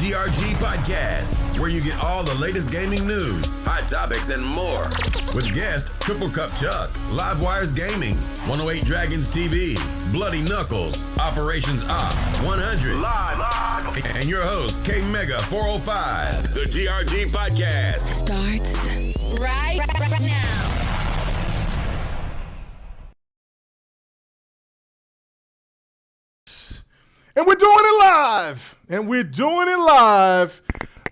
GRG Podcast, where you get all the latest gaming news, hot topics, and more. With guest Triple Cup Chuck, Livewires Gaming, 108 Dragons TV, Bloody Knuckles, Operations Op, 100, live, and your host, K Mega 405. The GRG Podcast starts right now. And we're doing it live.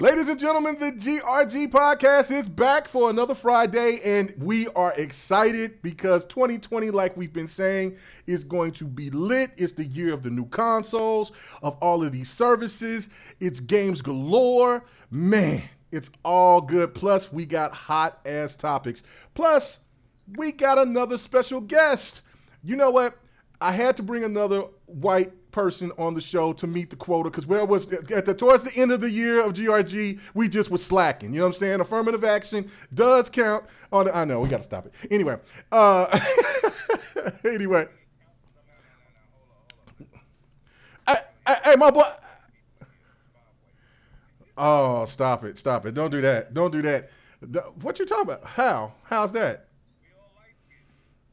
Ladies and gentlemen, the GRG podcast is back for another Friday, and we are excited because 2020, like we've been saying, is going to be lit. It's the year of the new consoles, of all of these services. It's games galore. Man, it's all good. Plus, we got hot ass topics. Plus, we got another special guest. You know what? I had to bring another white person on the show to meet the quota because towards the end of the year of GRG, we just was slacking. You know what I'm saying? Affirmative action does count on I know, we got to stop it. Anyway. Hey, my boy. Oh, stop it. Don't do that. What you talking about? How's that?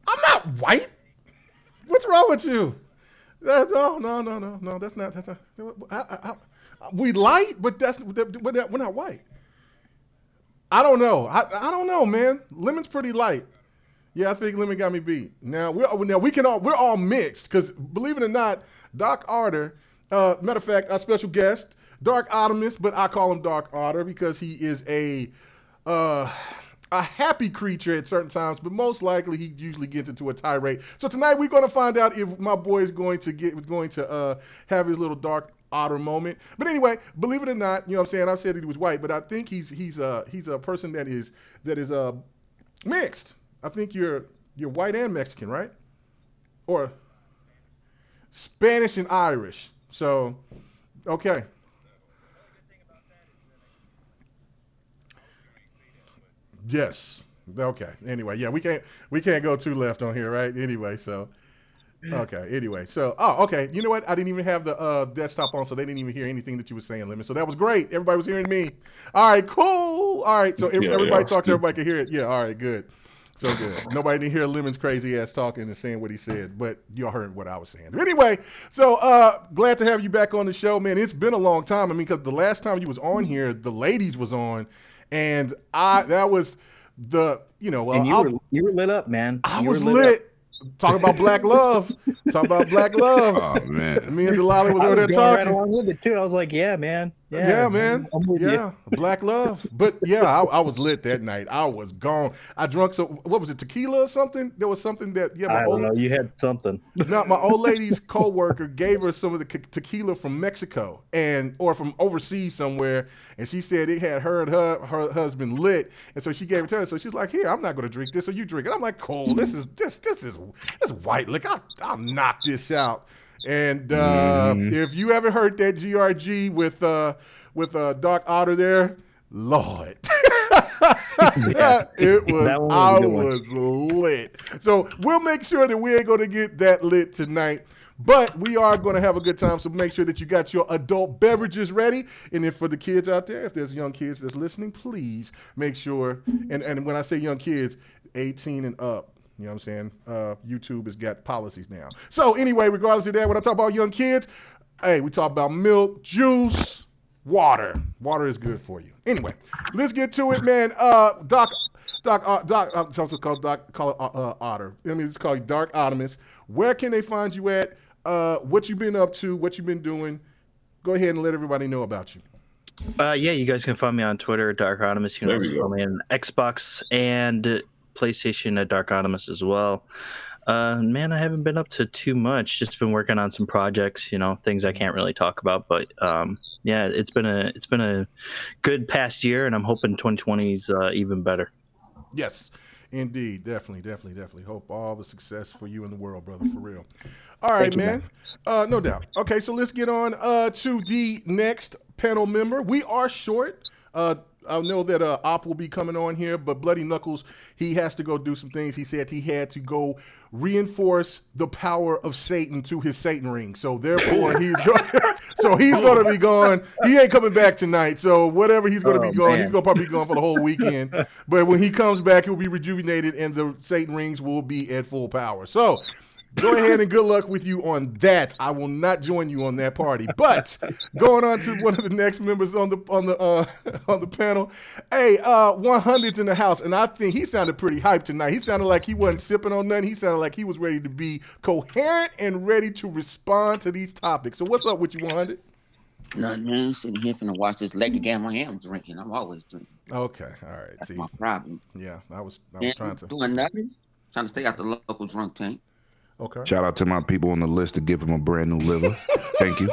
I'm not white. What's wrong with you? No. That's not. We light, but we're not white. I don't know. I don't know, man. Lemon's pretty light. Yeah, I think Lemon got me beat. Now we're all mixed because believe it or not, Doc Otter. Matter of fact, our special guest, Dark Optimus, but I call him Dark Otter because he is a happy creature at certain times, but most likely he usually gets into a tirade. So tonight we're going to find out if my boy is going to have his little Dark Otter moment. But anyway, believe it or not, you know what I'm saying? I've said that he was white, but I think he's a person that is mixed. I think you're white and Mexican, right? Or Spanish and Irish. So, okay. Yes. Okay. Anyway, yeah, we can't go too left on here, right? Anyway, so okay. Anyway, so okay. You know what? I didn't even have the desktop on, so they didn't even hear anything that you were saying, Lemon. So that was great. Everybody was hearing me. All right, cool. All right, so everybody talked. Everybody could hear it. Yeah. All right, good. So good. Nobody didn't hear Lemon's crazy ass talking and saying what he said, but y'all heard what I was saying. Anyway, so glad to have you back on the show, man. It's been a long time. I mean, because the last time you was on here, the ladies was on. And that was the, you know. And you were lit up, man. I was lit. Talking about black love. Oh, man. Me and Delilah was over there talking. Right along with it, too. I was like, yeah, man. Yeah, man. Yeah, black love. But, yeah, I was lit that night. I was gone. I drunk what was it, tequila or something? There was something that, I don't know. You had something. No, my old lady's co-worker gave her some of the tequila from Mexico or from overseas somewhere, and she said it had her and her husband lit, and so she gave it to her. So she's like, here, I'm not going to drink this, so you drink it. I'm like, cool, this is white liquor. I'll knock this out. And if you ever heard that GRG with Doc Otter there, Lord, I was lit. So we'll make sure that we ain't gonna get that lit tonight. But we are going to have a good time, so make sure that you got your adult beverages ready. And if for the kids out there, if there's young kids that's listening, please make sure, and when I say young kids, 18 and up. You know what I'm saying? YouTube has got policies now. So anyway, regardless of that, when I talk about young kids, hey, we talk about milk, juice, water. Water is good for you. Anyway, let's get to it, man. Doc, it's also called Otter. I mean, it's called Dark Optimus. Where can they find you at? What you been up to? What you been doing? Go ahead and let everybody know about you. Yeah, you guys can find me on Twitter, Dark Optimus. You can also find me on Xbox and PlayStation at Dark Optimus as well. Man, I haven't been up to too much. Just been working on some projects, things I can't really talk about. But yeah, it's been a good past year, and I'm hoping 2020 is even better. Yes, indeed, definitely. Hope all the success for you in the world, brother, for real. All right, man. No doubt. Okay, so let's get on to the next panel member. We are short. I know that Op will be coming on here, but Bloody Knuckles, he has to go do some things. He said he had to go reinforce the power of Satan to his Satan ring. So therefore, he's going to be gone. He ain't coming back tonight. So whatever he's going to be gone, he's going to probably be gone for the whole weekend. But when he comes back, he'll be rejuvenated, and the Satan rings will be at full power. So go ahead and good luck with you on that. I will not join you on that party. But going on to one of the next members on the panel. Hey, 100's in the house, and I think he sounded pretty hyped tonight. He sounded like he wasn't sipping on nothing. He sounded like he was ready to be coherent and ready to respond to these topics. So what's up with you, 100? Nothing, man. Sitting here finna watch this leg game. I am drinking. I'm always drinking. Okay, all right. That's my problem. Yeah, I was trying to. Doing nothing. Trying to stay out the local drunk tank. Okay. Shout out to my people on the list to give him a brand new liver. Thank you.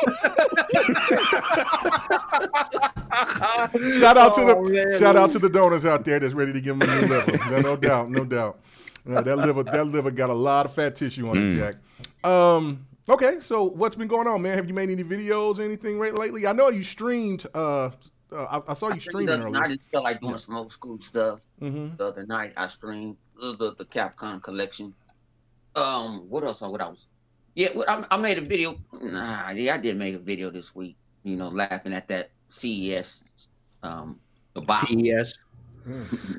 Shout out to the donors out there that's ready to give him a new liver. No doubt. That liver got a lot of fat tissue on it, Jack. Okay, so what's been going on, man? Have you made any videos or anything lately? I know you streamed. I saw you streaming earlier. I just felt like doing some old school stuff. The other night I streamed the Capcom collection. What else? I made a video. I did make a video this week. Laughing at that CES debacle. CES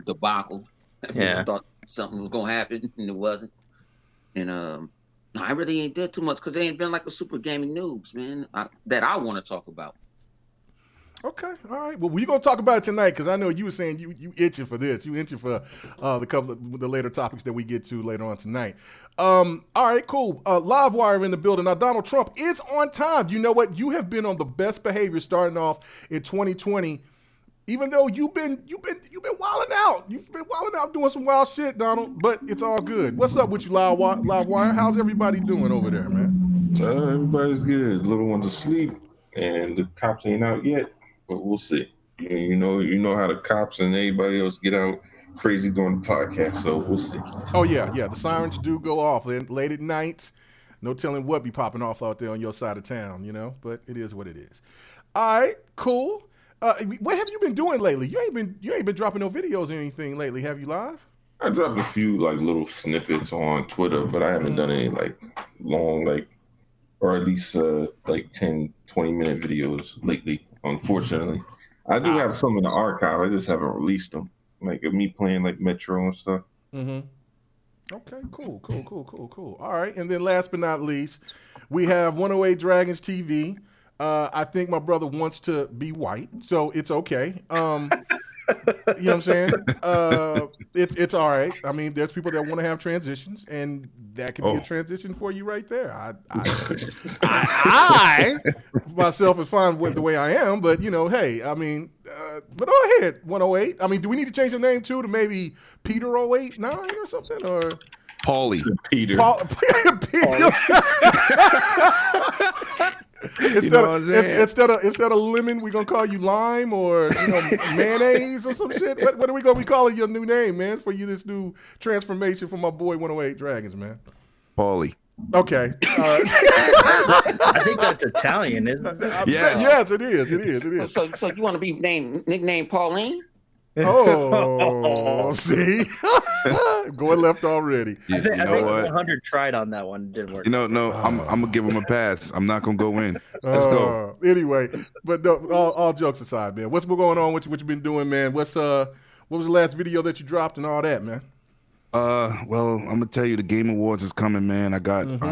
debacle. Yeah. I thought something was gonna happen and it wasn't. And I really ain't did too much because they ain't been like a super gaming news, man. That I want to talk about. Okay, all right. Well, we're gonna talk about it tonight because I know you were saying you itching for this. You itching for the later topics that we get to later on tonight. All right, cool. Livewire in the building. Now, Donald Trump is on time. You know what? You have been on the best behavior starting off in 2020. Even though you've been wilding out. You've been wilding out doing some wild shit, Donald. But it's all good. What's up with you, Livewire? How's everybody doing over there, man? Everybody's good. The little one's asleep, and the cops ain't out yet. But we'll see. You know how the cops and everybody else get out crazy during the podcast, so we'll see. Oh yeah. The sirens do go off late at night. No telling what be popping off out there on your side of town, but it is what it is. All right, cool. What have you been doing lately? You ain't been dropping no videos or anything lately, have you, Live? I dropped a few little snippets on Twitter, but I haven't done any long or at least 10, 20-minute videos lately. Unfortunately, I do have some in the archive. I just haven't released them, like me playing Metro and stuff. Okay, cool. All right, and then last but not least, we have 108 Dragons TV. I think my brother wants to be white, so it's okay. You know what I'm saying? It's all right. I mean, there's people that want to have transitions, and that could be a transition for you right there. I myself is fine with the way I am, but hey, I mean, but go ahead, 108. I mean, do we need to change the name too to maybe Peter 089 or something, or Paulie? Peter. Peter. Instead of lemon, we're gonna call you lime or mayonnaise or some shit. What are we gonna be calling your new name, man? For you, this new transformation from my boy 108 Dragons, man. Paulie. Okay. I think that's Italian, isn't it? Yes, it is. So you want to be nicknamed Pauline? Oh, see, going left already. I think 100 tried on that one, didn't work. No, I'm gonna give him a pass. I'm not gonna go in. Let's go. Anyway, but no, all jokes aside, man, what's been going on? What you been doing, man? What was the last video that you dropped and all that, man? Well, I'm gonna tell you, the Game Awards is coming, man. I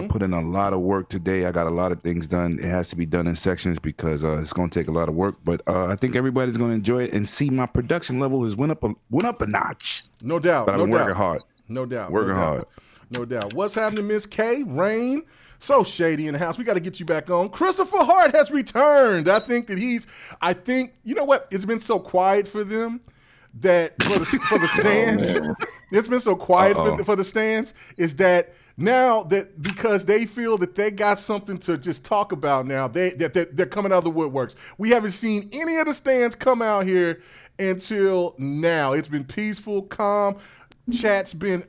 put in a lot of work today. I got a lot of things done. It has to be done in sections because it's gonna take a lot of work. But I think everybody's gonna enjoy it and see my production level has went up a notch. No doubt. But I'm working hard. No doubt. Working hard. No doubt. What's happening, Miss K? Rain. So shady in the house. We got to get you back on. Christopher Hart has returned. I think you know what? It's been so quiet for them that for the stands. It's been so quiet for the stands is that now that because they feel that they got something to just talk about now, they're coming out of the woodworks. We haven't seen any of the stands come out here until now. It's been peaceful, calm. Chat's been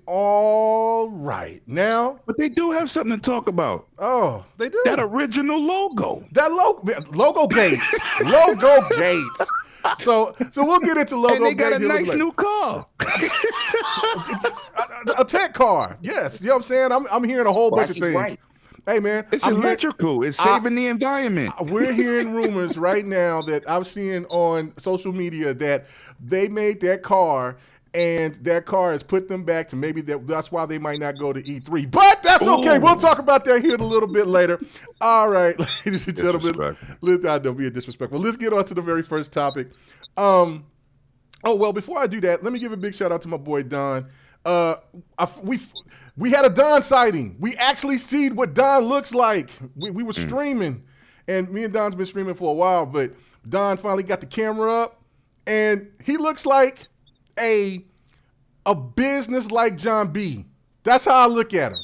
all right now. But they do have something to talk about. Oh, they do. That original logo. That logo gates. Logo gates. So we'll get into logo. And they got a gauge nice new car. a tech car. Yes, you know what I'm saying. I'm hearing a whole bunch of things. Right. Hey man, It's electrical. It's saving the environment. We're hearing rumors right now that I'm seeing on social media that they made that car, and that car has put them back to maybe that's why they might not go to E3. But that's okay. We'll talk about that here a little bit later. All right, ladies and gentlemen. I don't be disrespectful. Let's get on to the very first topic. Oh well, before I do that, let me give a big shout out to my boy Don. We had a Don sighting. We actually see what Don looks like. We were streaming, and me and Don's been streaming for a while, but Don finally got the camera up, and he looks like a business like John B. That's how I look at him.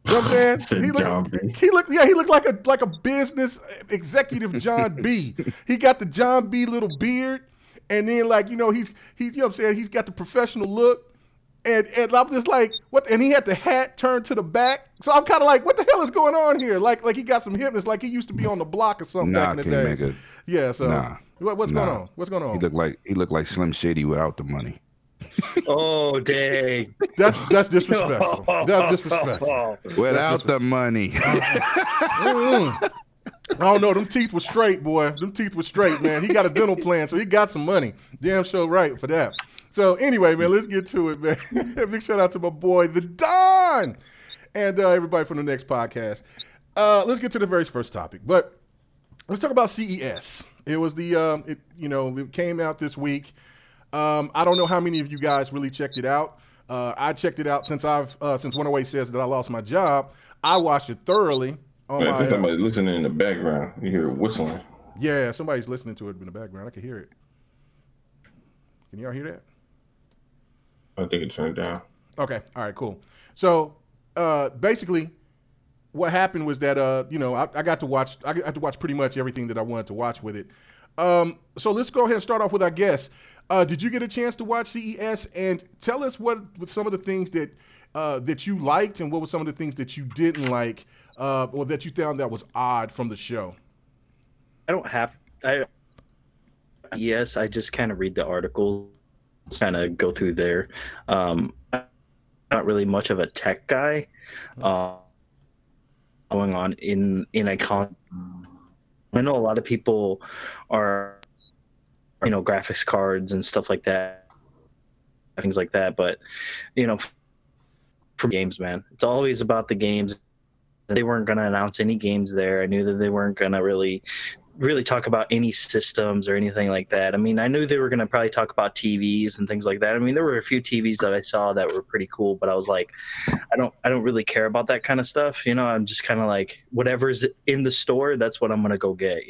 You know what I'm saying? He looked like a business executive John B. He got the John B little beard, and then he's you know what I'm saying, he's got the professional look. And I'm just like, what? And he had the hat turned to the back. So I'm kind of like, what the hell is going on here? Like he got some hipness, like he used to be on the block or something back in the day. Yeah. So what's going on? What's going on? He looked like Slim Shady without the money. Oh dang! That's disrespectful. That's disrespectful. Without the money. I don't know. Them teeth were straight, boy. Them teeth were straight, man. He got a dental plan, so he got some money. Damn sure right for that. So anyway, man, let's get to it, man. Big shout out to my boy, the Don, and everybody from the next podcast. Let's get to the very first topic, but let's talk about CES. It was it came out this week. I don't know how many of you guys really checked it out. I checked it out since 108 says that I lost my job. I watched it thoroughly. I think somebody's listening in the background. You hear whistling. Yeah, somebody's listening to it in the background. I can hear it. Can y'all hear that? I think it turned down. Okay. All right, cool. So basically what happened was that I got to watch pretty much everything that I wanted to watch with it. So let's go ahead and start off with our guests. Did you get a chance to watch CES, and tell us what some of the things that you liked, and what were some of the things that you didn't like, or that you found that was odd from the show? Yes, I just kind of read the articles, kind of go through there. I'm not really much of a tech guy. Going on in a con. I know a lot of people are, graphics cards and stuff like that, things like that. But, from games, man, it's always about the games. They weren't going to announce any games there. I knew that they weren't going to really talk about any systems or anything like that. I mean, I knew they were going to probably talk about TVs and things like that. I mean, there were a few TVs that I saw that were pretty cool, but I was like, I don't really care about that kind of stuff. I'm just kind of like, whatever's in the store, that's what I'm going to go get,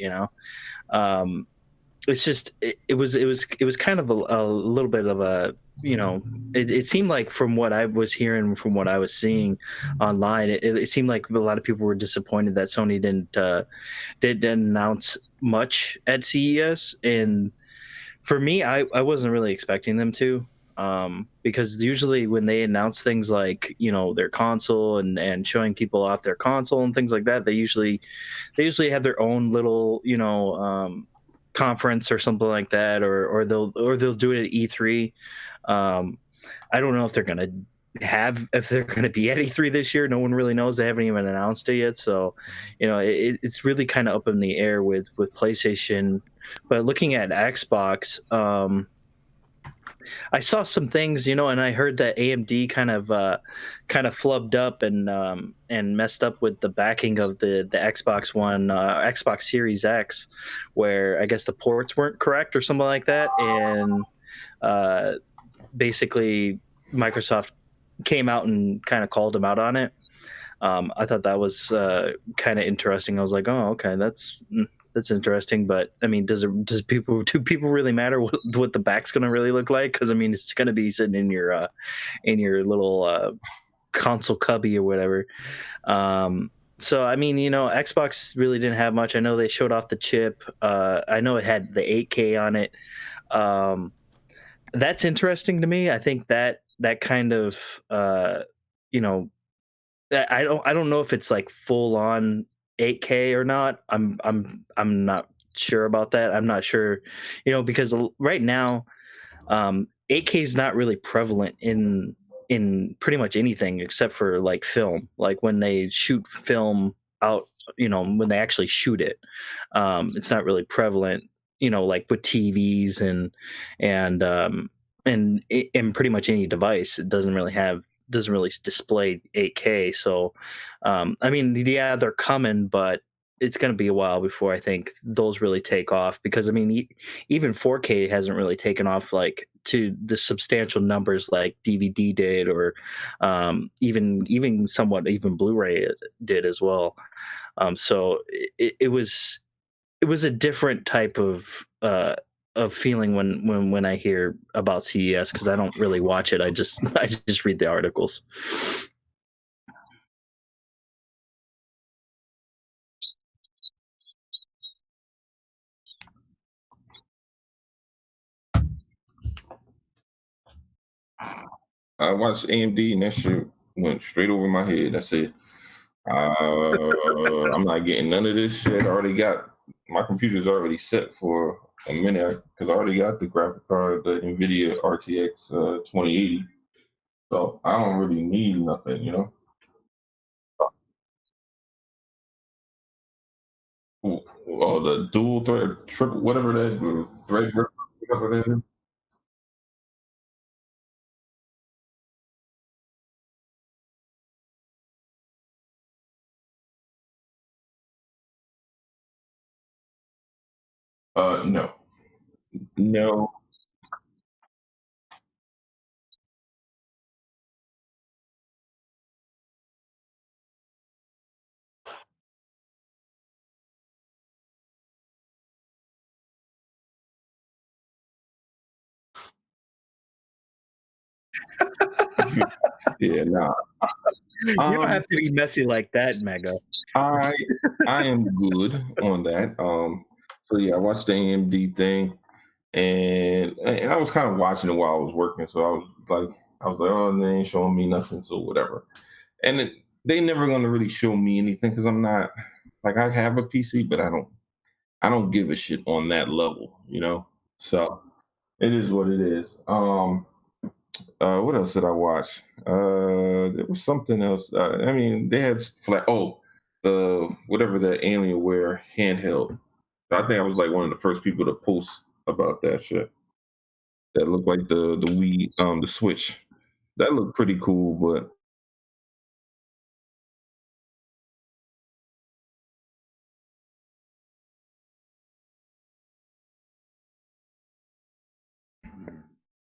It's just, it was kind of a little bit of a, it seemed like, from what I was hearing, from what I was seeing online, it seemed like a lot of people were disappointed that Sony didn't announce much at CES. And for me, I wasn't really expecting them to, because usually when they announce things like, their console and showing people off their console and things like that, they usually have their own little, conference or something like that, or they'll do it at E3. I don't know if they're gonna be at E3 this year. No one really knows. They haven't even announced it yet. So, it's really kind of up in the air with PlayStation. But looking at Xbox, I saw some things, and I heard that AMD kind of flubbed up and messed up with the backing of the Xbox One, Xbox Series X, where I guess the ports weren't correct or something like that, and basically Microsoft came out and kind of called them out on it. I thought that was kind of interesting. I was like, oh, okay, that's interesting, but I mean, do people really matter what the back's going to really look like? Because I mean, it's going to be sitting in your little console cubby or whatever. So I mean, Xbox really didn't have much. I know they showed off the chip. I know it had the 8K on it. That's interesting to me. I think that kind of I don't know if it's like full on 8K or not. I'm not sure about that. I'm not sure, because right now 8K is not really prevalent in pretty much anything except for like film. Like when they shoot film out, when they actually shoot it, it's not really prevalent. Like with TVs and pretty much any device, it doesn't really display 8K. So, I mean, yeah, they're coming, but it's going to be a while before I think those really take off, because I mean, even 4K hasn't really taken off like to the substantial numbers like DVD did, or even somewhat even Blu-ray did as well. So it was a different type of feeling when I hear about CES, because I don't really watch it. I just read the articles. I watched AMD and that shit went straight over my head. That's it. I'm not getting none of this shit. I already got my computer's already set for a minute because I already got the graphic card, the NVIDIA RTX 2080. So I don't really need nothing, you know. Oh, the dual thread, triple, whatever that thread, whatever that is. No, no. Yeah, nah. You don't have to be messy like that, Mega. I am good on that. So yeah, I watched the AMD thing, and I was kind of watching it while I was working. So I was like, oh, they ain't showing me nothing, so whatever. And they never gonna really show me anything because I'm not like I have a PC, but I don't give a shit on that level, you know. So it is what it is. What else did I watch? There was something else. I mean, they had flat. Oh, the whatever the Alienware handheld. I think I was like one of the first people to post about that shit. That looked like the Wii, the Switch. That looked pretty cool, but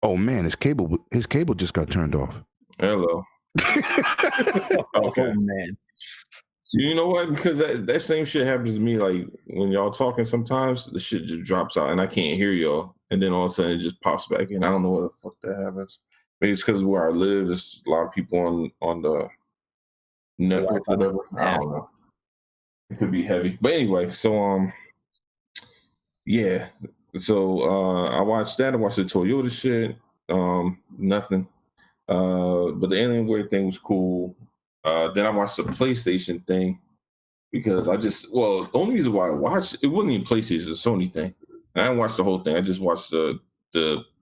Oh man, his cable just got turned off. hello. Okay. Oh man. You know what? Because that same shit happens to me. Like when y'all talking, sometimes the shit just drops out and I can't hear y'all, and then all of a sudden it just pops back in. I don't know what the fuck that happens. Maybe it's because where I live, there's a lot of people on the network, whatever. I don't know. It could be heavy, but anyway. So yeah. So I watched that. I watched the Toyota shit. Nothing. But the Alienware thing was cool. Then I watched the PlayStation thing. Because the only reason why I watched it wasn't even PlayStation, it's a Sony thing. I didn't watch the whole thing. I just watched the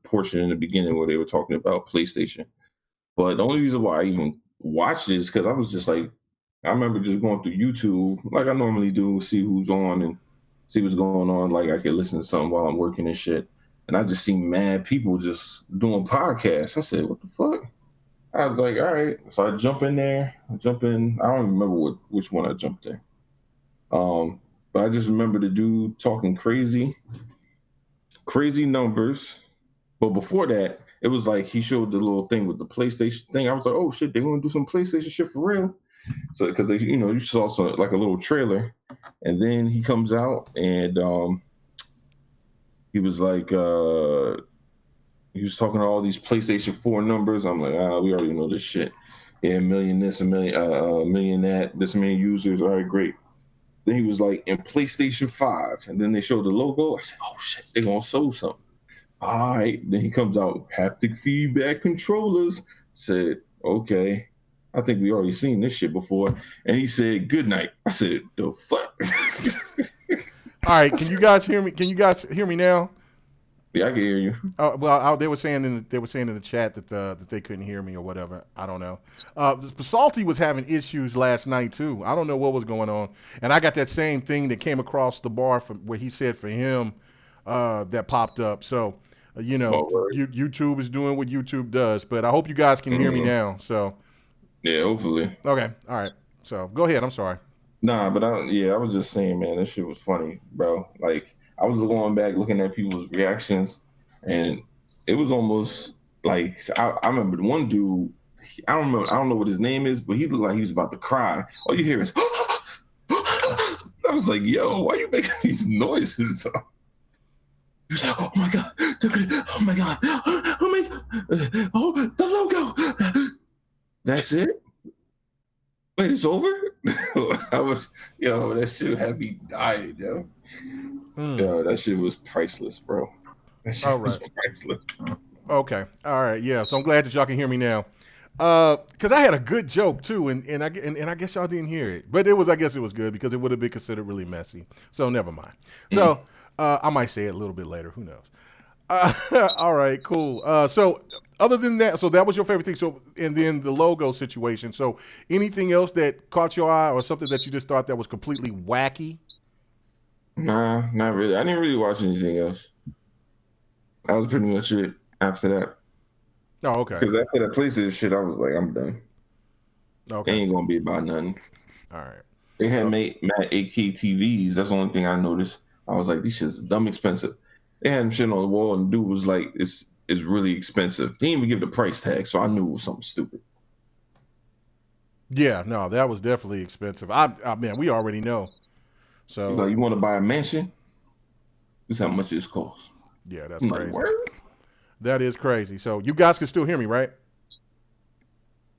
portion in the beginning where they were talking about PlayStation. But the only reason why I even watched it is because I was just like, I remember just going through YouTube like I normally do, see who's on and see what's going on. Like I could listen to something while I'm working and shit. And I just see mad people just doing podcasts. I said, what the fuck? I was like, all right. So I jump in there. I don't even remember which one I jumped in. But I just remember the dude talking crazy numbers. But before that, it was like he showed the little thing with the PlayStation thing. I was like, oh shit, they want to do some PlayStation shit for real. So because you saw like a little trailer, and then he comes out and he was like he was talking to all these PlayStation 4 numbers. I'm like, we already know this shit. Yeah, a million this, a million that, this many users. All right, great. Then he was like, in PlayStation 5. And then they showed the logo. I said, oh shit, they're going to show something. All right. Then he comes out, haptic feedback controllers. Said, okay. I think we already seen this shit before. And he said, good night. I said, the fuck? All right, can you guys hear me? Can you guys hear me now? Yeah, I can hear you. Well, they were saying in the chat that they couldn't hear me or whatever. I don't know. Salty was having issues last night too. I don't know what was going on, and I got that same thing that came across the bar from where he said for him that popped up. So YouTube is doing what YouTube does, but I hope you guys can hear me now. So yeah, hopefully. Okay, all right. So go ahead. I'm sorry. Nah, but I was just saying, man, this shit was funny, bro. Like. I was going back looking at people's reactions, and it was almost like I remember the one dude. I don't know what his name is, but he looked like he was about to cry. All you hear is, I was like, "Yo, why are you making these noises?" He was like, "Oh my god, oh my god, oh my god, oh the logo." That's it. Wait, it's over? That shit had me dying, yo. Yo, that shit was priceless, bro. That shit was priceless. Okay. All right. Yeah. So I'm glad that y'all can hear me now. Because I had a good joke too, and I guess y'all didn't hear it, but I guess it was good because it would have been considered really messy. So never mind. So I might say it a little bit later. Who knows? All right. Cool. So other than that, so that was your favorite thing. So and then the logo situation. So anything else that caught your eye or something that you just thought that was completely wacky? Nah, not really. I didn't really watch anything else. That was pretty much it after that. Oh, okay. Because after that PlayStation shit, I was like, I'm done. Okay. It ain't gonna be about nothing. All right. They had made 8K TVs. That's the only thing I noticed. I was like, these shit's dumb expensive. They had them shit on the wall, and the dude was like, it's really expensive. He didn't even give the price tag, so I knew it was something stupid. Yeah, no, that was definitely expensive. I mean, we already know. So like, you want to buy a mansion? This is how much this costs. Yeah, that's crazy. That is crazy. So you guys can still hear me, right?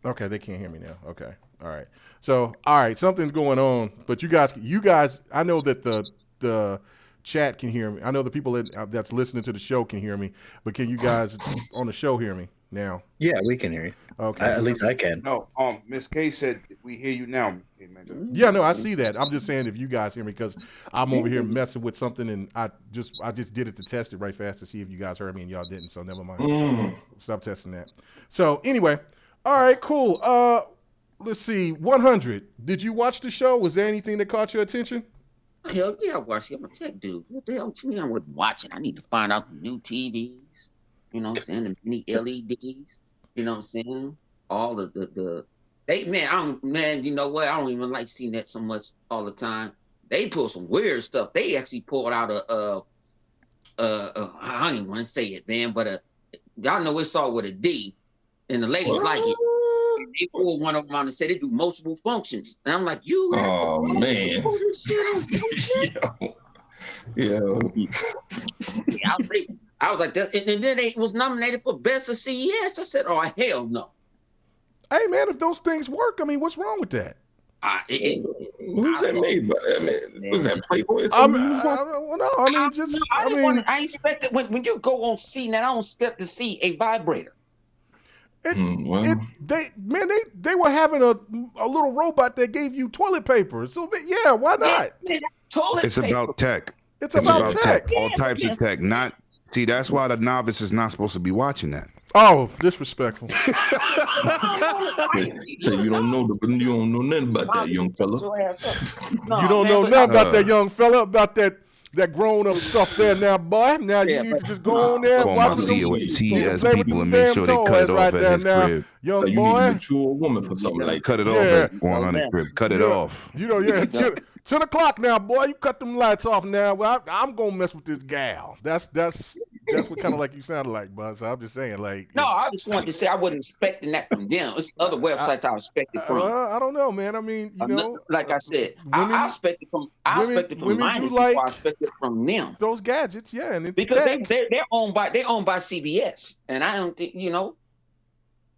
Okay, they can't hear me now. Okay, all right. So all right, something's going on, but you guys, I know that the chat can hear me. I know the people that's listening to the show can hear me, but can you guys on the show hear me now? Yeah, we can hear you. Okay, at least I can. No, Miss K said we hear you now. Yeah, no, I see that. I'm just saying if you guys hear me because I'm over here messing with something and I just did it to test it right fast to see if you guys heard me and y'all didn't. So never mind. Stop testing that. So anyway, all right, cool. Let's see. 100. Did you watch the show? Was there anything that caught your attention? Hell yeah, I watched it. I'm a tech dude. What the hell do you mean I wasn't watching? I need to find out the new TVs. You know what I'm saying? The mini LEDs. You know what I'm saying? All of the you know what? I don't even like seeing that so much all the time. They pull some weird stuff. They actually pulled out I don't even want to say it, man, but y'all know it's all with a D, and the ladies like it. And they pulled one of them out and said they do multiple functions, and I'm like, you. Oh man. Yeah. I was like that, and then they was nominated for Best of CES. I said, oh hell no. Hey man, if those things work, I mean, what's wrong with that? Who's that made by? I mean, was that Playboy? I expected when you go on CNET, I don't expect to see a vibrator. They were having a little robot that gave you toilet paper. So yeah, why not? It's about tech. It's about tech. All types of tech. See, that's why the novice is not supposed to be watching that. Oh, disrespectful. So you don't know nothing about that young fella. You don't know nothing about that young fella, about that grown up stuff there now, boy. Now you need to just go on there and watch the CES people and make sure they cut it off at his crib. Young you boy. need to mature a woman for something like cut it off at 100 crib. Cut it off. You know, 10 o'clock now, boy. You cut them lights off now. Well, I'm gonna mess with this gal. That's what kind of like you sounded like, Buzz. I'm just saying, like. No, I just wanted to say I wasn't expecting that from them. It's other websites I expected from. I don't know, man. I mean, you know, like I said, I expected from mine before I expected from them. Those gadgets, yeah, and because they're owned by CBS, and I don't think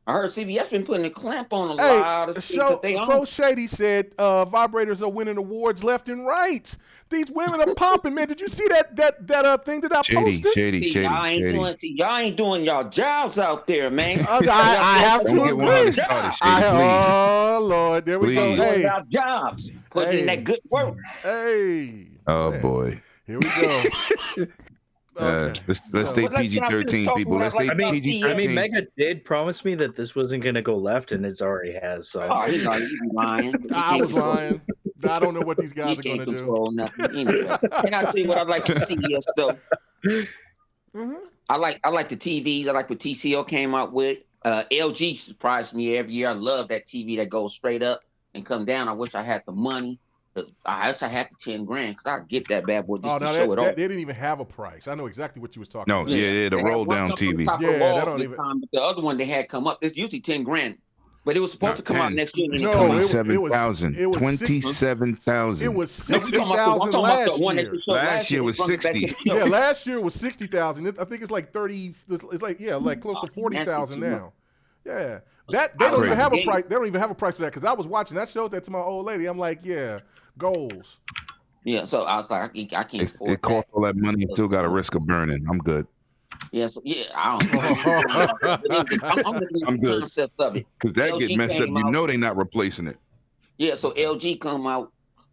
I heard CBS been putting a clamp on a lot of things that they own. So Shady said vibrators are winning awards left and right. These women are popping, man. Did you see that thing that I posted? Shady. Y'all ain't doing y'all jobs out there, man. I have to agree. Oh Lord, there we go. Hey, our jobs, putting in that good work. Hey. Oh boy. Here we go. Okay. Let's stay PG-13, people. Let's stay PG-13. I mean, Mega did promise me that this wasn't going to go left, and it already has. So. Oh, you lying. I was lying. I don't know what these guys are going to do. Nothing. Anyway, and I'll tell you what I like to CES though. I like the TVs. I like what TCL came out with. LG surprised me every year. I love that TV that goes straight up and come down. I wish I had the money. I wish I had the $10,000 because I get that bad boy just to show it off. They didn't even have a price. I know exactly what you was talking about. No, yeah, the roll down TV. Yeah, that don't even. But the other one they had come up, it's usually $10,000, but it was supposed to come out next year. No, 27,000. It was 27,000. It was 60,000 last year. Last year was 60. Yeah, last year was 60,000. I think it's like 30. It's like close to 40,000 now. Yeah. They don't even have a price. They don't even have a price for that because I was watching. I showed that to my old lady. I'm like, yeah, goals. Yeah, so I was like, I can't afford it. It costs all that money. Still got a risk of burning. I'm good. Yeah, I don't. I'm looking at the concept of it because that gets messed up. You know they're not replacing it. Yeah, so LG come out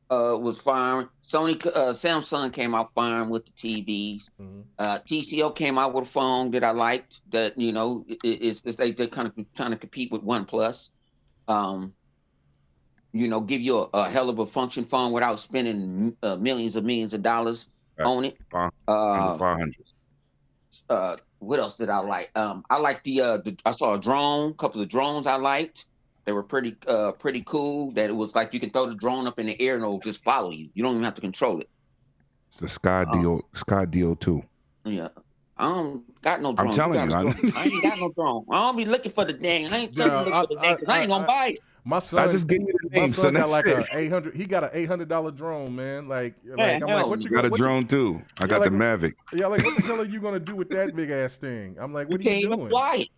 was fine. Samsung came out fine with the TVs. TCL came out with a phone that I liked. That they're kind of trying to compete with OnePlus. Give you a hell of a function phone without spending millions of dollars on it. 500. What else did I like? I liked I saw a couple of drones I liked. They were pretty cool. That it was like you can throw the drone up in the air and it'll just follow you. You don't even have to control it. It's the Sky Deal 2. Yeah. I don't got no drone. I'm telling you. I ain't got no drone. I don't be looking for the dang. I ain't looking for the dang because I ain't gonna buy it. My son, I just gave you the name, son. Got like a 800. He got an $800 drone, man. I'm like, what you got a drone too? I got the Mavic. Yeah, like what the hell are you gonna do with that big ass thing? I'm like, what are you doing? Even fly it.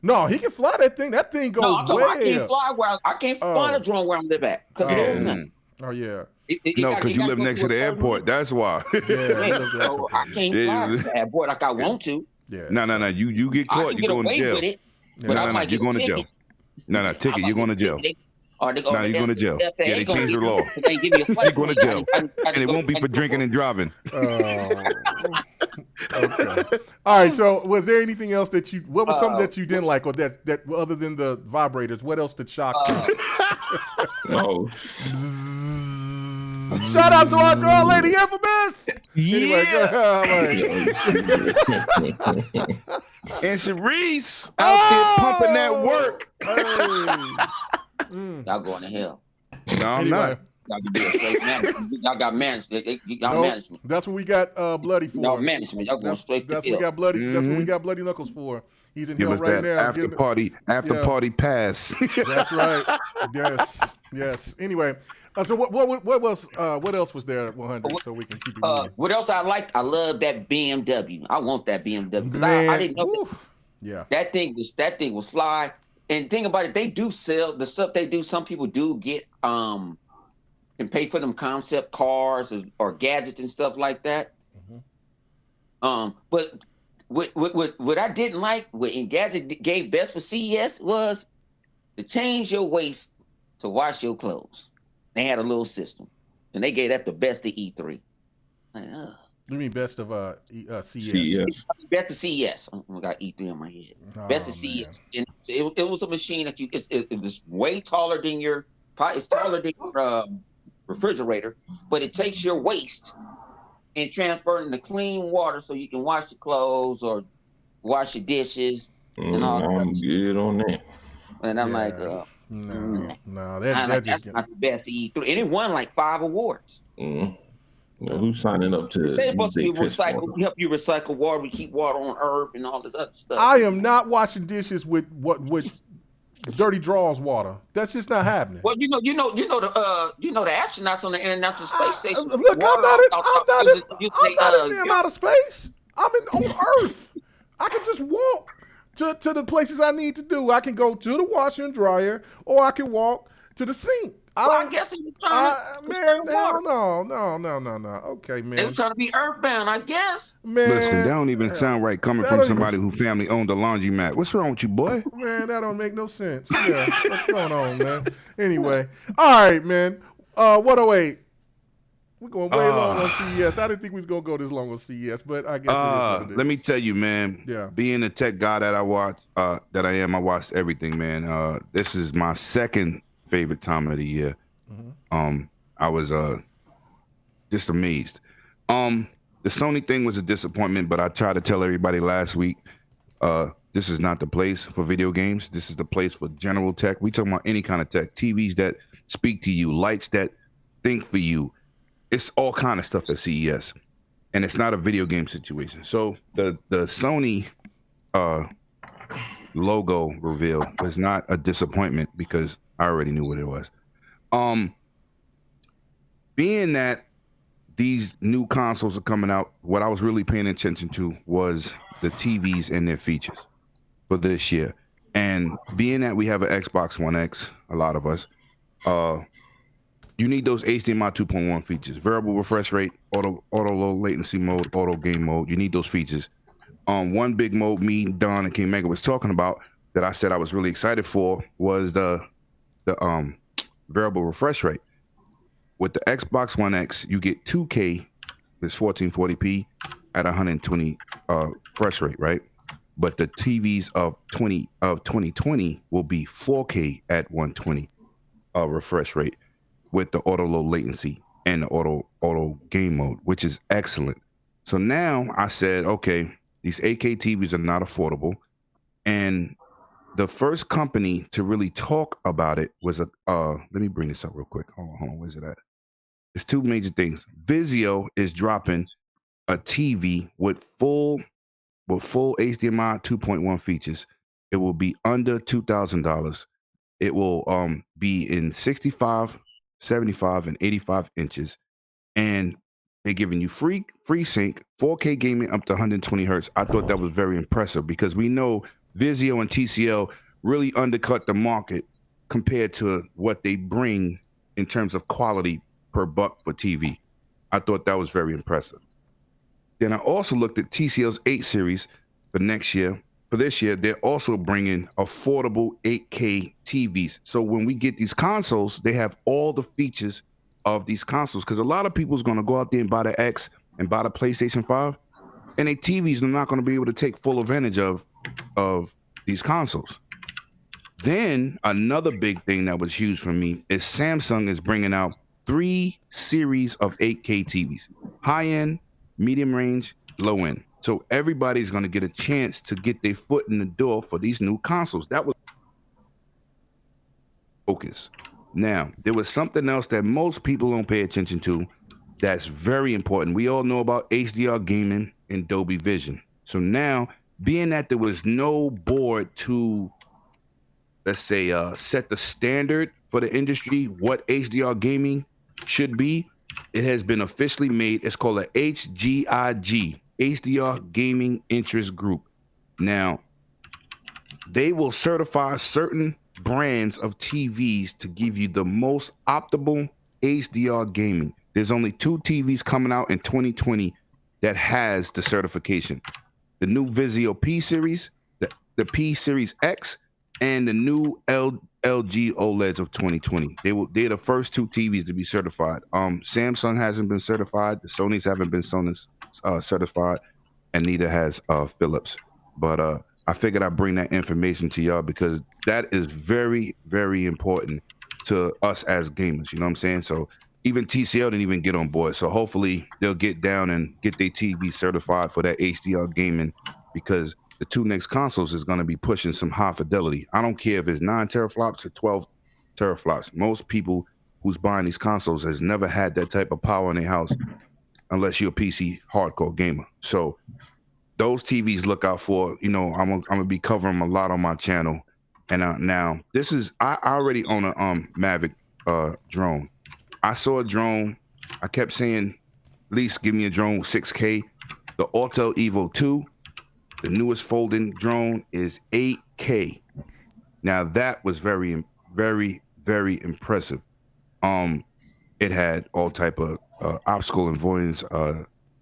No, he can fly that thing. That thing goes way I can't fly I can't fly the drone where I live at because it don't nothing. Oh yeah. No, because you live next to the airport. That's why. So I can't fly to the airport like I want to. Yeah. No. You get caught, you're going to jail. No, you're going to jail. No, ticket. You're going to jail. No, you're going to jail. Yeah, they changed the law. You're going to jail, and it won't be for drinking and driving. Okay. All right. So, was there anything else that you? What was something that you didn't like, or that other than the vibrators? What else that shocked you? No. Shout out to our girl, Lady Infamous. Yeah. Anyway, and Sharice out there pumping that work. Y'all going to hell. No, I'm not. Y'all can be a straight management. Y'all got management. Y'all management. That's what we got Bloody for. Y'all management. Y'all going straight to hell. That's what we got Bloody. That's what we got Bloody Knuckles for. He's in hell right now. After party pass. That's right. Yes. Anyway, so what else was there at 100? So we can keep it moving. What else I liked? I love that BMW. I want that BMW because I didn't know. That thing was fly. And think about it, they do sell the stuff they do. Some people do get can pay for them concept cars or gadgets and stuff like that. But what I didn't like, what Engadget gave best for CES was to change your waist to wash your clothes. They had a little system, and they gave that the best of E3. You mean best of CES? CES. Best of CES. I got E3 on my head. Best of CES. And it was a machine that it was way taller than it's taller than your refrigerator, but it takes your waste and transfer it into clean water so you can wash your clothes or wash your dishes and all that. I'm good on that. And I'm like, no, that's not the best of E3. And it won like 5 awards. Now, who's signing up to? It's supposed to be recycle. We help you recycle water. We keep water on Earth and all this other stuff. I am not washing dishes with dirty drawers water. That's just not happening. Well, you know the astronauts on the International Space Station. Look, I'm not in outer space. I'm on Earth. I can just walk. to the places I need to do. I can go to the washer and dryer, or I can walk to the sink. I guess he was trying to man, hell water. no. Okay, man. They were trying to be earthbound, I guess. Man, listen, that don't even sound right coming from somebody who family owned a laundromat. What's wrong with you, boy? Man, that don't make no sense. Yeah, what's going on, man? Anyway, all right, man. 108. We're going way long on CES. I didn't think we was gonna go this long on CES, but I guess it is what it is. Let me tell you, man. Yeah. Being the tech guy that I watch, I watched everything, man. This is my second favorite time of the year. Mm-hmm. I was just amazed. The Sony thing was a disappointment, but I tried to tell everybody last week, this is not the place for video games. This is the place for general tech. We talking about any kind of tech, TVs that speak to you, lights that think for you. It's all kind of stuff at CES, and it's not a video game situation. So the Sony logo reveal was not a disappointment because I already knew what it was. Being that these new consoles are coming out, what I was really paying attention to was the TVs and their features for this year. And being that we have an Xbox One X, a lot of us, you need those HDMI 2.1 features: variable refresh rate, auto low latency mode, auto game mode. You need those features. One big mode me, Don, and King Mega was talking about that I said I was really excited for was the variable refresh rate. With the Xbox One X, you get 2K, it's 1440p at 120 refresh rate, right? But the TVs of 2020 will be 4K at 120 refresh rate, with the auto low latency and the auto game mode, which is excellent. So now I said, okay, these 8K TVs are not affordable. And the first company to really talk about it was let me bring this up real quick. Hold on, where's it at? It's two major things. Vizio is dropping a TV with full HDMI 2.1 features. It will be under $2,000. It will be in 65, 75, and 85 inches, and they're giving you free sync, 4K gaming up to 120 hertz. I thought that was very impressive because we know Vizio and TCL really undercut the market compared to what they bring in terms of quality per buck for TV. I thought that was very impressive. Then I also looked at TCL's 8 series for next year. For this year, they're also bringing affordable 8K TVs. So when we get these consoles, they have all the features of these consoles, because a lot of people's going to go out there and buy the X and buy the PlayStation 5, and their TVs are not going to be able to take full advantage of these consoles. Then another big thing that was huge for me is Samsung is bringing out 3 series of 8K TVs, high end, medium range, low end. So everybody's going to get a chance to get their foot in the door for these new consoles. That was focus. Now, there was something else that most people don't pay attention to that's very important. We all know about HDR gaming and Dolby Vision. So now, being that there was no board to, let's say, set the standard for the industry, what HDR gaming should be, it has been officially made. It's called a HGIG, HDR Gaming Interest Group. Now, they will certify certain brands of TVs to give you the most optimal HDR gaming. There's only 2 TVs coming out in 2020 that has the certification. The new Vizio P Series, the P Series X, and the new LG OLEDs of 2020. They're the first 2 TVs to be certified. Samsung hasn't been certified. The Sonys haven't been certified, and neither has Philips. But I figured I'd bring that information to y'all because that is very, very important to us as gamers. You know what I'm saying? So even TCL didn't even get on board. So hopefully they'll get down and get their TV certified for that HDR gaming, because the 2 next consoles is going to be pushing some high fidelity. I don't care if it's 9 teraflops or 12 teraflops. Most people who's buying these consoles has never had that type of power in their house unless you're a PC hardcore gamer. So those TVs look out for. You know, I'm gonna be covering them a lot on my channel. And now this is, I already own a Mavic drone. I saw a drone. I kept saying, at least give me a drone 6K. The Autel Evo 2 The newest folding drone is 8K. Now that was very, very, very impressive. It had all type of obstacle avoidance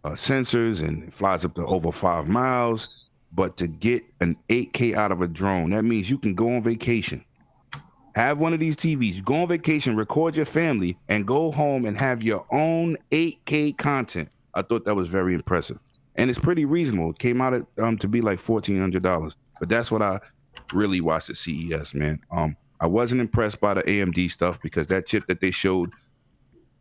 sensors, and it flies up to over 5 miles. But to get an 8K out of a drone, that means you can go on vacation, have one of these TVs, go on vacation, record your family, and go home and have your own 8K content. I thought that was very impressive. And it's pretty reasonable. It came out at, to be like $1,400. But that's what I really watched at CES, man. I wasn't impressed by the AMD stuff because that chip that they showed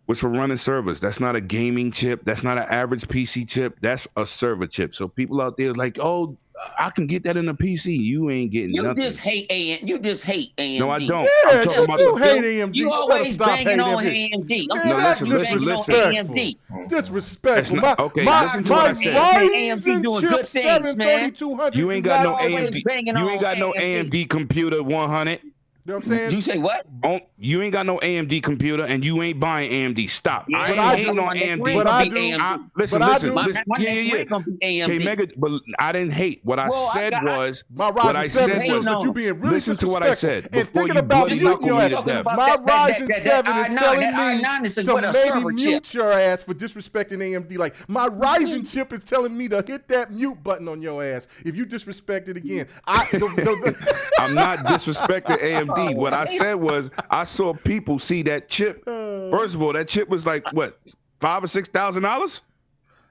was for running servers. That's not a gaming chip. That's not an average PC chip. That's a server chip. So people out there like, oh, I can get that in a PC. You ain't getting nothing. You just hate AMD. No, I don't. Yeah, I'm talking about you hate AMD. You always banging on AMD. I'm listen. AMD. Disrespectful. Okay, listen to what I said. AMD doing good things, man. You ain't got no AMD. You ain't got no AMD computer 100. You know what I'm saying? You say what? You ain't got no AMD computer, and you ain't buying AMD. Stop. Yeah, I ain't hating on AMD. But I do. Listen. My AMD. Okay, but I didn't hate. What I said was, what I said was, you being really listen to what I said before you about bloody knuckle me to death. My Ryzen 7 is telling me to maybe mute your ass for disrespecting AMD. Like, my Ryzen chip is telling me to hit that mute button on your ass if you disrespect it again. I'm not disrespecting AMD. What I said was, I saw people see that chip. First of all, that chip was like what, $5,000 or $6,000?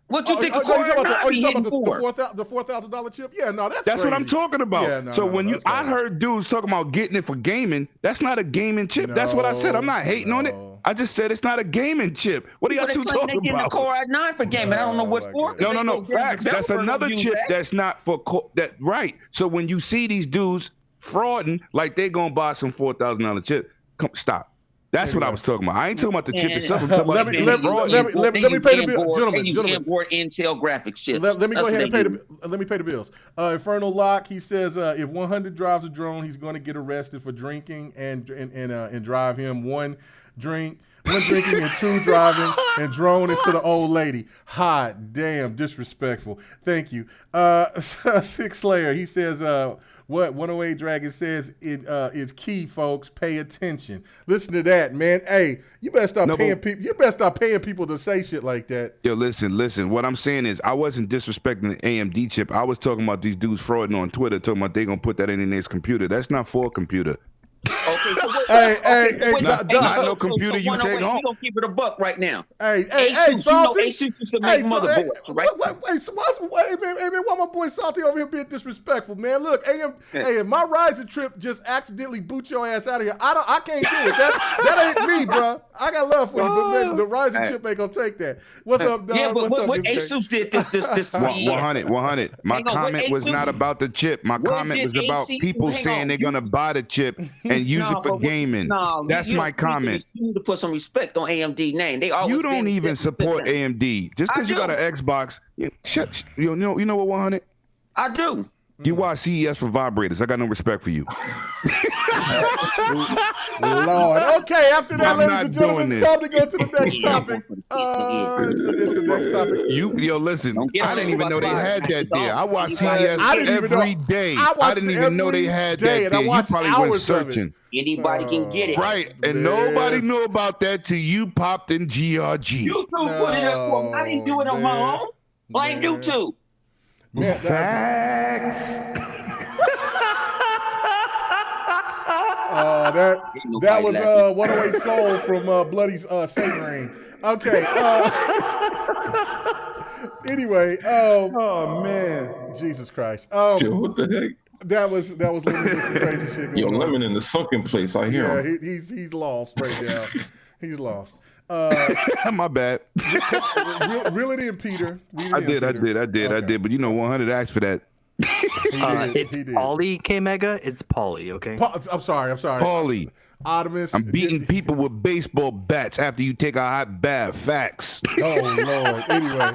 What you think a Core i9 be hitting for? The $4,000 chip? Yeah, no, that's what I'm talking about. Yeah, so when I heard dudes talking about getting it for gaming, that's not a gaming chip. No, that's what I said. I'm not hating on it. I just said it's not a gaming chip. What are y'all two talking about? They're getting a Core i9 for gaming. I don't know what's for. No. Facts. That's another chip that's not for that. Right. So when you see these dudes frauding like they gonna buy some $4,000 chip, stop. That's what I was talking about. I ain't talking about the chip itself. Let me pay the bill, gentlemen. Import Intel graphics chips. Let me go ahead and pay the bills. Infernal Lock, he says if 100 drives a drone, he's going to get arrested for drinking and drive him one drinking and 2 driving and drone into the old lady. Hot damn, disrespectful. Thank you. Six Slayer, he says what 108 Dragon says it is key, folks. Pay attention. Listen to that, man. Hey, you better stop paying people. You better stop paying people to say shit like that. Yo, listen. What I'm saying is, I wasn't disrespecting the AMD chip. I was talking about these dudes frauding on Twitter, talking about they gonna put that in their next computer. That's not for a computer. Okay, so not no computer you take home. You gonna keep it a buck right now. Asus, Asus used to make motherboards, right? Wait, why my boy Salty over here being disrespectful, man? Look, my Ryzen trip just accidentally boot your ass out of here. I can't do it. That ain't me, bro. I got love for you, but man, the Ryzen chip ain't gonna take that. What's up, dog? Yeah, but what Asus did this 100. My comment was not about the chip. My comment was about people saying they're gonna buy the chip and use it for gaming. That's my comment. You need to put some respect on AMD name. They always you don't even support AMD. Just because you got an Xbox, you know what, 100? I do. You watch CES for vibrators. I got no respect for you. Lord. Okay, after that, ladies and gentlemen, it's time to go to the next topic. It's the next topic. Listen. I didn't even know they had that there. I watch CES every day. I didn't even know they had that there. You probably went searching. Anybody can get it. Right, and nobody knew about that till you popped in GRG. YouTube put it up for me. I didn't do it on my own. Blame YouTube. Yeah, facts. That was 108 Soul from Bloody's Savoring. Okay. Anyway. Oh man. Jesus Christ. What the heck? That was literally some crazy shit going on. Lemon in the sunken place. I hear him. Yeah, he's lost right now. He's lost. My bad. Reel it in, Peter. I did. But 100 asked for that. It's Pauly K Mega. It's Pauly. Okay. I'm sorry. Pauly. Artemis. I'm beating people with baseball bats after you take a hot bath. Facts. Oh Lord. Anyway,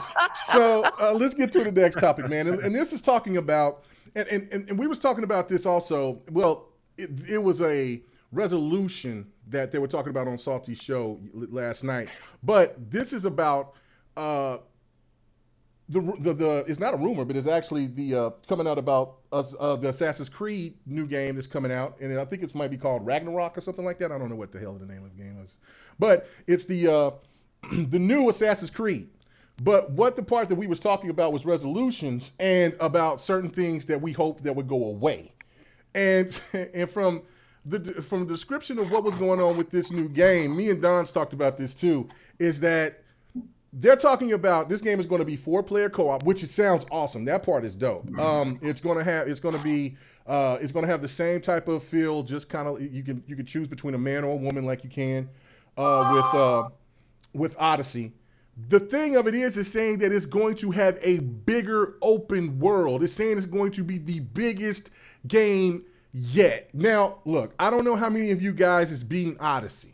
so let's get to the next topic, man. And this is talking about, and we was talking about this also. Well, it was a resolution that they were talking about on Salty's show last night, but this is about the it's not a rumor, but it's actually the coming out about us the Assassin's Creed new game that's coming out, and I think it might be called Ragnarok or something like that. I don't know what the hell the name of the game is, but it's the the new Assassin's Creed. But what the part that we was talking about was resolutions and about certain things that we hoped that would go away, and from the description of what was going on with this new game, me and Don's talked about this too, is that they're talking about this game is going to be 4-player co-op, which it sounds awesome. That part is dope. It's going to have the same type of feel. Just kind of you can choose between a man or a woman like you can with Odyssey. The thing of it is saying that it's going to have a bigger open world. It's saying it's going to be the biggest game yet. Now, look, I don't know how many of you guys is beating Odyssey.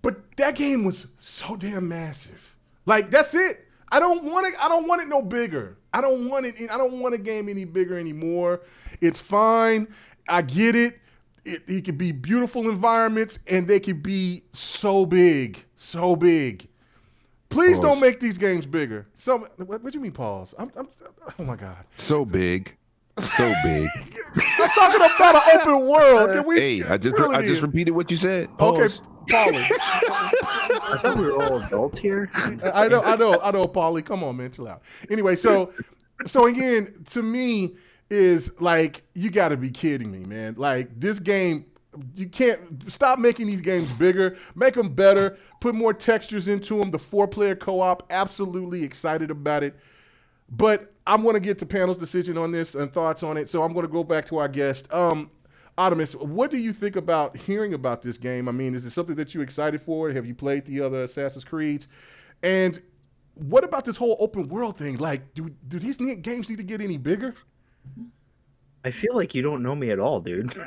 But that game was so damn massive. Like, that's it. I don't want it no bigger. I don't want a game any bigger anymore. It's fine. I get it. It could be beautiful environments, and they could be so big. So big. Please don't make these games bigger. So, what do you mean pause? Oh my God. So big. So big. I'm talking about an open world. Can we? Hey, I just repeated what you said. Pause. Okay. Paulie. I thought we were all adults here. I know, Paulie. Come on, man, chill out. Anyway, so again, to me, is like, you got to be kidding me, man. Like, this game, you can't stop making these games bigger, make them better, put more textures into them. The 4-player co-op, absolutely excited about it. But I'm going to get to panel's decision on this and thoughts on it. So I'm going to go back to our guest. Artemis, what do you think about hearing about this game? I mean, is it something that you're excited for? Have you played the other Assassin's Creeds? And what about this whole open world thing? Like, do these games need to get any bigger? I feel like you don't know me at all, dude.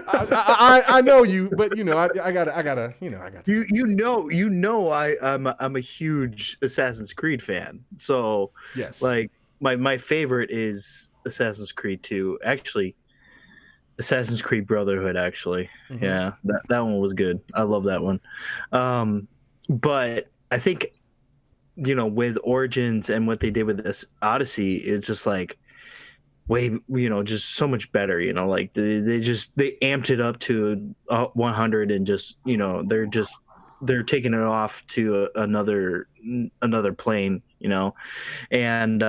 I know you, but I gotta. I'm a huge Assassin's Creed fan. So yes, like my favorite is Assassin's Creed 2. Actually, Assassin's Creed Brotherhood, actually. Mm-hmm. Yeah, that one was good. I love that one. But I think, with Origins and what they did with this Odyssey, it's just like way, just so much better. Like they amped it up to 100 and just, they're taking it off to another plane, and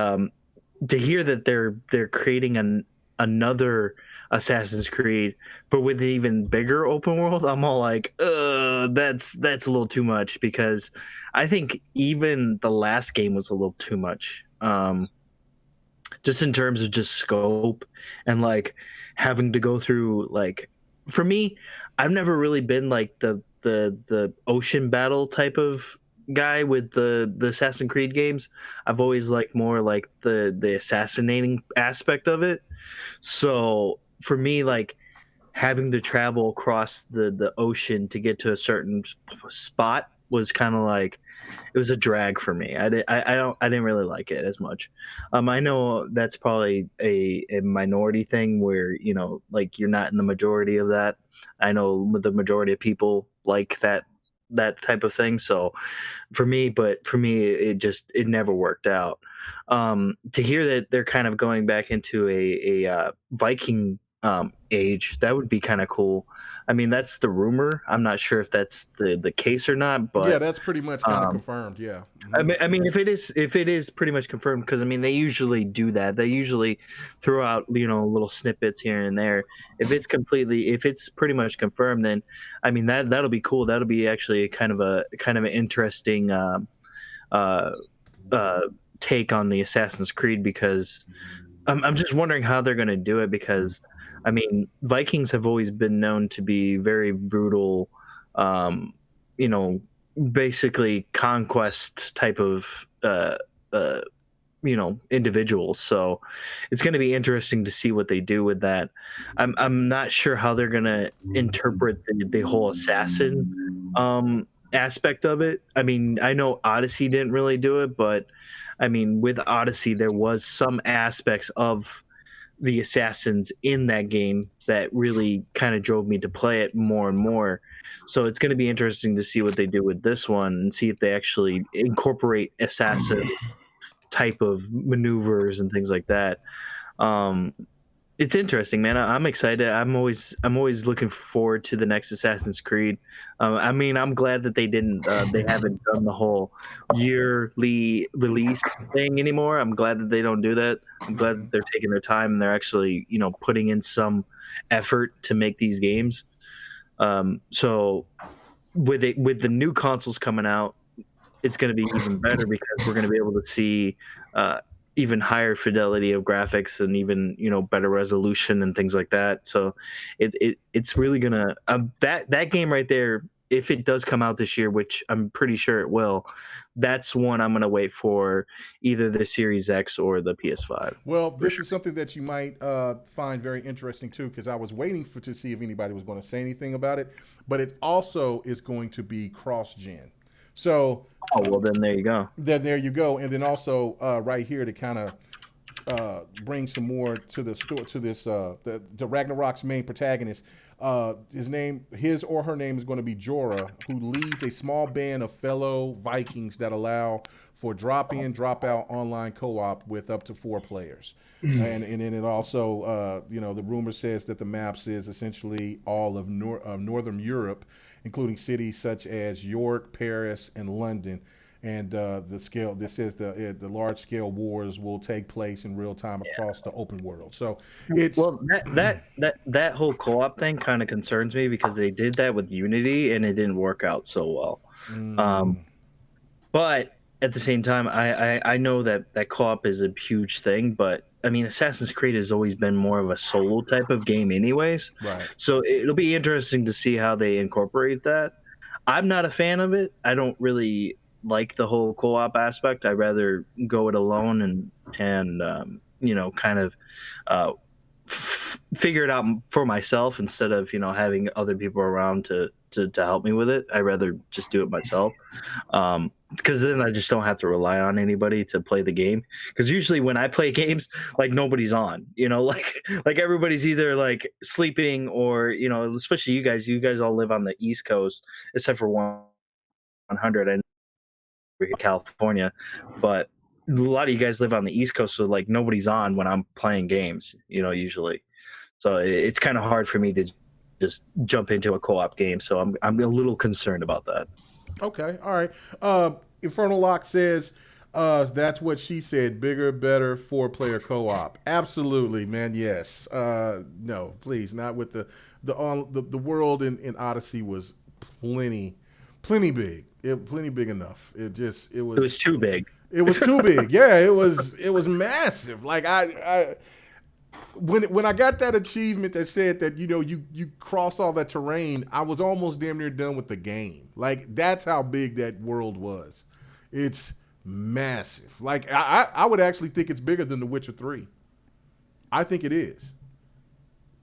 to hear that they're creating another Assassin's Creed, but with an even bigger open world, I'm all like, that's a little too much, because I think even the last game was a little too much, just in terms of just scope and like having to go through, like, for me, I've never really been like the ocean battle type of guy with the Assassin's Creed games. I've always liked more like the assassinating aspect of it. So for me, like, having to travel across the ocean to get to a certain spot was kind of like, it was a drag for me. I didn't really like it as much. I know that's probably a minority thing where, like, you're not in the majority of that. I know the majority of people like that type of thing. So for me, it never worked out. To hear that they're kind of going back into a Viking age, that would be kind of cool. I mean, that's the rumor. I'm not sure if that's the case or not, but yeah, that's pretty much kind of confirmed. Yeah. I mean, if it is pretty much confirmed, because I mean, they usually do that. They usually throw out, little snippets here and there. If it's pretty much confirmed, then I mean, that'll be cool. That'll be actually kind of an interesting take on the Assassin's Creed, because I'm just wondering how they're going to do it, because I mean, Vikings have always been known to be very brutal, basically conquest type of, individuals. So it's going to be interesting to see what they do with that. I'm not sure how they're going to interpret the whole assassin aspect of it. I mean, I know Odyssey didn't really do it, but I mean, with Odyssey, there was some aspects of the assassins in that game that really kind of drove me to play it more and more. So it's going to be interesting to see what they do with this one and see if they actually incorporate assassin type of maneuvers and things like that. It's interesting, man. I'm excited. I'm always looking forward to the next Assassin's Creed. I mean, I'm glad that they haven't done the whole yearly release thing anymore. I'm glad that they don't do that. I'm glad that they're taking their time and they're actually, putting in some effort to make these games. So with the new consoles coming out, it's going to be even better because we're going to be able to see even higher fidelity of graphics and even better resolution and things like that. So it's really gonna that game right there, if it does come out this year, which I'm pretty sure it will, that's one I'm gonna wait for, either the Series X or the PS5. Well, this is something that you might find very interesting too, because I was waiting to see if anybody was going to say anything about it, but it also is going to be cross-gen. So, well, then there you go. There you go. And then also right here to kind of bring some more to the story, to this the Ragnarok's main protagonist. His or her name is going to be Jorah, who leads a small band of fellow Vikings that allow for drop-in, drop-out online co-op with up to 4 players. And then it also, the rumor says that the maps is essentially all of Northern Europe, including cities such as York, Paris, and London. And this says the large-scale wars will take place in real time across the open world. So it's that whole co-op thing kind of concerns me because they did that with Unity and it didn't work out so well. But at the same time, I know that co-op is a huge thing, but I mean, Assassin's Creed has always been more of a solo type of game anyways. Right. So it'll be interesting to see how they incorporate that. I'm not a fan of it. I don't really like the whole co-op aspect. I'd rather go it alone and kind of figure it out for myself instead of having other people around to help me with it. I'd rather just do it myself, because then I just don't have to rely on anybody to play the game. Because usually when I play games, like nobody's on, like everybody's either like sleeping or especially you guys all live on the East Coast except for 100 and California, but a lot of you guys live on the East Coast, so like nobody's on when I'm playing games, usually. So it's kind of hard for me to just jump into a co-op game. So I'm a little concerned about that. Okay, all right. Infernal Lock says that's what she said. Bigger, better 4-player co-op. Absolutely, man. Yes. No, please, not with the world in Odyssey was plenty big. Plenty big enough. It was too big. It was too big. Yeah, it was massive. Like when I got that achievement that said that you cross all that terrain, I was almost damn near done with the game. Like that's how big that world was. It's massive. Like I would actually think it's bigger than The Witcher 3. I think it is.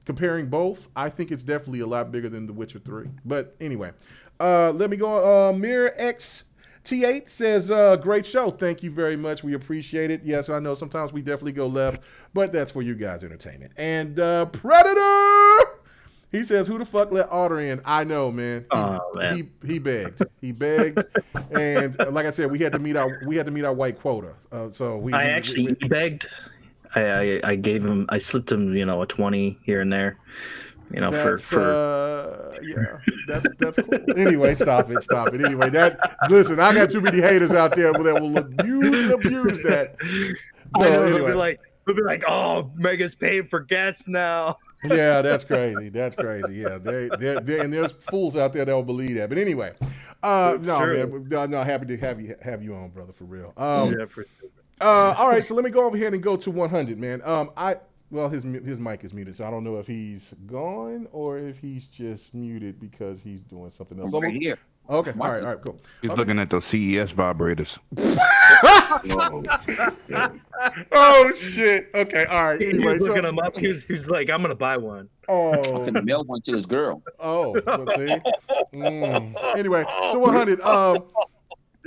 Comparing both, I think it's definitely a lot bigger than The Witcher 3. But anyway, let me go. Mirror X T8 says, great show. Thank you very much. We appreciate it. Yes, I know sometimes we definitely go left, but that's for you guys' entertainment. And Predator, he says, who the fuck let Otter in? I know, man. Man. He begged. He begged. And like I said, we had to meet our white quota. He begged. I gave him, I slipped him, a 20 here and there. That's cool. Anyway, stop it. Anyway, listen, I got too many haters out there that will abuse that. So, anyway. They'll be like, oh, Mega's paying for guests now. Yeah, that's crazy. Yeah, and there's fools out there that will believe that. But anyway, man, happy to have you on, brother, for real. Yeah, for sure. All right, so let me go over here and go to 100, man. His mic is muted, so I don't know if he's gone or if he's just muted because he's doing something else. Right here. Okay, all right, cool. He's looking at those CES vibrators. Oh shit. Okay, all right. Anyway, he's looking him up. He's like, I'm gonna buy one. Oh, I'm gonna mail one to his girl. Oh, let's see. Anyway, so 100.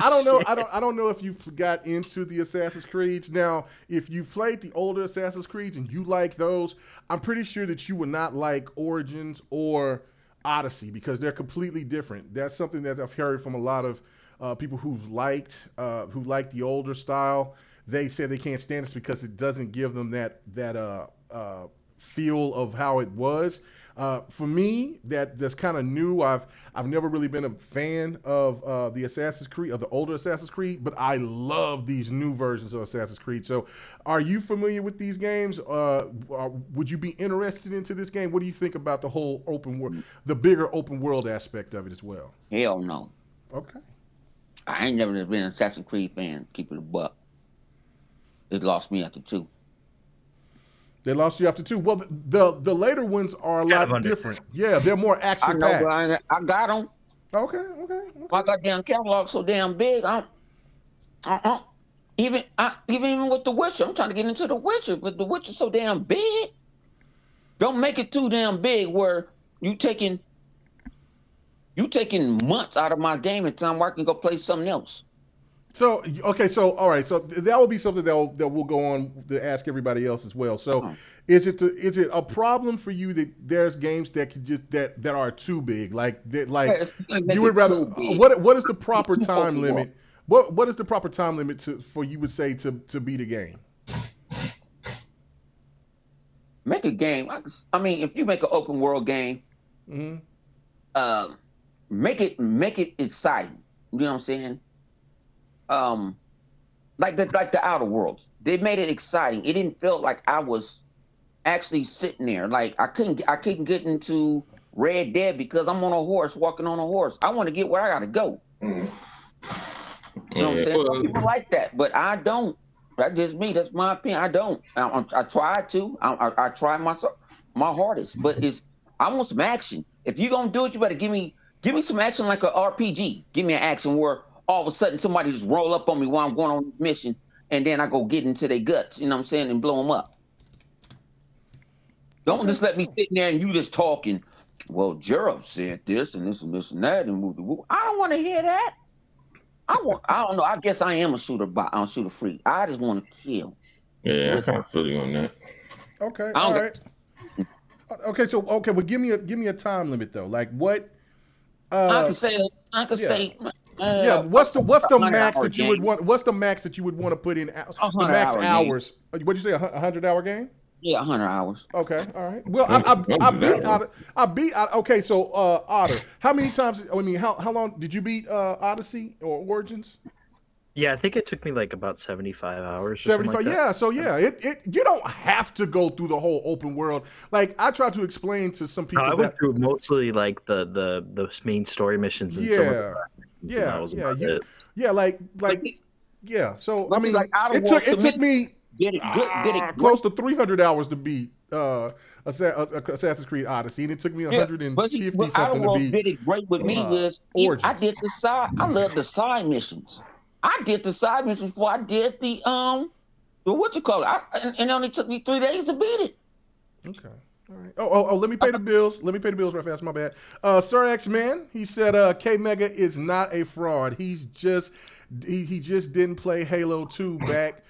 I don't know if you've got into the Assassin's Creeds. Now, if you've played the older Assassin's Creeds and you like those, I'm pretty sure that you would not like Origins or Odyssey because they're completely different. That's something that I've heard from a lot of people who liked the older style. they say they can't stand this because it doesn't give them that feel of how it was. For me, that's kind of new. I've never really been a fan of the Assassin's Creed, of the older Assassin's Creed, but I love these new versions of Assassin's Creed. So, are you familiar with these games? Would you be interested into this game? What do you think about the whole open world, the bigger open world aspect of it as well? Hell no. Okay. I ain't never been an Assassin's Creed fan. Keep it a buck. It lost me after 2. They lost you after 2. Well, the later ones are a lot different. Yeah, they're more action packed. I know, but I got them. Okay. My goddamn catalog so damn big. Even with The Witcher, I'm trying to get into The Witcher, but The Witcher's so damn big. Don't make it too damn big where you taking months out of my gaming time where I can go play something else. So all right, so that will be something that we'll go on to ask everybody else as well. So, is it a problem for you that there's games that could just that are too big, like you would rather? What is the proper time limit? What is the proper time limit for you would say to beat a game? Make a game. I mean, if you make an open world game, make it exciting. You know what I'm saying? Like the Outer Worlds, they made it exciting. It didn't feel like I was actually sitting there. Like I couldn't get into Red Dead because I'm on a horse, walking on a horse. I want to get where I gotta go. You know what I'm saying? Some people like that, but I don't. That's just me. That's my opinion. I don't. I tried to. I tried my hardest, but I want some action. If you're gonna do it, you better give me some action like an RPG. Give me an action where all of a sudden somebody just roll up on me while I'm going on this mission, and then I go get into their guts, you know what I'm saying, and blow them up. Don't just let me sit there and you just talking. Well, Gerald said this and this and this and that and move the woo. I don't want to hear that. I don't know. I guess I am a shooter freak. I just want to kill. Yeah, I kind of feel you on that. Okay, all right. Okay, well, give me a time limit though. Like what? I could say. Yeah, what's the max that you would want? What's the max that you would want to put in? The max hours. What'd you say? 100-hour game? Yeah, 100 hours. Okay, all right. Well, I beat. Okay, so Otter, how many times? I mean, how long did you beat Odyssey or Origins? Yeah, I think it took me like about 75 hours. 75, like yeah. So yeah, you don't have to go through the whole open world. Like I try to explain to some people. I went through mostly like the main story missions and some of the yeah. So I mean, like, it took me close to 300 hours to beat Assassin's Creed Odyssey, and it took me 150 something to beat. Did it great with me was I did the side. I love the side missions. I did the side missions before I did the what you call it, and it only took me 3 days to beat it. Okay. All right. Oh, let me pay the bills. Let me pay the bills right fast. My bad. Sir X Man, he said K Mega is not a fraud. He just didn't play Halo 2 back.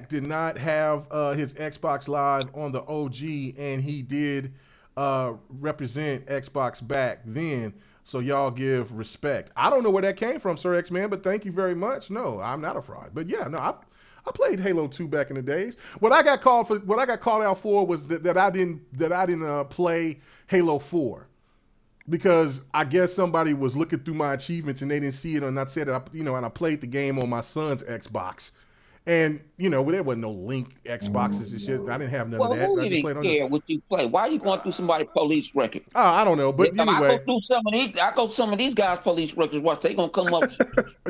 Did not have his Xbox Live on the OG, and he did represent Xbox back then. So y'all give respect. I don't know where that came from, Sir X Man, but thank you very much. No, I'm not a fraud. But yeah, no, I played Halo 2 back in the days. What I got called out for was that I didn't play Halo 4 because I guess somebody was looking through my achievements and they didn't see it, and I said that and I played the game on my son's Xbox. And, there wasn't no Link Xboxes and shit. I didn't have none of that. Who didn't care what you play? Why are you going through somebody's police record? I don't know, but anyway. I go through some of these guys' police records. Watch, they gonna come up.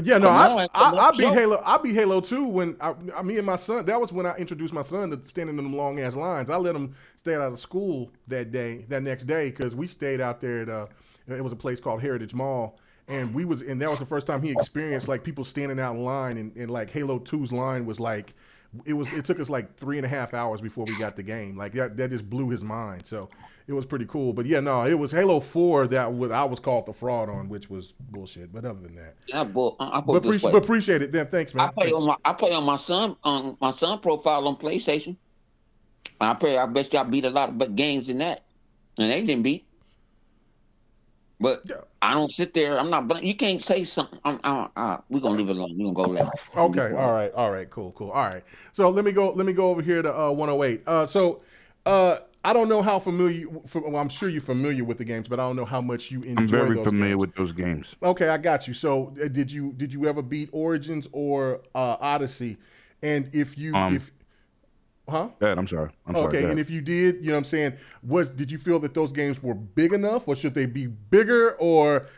Yeah, no, I beat Halo. I beat Halo 2 when me and my son. That was when I introduced my son to standing in them long ass lines. I let him stay out of school that next day, because we stayed out there at it was a place called Heritage Mall. And that was the first time he experienced like people standing out in line, and like Halo 2's line was like, it took us like 3.5 hours before we got the game. Like that just blew his mind. So it was pretty cool. But yeah, no, it was Halo 4 that I was called the fraud on, which was bullshit. But other than that, but appreciate it. Then thanks, man. I play on my son profile on PlayStation. I bet y'all beat a lot of games in that, and they didn't beat. But I don't sit there. I'm not. You can't say something. We're gonna leave it alone. We're gonna go left. Okay. All right. Cool. All right. So let me go over here to 108. I don't know how familiar. Well, I'm sure you're familiar with the games, but I don't know how much you enjoy. I'm very those familiar games. with those games. Okay, I got you. So did you ever beat Origins or Odyssey? And if you Huh? I'm sorry. Okay, and if you did, you know what I'm saying, did you feel that those games were big enough, or should they be bigger, or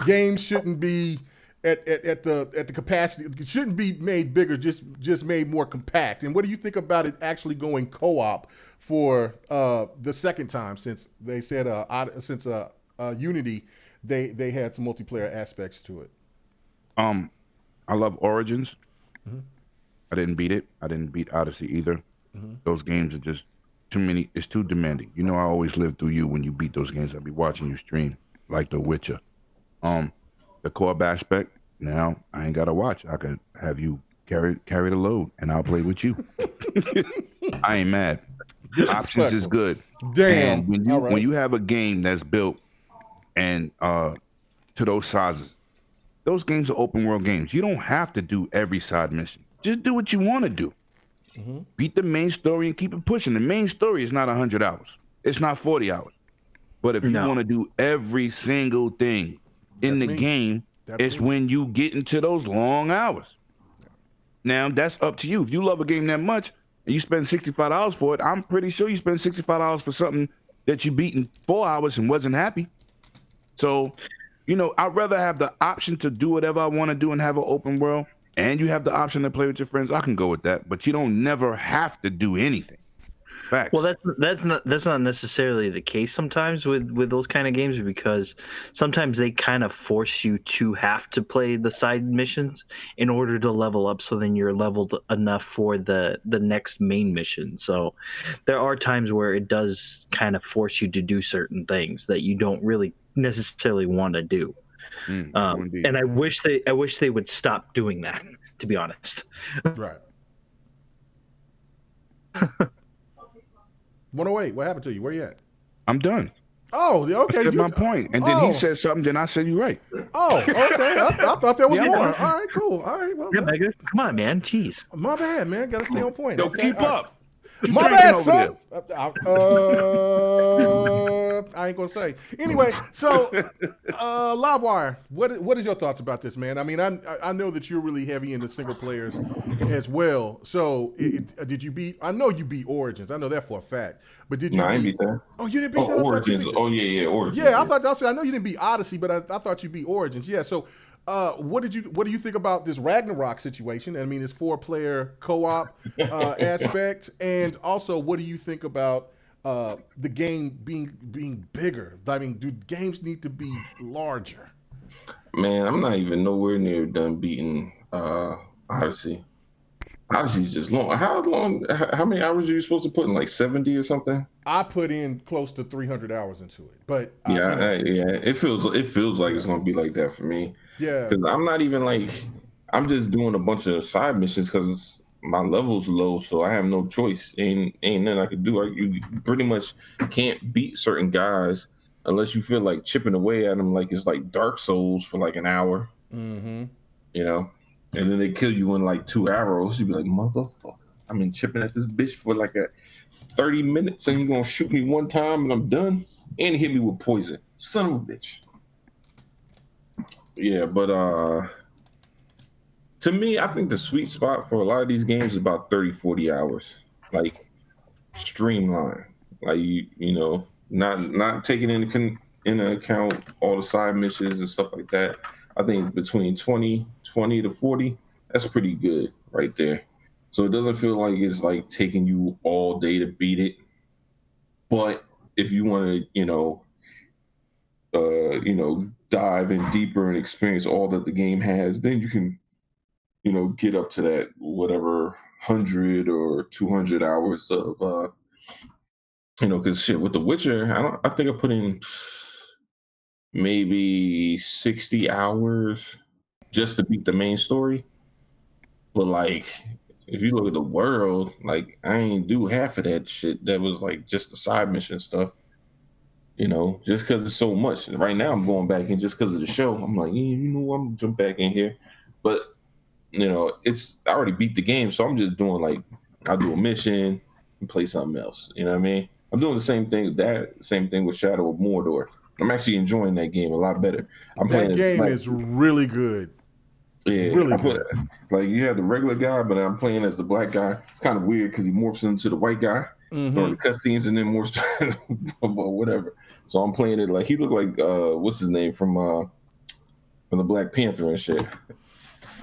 games shouldn't be at the capacity, it shouldn't be made bigger, just made more compact? And what do you think about it actually going co-op for the second time, since they said Unity they had some multiplayer aspects to it? I love Origins. Mm-hmm. I didn't beat it. I didn't beat Odyssey either. Mm-hmm. Those games are just too many. It's too demanding. You know, I always live through you when you beat those games. I'll be watching you stream like The Witcher. The co-op aspect, now I ain't gotta watch. I could have you carry the load, and I'll play with you. I ain't mad. Options is good. Damn. And when you have a game that's built and to those sizes, those games are open world games. You don't have to do every side mission. Just do what you want to do. Mm-hmm. Beat the main story and keep it pushing. The main story is not 100 hours. It's not 40 hours. But if you want to do every single thing in the game, it's when you get into those long hours. Now, that's up to you. If you love a game that much and you spend $65 for it, I'm pretty sure you spend $65 for something that you beat in 4 hours and wasn't happy. So, you know, I'd rather have the option to do whatever I want to do and have an open world, and you have the option to play with your friends. I can go with that, but you don't never have to do anything. Facts. Well, that's not necessarily the case sometimes with those kind of games, because sometimes they kind of force you to have to play the side missions in order to level up, so then you're leveled enough for the next main mission. So there are times where it does kind of force you to do certain things that you don't really necessarily want to do. And I wish they would stop doing that, to be honest. Right. 108, what happened to you? Where you at? I'm done. Oh, okay. I said my point. And then he said something, then I said, you're right. Oh, okay. I thought there was more. All right, cool. All right. Well, come on, man. Jeez. My bad, man. Got to stay on point. Yo, keep up. My bad, son. I ain't gonna say. Anyway, so Livewire, what is your thoughts about this, man? I mean, I know that you're really heavy into single players as well. So did you beat? I know you beat Origins. I know that for a fact. But did you? No, I didn't beat that. Oh, you didn't beat that? Origins. Oh yeah, Origins. Yeah, I thought I know you didn't beat Odyssey, but I thought you beat Origins. Yeah. So. What do you think about this Ragnarok situation? I mean, it's 4-player co-op aspect, and also, what do you think about the game being bigger? I mean, do games need to be larger? Man, I'm not even nowhere near done beating Odyssey. Odyssey's just long. How many hours are you supposed to put in? Like 70 or something? I put in close to 300 hours into it, but it feels like it's gonna be like that for me. Yeah, because I'm not even I'm just doing a bunch of side missions because my level's low, so I have no choice. Ain't nothing I could do. You pretty much can't beat certain guys unless you feel like chipping away at them, like it's like Dark Souls for like an hour. Mm-hmm. You know. And then they kill you in like 2 arrows. You'd be like, motherfucker, I've been chipping at this bitch for like 30 minutes and you're going to shoot me one time and I'm done? And hit me with poison. Son of a bitch. Yeah, but to me, I think the sweet spot for a lot of these games is about 30, 40 hours. Like, streamline. Like, you know, not taking into account all the side missions and stuff like that. I think between 20 to 40, that's pretty good right there. So it doesn't feel like it's like taking you all day to beat it. But if you want to, dive in deeper and experience all that the game has, then you can, get up to that whatever 100 or 200 hours of, because shit with The Witcher, I think I put in maybe 60 hours just to beat the main story. But like, if you look at the world, like I ain't do half of that shit. That was like just the side mission stuff. You know, just because it's so much. Right now, I'm going back in just because of the show. I'm like, yeah, you know, I'm gonna jump back in here. But you know, I already beat the game, so I'm just doing like I'll do a mission and play something else. You know what I mean? I'm doing the same thing with Shadow of Mordor. I'm actually enjoying that game a lot better. That game is really good. Yeah, really good. Like you have the regular guy, but I'm playing as the black guy. It's kind of weird because he morphs into the white guy during the cutscenes and then morphs or whatever. So I'm playing it like he looked like what's his name from the Black Panther and shit.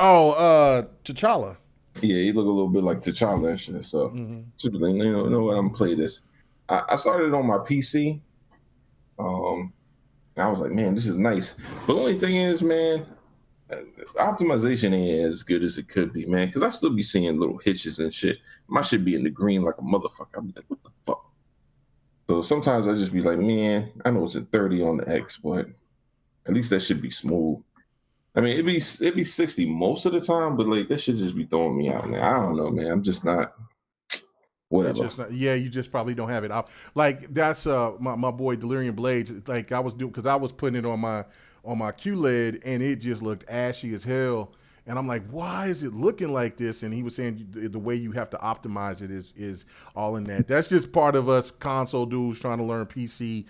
Oh, T'Challa. Yeah, he looked a little bit like T'Challa and shit. So should be like, you know what? I'm gonna play this. I started it on my PC. I was like, man, this is nice. But the only thing is, man, optimization ain't as good as it could be, man. Because I still be seeing little hitches and shit. My shit be in the green like a motherfucker. I'm like, what the fuck? So sometimes I just be like, man, I know it's at 30 on the X, but at least that should be smooth. I mean, it'd be 60 most of the time, but like that should just be throwing me out, man. I don't know, man. I'm just not. Whatever. You just probably don't have it up. Like that's my boy Delirium Blades. Like I was doing because I was putting it on my QLED and it just looked ashy as hell. And I'm like, why is it looking like this? And he was saying the way you have to optimize it is all in that. That's just part of us console dudes trying to learn PC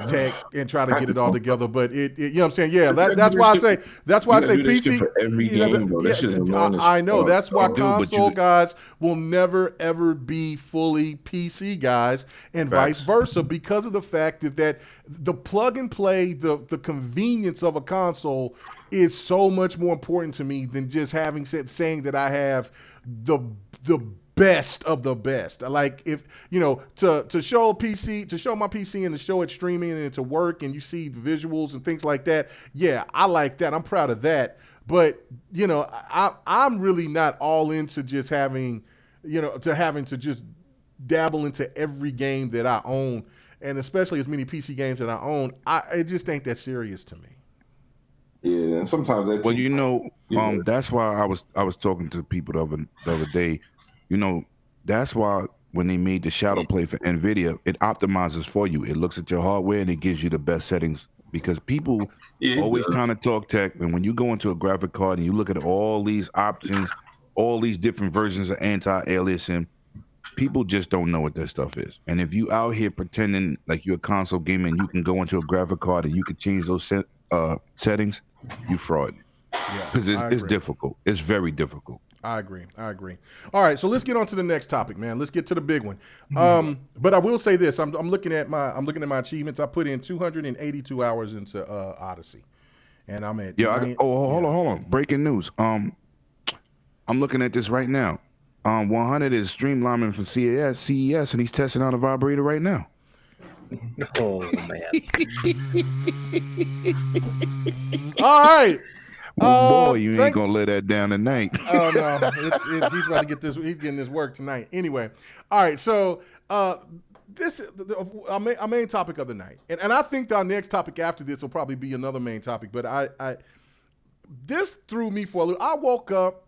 tech and try to get it all together. But it you know what I'm saying? Yeah, that's why I say PC. For every game, bro. That shit is I know. That's why console guys will never ever be fully PC guys, and vice versa, because of the fact that the plug and play, the convenience of a console is so much more important to me than just saying that I have the best of the best. Like if you know to show my PC and to show it streaming and to work and you see the visuals and things like that. Yeah, I like that. I'm proud of that. But you know, I'm really not all into just having to just dabble into every game that I own, and especially as many PC games that I own. It just ain't that serious to me. Yeah, and sometimes that's that's why I was talking to people the other day. You know, that's why when they made the shadow play for NVIDIA, it optimizes for you. It looks at your hardware and it gives you the best settings, because people always trying to talk tech, and when you go into a graphic card and you look at all these options, all these different versions of anti-aliasing, people just don't know what that stuff is. And if you out here pretending like you're a console gamer and you can go into a graphic card and you can change those settings, you fraud. Because it's difficult. It's very difficult. I agree. All right, so let's get on to the next topic, man. Let's get to the big one. But I will say this: I'm looking at my achievements. I put in 282 hours into Odyssey, and I'm at hold on. Breaking news. I'm looking at this right now. 100 is streamlining from CES, and he's testing out a vibrator right now. Oh man! All right. Boy, you ain't gonna let that down tonight. Oh no, he's trying to get this. He's getting this work tonight. Anyway, all right. So this our main topic of the night, and I think our next topic after this will probably be another main topic. But this threw me for a loop. I woke up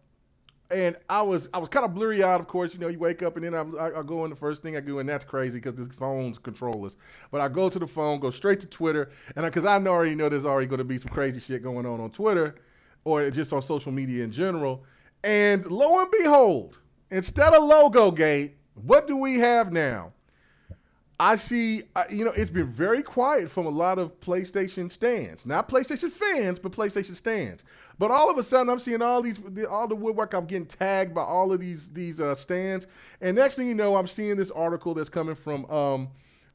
and I was kind of blurry out. Of course, you know, you wake up and then I go in the first thing I do, and that's crazy because this phone's controlless. But I go to the phone, go straight to Twitter, and because I already know there's already going to be some crazy shit going on Twitter, or just on social media in general. And lo and behold, instead of Logo Gate, what do we have now? I see, it's been very quiet from a lot of PlayStation stands. Not PlayStation fans, but PlayStation stands. But all of a sudden, I'm seeing all the woodwork. I'm getting tagged by all of these stands. And next thing you know, I'm seeing this article that's coming from,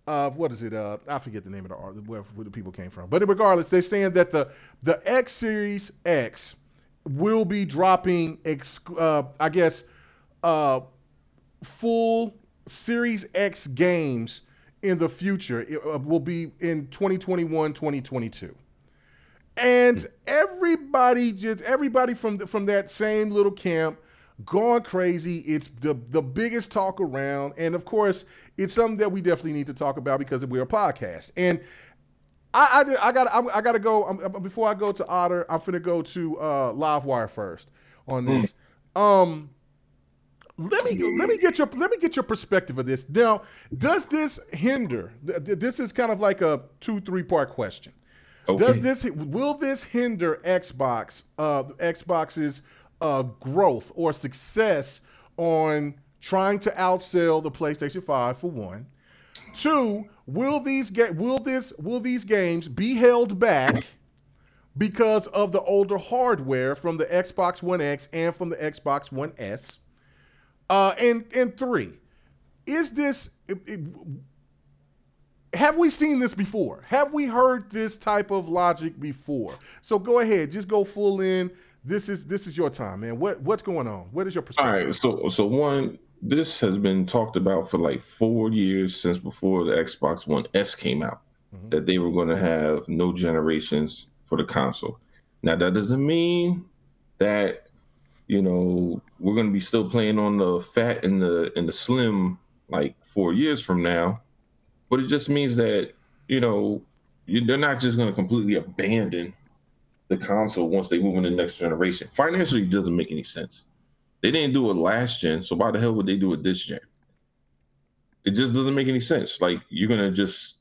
what is it? I forget the name of the article, where the people came from. But regardless, they're saying that the X Series X will be dropping, full Series X games in the future. It will be in 2021, 2022. And everybody from that same little camp going crazy. It's the biggest talk around, and of course, it's something that we definitely need to talk about because we're a podcast. And I gotta go. Before I go to Otter, I'm finna go to Livewire first on this. Let me get your perspective of this. Now, does this hinder? This is kind of like a 2-3 part question. Okay. Will this hinder Xbox's growth or success on trying to outsell the PlayStation 5 for one? 2, will these games be held back because of the older hardware from the Xbox One X and from the Xbox One S? And 3, is this? Have we seen this before? Have we heard this type of logic before? So go ahead, just go full in. This is your time, man. What's going on? What is your perspective? All right, so one, this has been talked about for like 4 years since before the Xbox One S came out, that they were going to have no generations for the console. Now that doesn't mean that we're going to be still playing on the fat and the slim like 4 years from now, but it just means that they're not just going to completely abandon the console once they move into the next generation. Financially, it doesn't make any sense. They didn't do it last gen, so why the hell would they do it this gen? It just doesn't make any sense. Like, you're gonna just,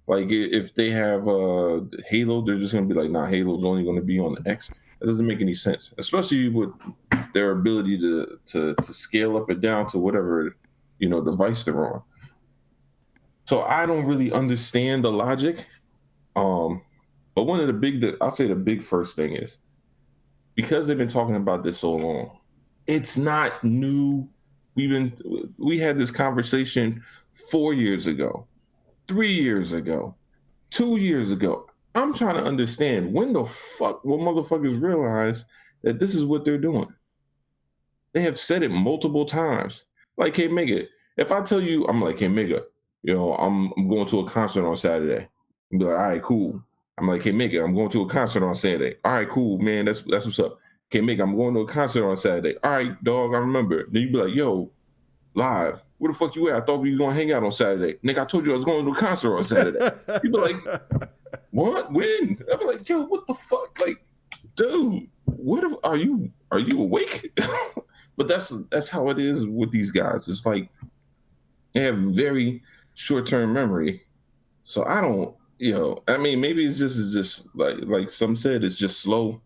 like, if they have Halo, they're just gonna be like, nah, Halo's only gonna be on the X. That doesn't make any sense, especially with their ability to scale up and down to whatever device they're on. So I don't really understand the logic. But one of the big first thing is, because they've been talking about this so long, it's not new. We had this conversation 4 years ago, 3 years ago, 2 years ago. I'm trying to understand when the fuck will motherfuckers realize that this is what they're doing. They have said it multiple times. Like, hey, Mega, if I tell you, I'm like, hey, Mega, I'm going to a concert on Saturday. You'd be like, all right, cool. I'm like, hey, Mega, I'm going to a concert on Saturday. All right, cool, man. That's what's up. Okay, Mega, I'm going to a concert on Saturday. All right, dog, I remember. Then you'd be like, yo, Live, where the fuck you at? I thought we were going to hang out on Saturday. Nigga, I told you I was going to a concert on Saturday. You'd be like, what? When? I'd be like, yo, what the fuck? Like, dude, are you awake? But that's how it is with these guys. It's like they have very short-term memory. So I don't, I mean, maybe it's just like some said, it's just slow.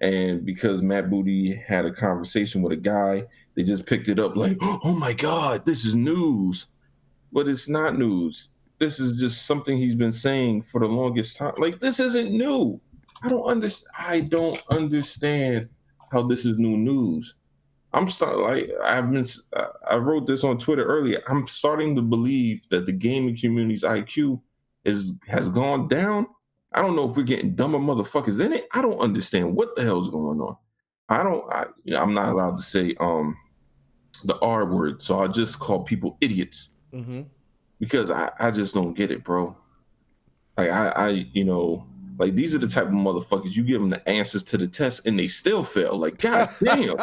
And because Matt Booty had a conversation with a guy, they just picked it up like, oh my God, this is news. But it's not news. This is just something he's been saying for the longest time. Like, this isn't new. I don't understand how this is new news. I wrote this on Twitter earlier. I'm starting to believe that the gaming community's IQ has gone down. I don't know if we're getting dumber motherfuckers in it. I don't understand what the hell's going on. I'm not allowed to say the R word, so I just call people idiots. Mm-hmm. Because I just don't get it, bro. Like like, these are the type of motherfuckers you give them the answers to the test and they still fail. Like, god damn.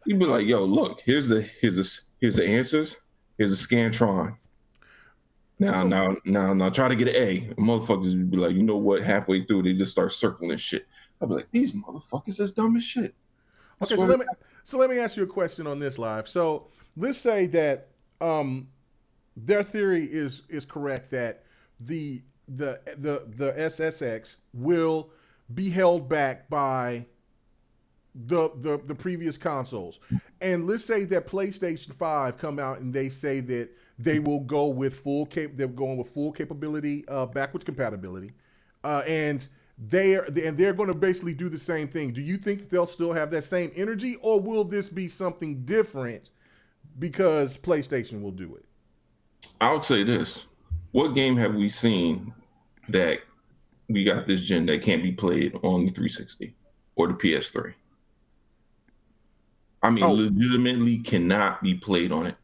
You'd be like, yo, look, here's the answers. Here's a Scantron. Now try to get an A. Motherfuckers would be like, you know what? Halfway through, they just start circling shit. I'd be like, these motherfuckers is dumb as shit. Okay, so let me ask you a question on this, Live. So let's say that their theory is correct, that the SSX will be held back by the previous consoles. And let's say that PlayStation 5 come out and they say that they will go with they're going with full capability, backwards compatibility, and they're going to basically do the same thing. Do you think that they'll still have that same energy, or will this be something different because PlayStation will do it? I would say this: what game have we seen that we got this gen that can't be played on the 360 or the PS3? I mean, legitimately cannot be played on it.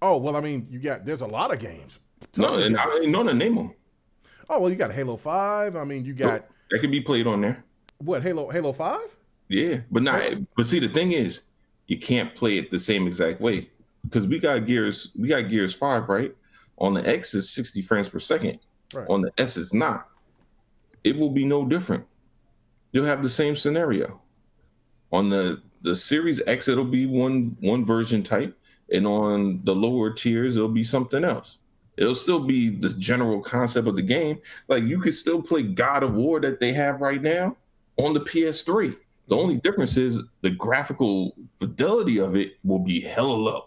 Oh, well, I mean, there's a lot of games. No, and I don't know to name them. Oh, well, you got Halo 5. I mean, you got... That can be played on there. What, Halo 5? Yeah, but but see, the thing is, you can't play it the same exact way. Because we got Gears 5, right? On the X is 60 frames per second. Right. On the S it's not. It will be no different. You'll have the same scenario. On the the Series X, it'll be one version type, and on the lower tiers, it'll be something else. It'll still be the general concept of the game. Like, you could still play God of War that they have right now on the PS3. The only difference is the graphical fidelity of it will be hella low.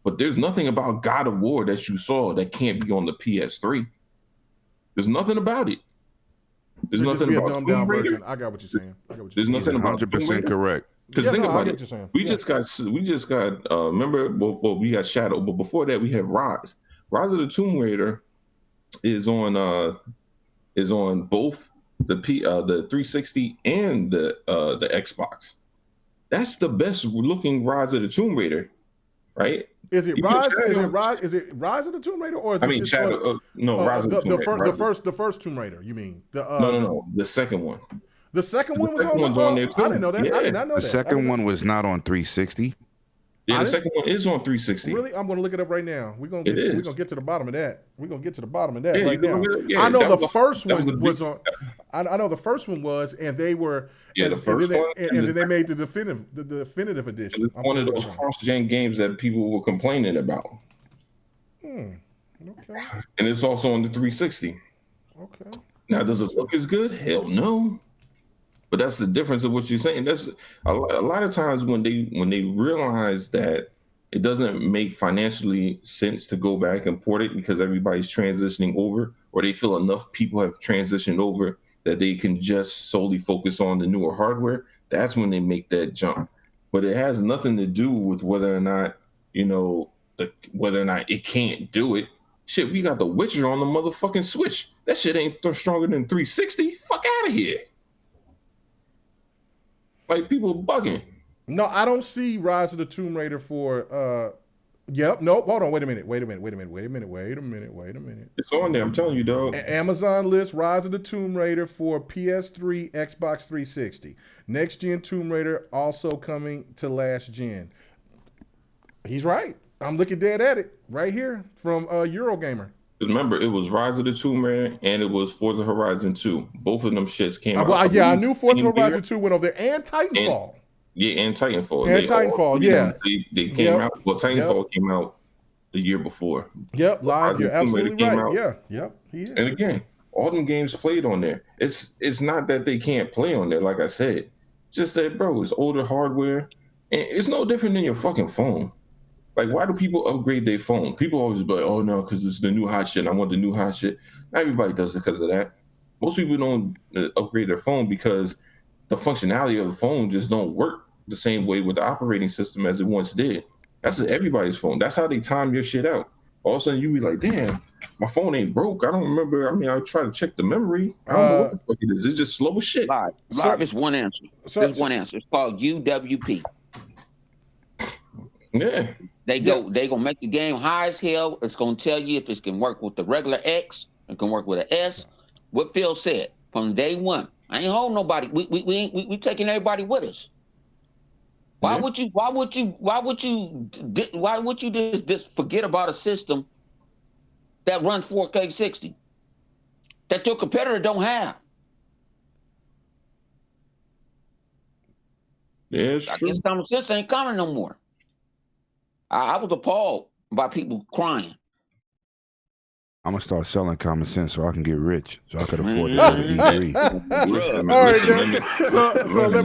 But there's nothing about God of War that you saw that can't be on the PS3. There's nothing about it. There's nothing about dumbed down version. I got what you're saying. There's nothing about 100% correct. Because think about it. We just got remember, well, we got Shadow, but before that we have Rise. Rise of the Tomb Raider is on both the 360 and the Xbox. That's the best looking Rise of the Tomb Raider, right? Is it Rise? Is it Rise of the Tomb Raider, or is it Shadow? Rise of the Tomb Raider. The first Tomb Raider. You mean no, the second one. The second one was on there too. I didn't know that. Yeah. I did not know that. The second one was not on 360. Yeah, the second one is on 360. Really? I'm going to look it up right now. We're going to get to the bottom of that. We're going to get to the bottom of that right now. I know the first one was on. I know the first one was, and they were. Yeah, the first one. And then they made the definitive edition. It's one of those cross-gen games that people were complaining about. Okay. And it's also on the 360. Okay. Now, does it look as good? Hell no. But that's the difference of what you're saying. That's a lot of times when they realize that it doesn't make financially sense to go back and port it because everybody's transitioning over, or they feel enough people have transitioned over that they can just solely focus on the newer hardware. That's when they make that jump. But it has nothing to do with whether or not, whether or not it can't do it. Shit, we got The Witcher on the motherfucking Switch. That shit ain't stronger than 360. Fuck out of here. Like, people bugging. No, I don't see Rise of the Tomb Raider for nope. Hold on, wait a minute. It's on there, I'm telling you, dog. Amazon lists Rise of the Tomb Raider for PS3, Xbox 360. Next gen Tomb Raider also coming to last gen. He's right. I'm looking dead at it right here from Eurogamer. Remember, it was Rise of the Tomb Raider and it was Forza Horizon 2. Both of them shits came out. I knew Forza Horizon 2 went over there, and Titanfall. And Titanfall. They came out. Well, Titanfall came out the year before. Yep, live. You're absolutely right. Yep. He is. And again, all them games played on there. It's not that they can't play on there, like I said. Just that, bro, it's older hardware, and it's no different than your fucking phone. Like, why do people upgrade their phone? People always be like, oh, no, because it's the new hot shit. I want the new hot shit. Not everybody does it because of that. Most people don't upgrade their phone because the functionality of the phone just don't work the same way with the operating system as it once did. That's everybody's phone. That's how they time your shit out. All of a sudden, you be like, damn, my phone ain't broke. I don't remember. I mean, I try to check the memory. I don't know what the fuck it is. It's just slow as shit. Live is one answer. There's one answer. It's called UWP. Yeah. They gonna make the game high as hell. It's gonna tell you if it can work with the regular X, it can work with an S. What Phil said from day one. I ain't holding nobody. We taking everybody with us. Why would you just forget about a system that runs 4K 60 that your competitor don't have? Yeah, I guess common sense ain't coming no more. I was appalled by people crying. I'm gonna start selling common sense so I can get rich, so I can afford to go to E3. All right, so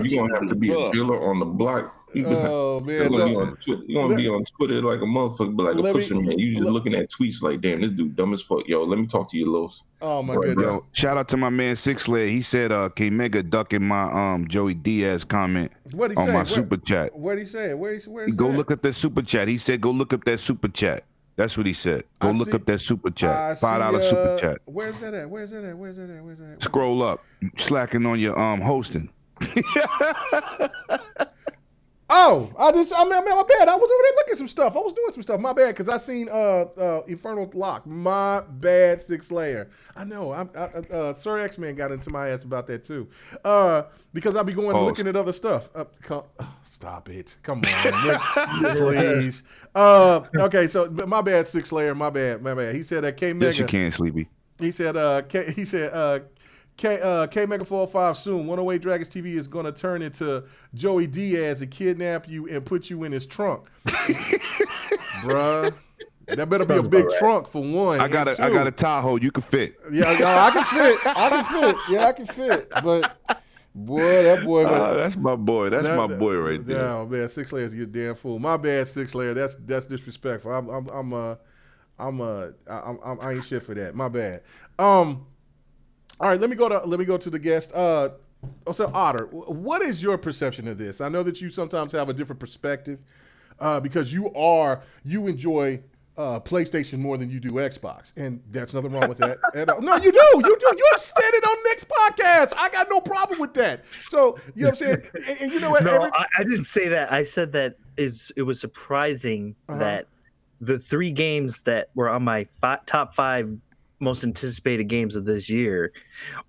you're gonna have to be a dealer on the block. Oh man, you're gonna be on Twitter like a motherfucker, but like a pusher man. You just looking at tweets like, damn, this dude dumb as fuck. Yo, let me talk to you, Los. Oh my goodness. Yo, shout out to my man Six Leg. He said, K Mega ducking my Joey Diaz comment on my super chat. What'd he say? Where's go look up that super chat. He said, go look up that super chat. That's what he said. Go look up that super chat. $5 super chat. Where's that at? Scroll up. Slacking on your hosting. Oh, my bad. I was over there looking at some stuff. I was doing some stuff. My bad, because I seen Infernal Lock. My bad, Six Layer. I know. Sir X-Man got into my ass about that too. Because I'll be going looking at other stuff. Stop it. Come on, please. Okay, so my bad, Six Layer. My bad. He said K Mega. Yes, you can, Sleepy. He said K Mega 405 soon. 108 Dragons TV is gonna turn into Joey Diaz and kidnap you and put you in his trunk, bruh. That better be a big trunk for one. I got a Tahoe. You can fit. Yeah, I can fit. Yeah, I can fit. But boy, that boy. That's my boy. That's my boy right there. Yeah, man, 6 layers, you damn fool. My bad, 6 layer. That's disrespectful. I ain't shit for that. My bad. All right, let me go to the guest. So Otter, what is your perception of this? I know that you sometimes have a different perspective because you enjoy PlayStation more than you do Xbox, and there's nothing wrong with that. No, you do. You're standing on next podcast. I got no problem with that. So you know what I'm saying? And you know what? No, I didn't say that. I said that it was surprising that the 3 games that were on my top 5 most anticipated games of this year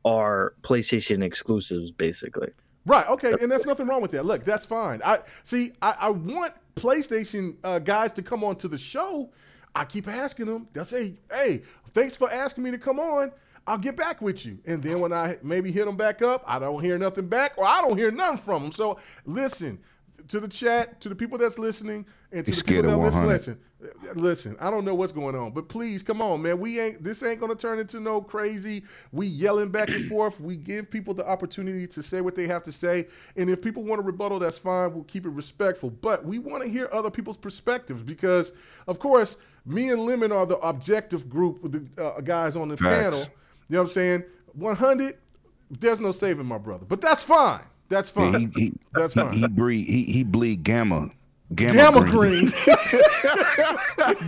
are PlayStation exclusives, basically. Right. Okay. And there's nothing wrong with that. Look, that's fine. I want PlayStation guys to come on to the show. I keep asking them. They'll say, "Hey, thanks for asking me to come on. I'll get back with you." And then when I maybe hit them back up, I don't hear nothing back, or I don't hear nothing from them. So listen to the chat, to the people that's listening, and to the people that listen. I don't know what's going on, but please come on, man. This ain't gonna turn into no crazy. We yelling back and forth. We give people the opportunity to say what they have to say, and if people want to rebuttal, that's fine. We'll keep it respectful, but we want to hear other people's perspectives because, of course, me and Lemon are the objective group with the guys on the panel. You know what I'm saying? 100. There's no saving my brother, but that's fine. That's fine. That's fine. He bleed gamma green. Gamma green.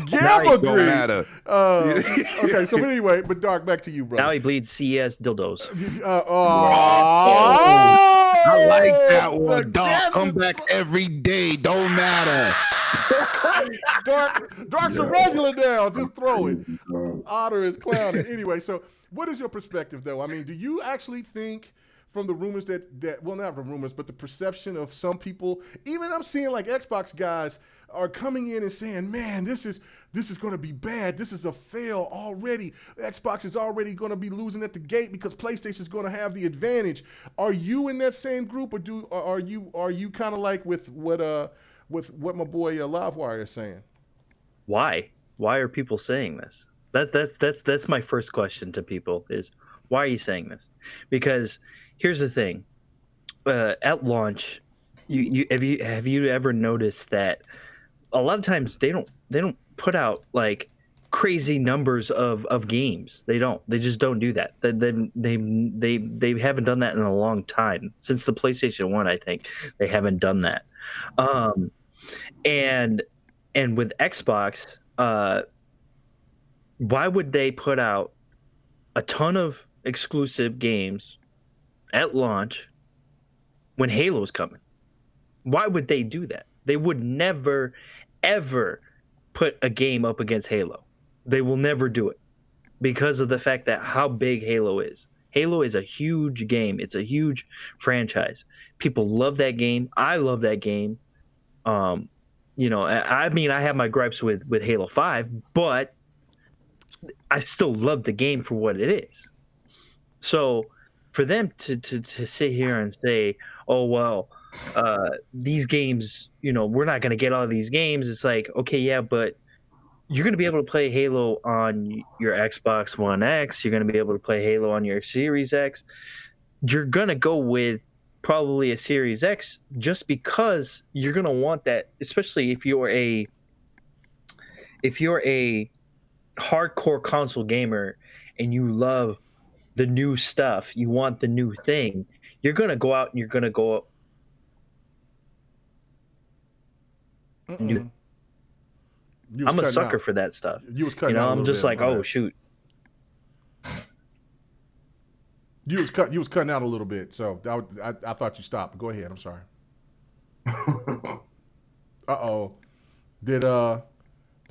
Don't matter. Okay, so anyway, but Dark, back to you, bro. Now he bleeds CES dildos. I like that one. Dark, come back every day. Don't matter. Dark's a regular now. Just throw it. Otter is clowning. Anyway, so what is your perspective, though? I mean, do you actually think, from the rumors that well, not from rumors, but the perception of some people, even I'm seeing like Xbox guys are coming in and saying, man, this is going to be bad. This is a fail already. Xbox is already going to be losing at the gate because PlayStation is going to have the advantage. Are you in that same group, or are you kind of like with what my boy Livewire is saying? Why are people saying this? That's my first question to people is, why are you saying this? Because here's the thing. At launch, have you ever noticed that a lot of times they don't put out like crazy numbers of games. They just don't do that. They haven't done that in a long time. Since the PlayStation 1, I think they haven't done that. And with Xbox, why would they put out a ton of exclusive games at launch when Halo's coming? Why would they do that? They would never, ever put a game up against Halo. They will never do it because of the fact that how big Halo is. Halo is a huge game. It's a huge franchise. People love that game. I love that game. You know, I mean, I have my gripes with Halo 5, but I still love the game for what it is. So for them to sit here and say, oh, well, these games, you know, we're not going to get all of these games. It's like, okay, yeah, but you're going to be able to play Halo on your Xbox One X. You're going to be able to play Halo on your Series X. You're going to go with probably a Series X just because you're going to want that, especially if you're a hardcore console gamer and you love the new stuff, you want the new thing, you're going to go out and you're going to go up. I'm a sucker for that stuff. You was cutting out. I'm just like, oh shoot. You was cutting out a little bit, so I thought you stopped. Go ahead. I'm sorry. Did the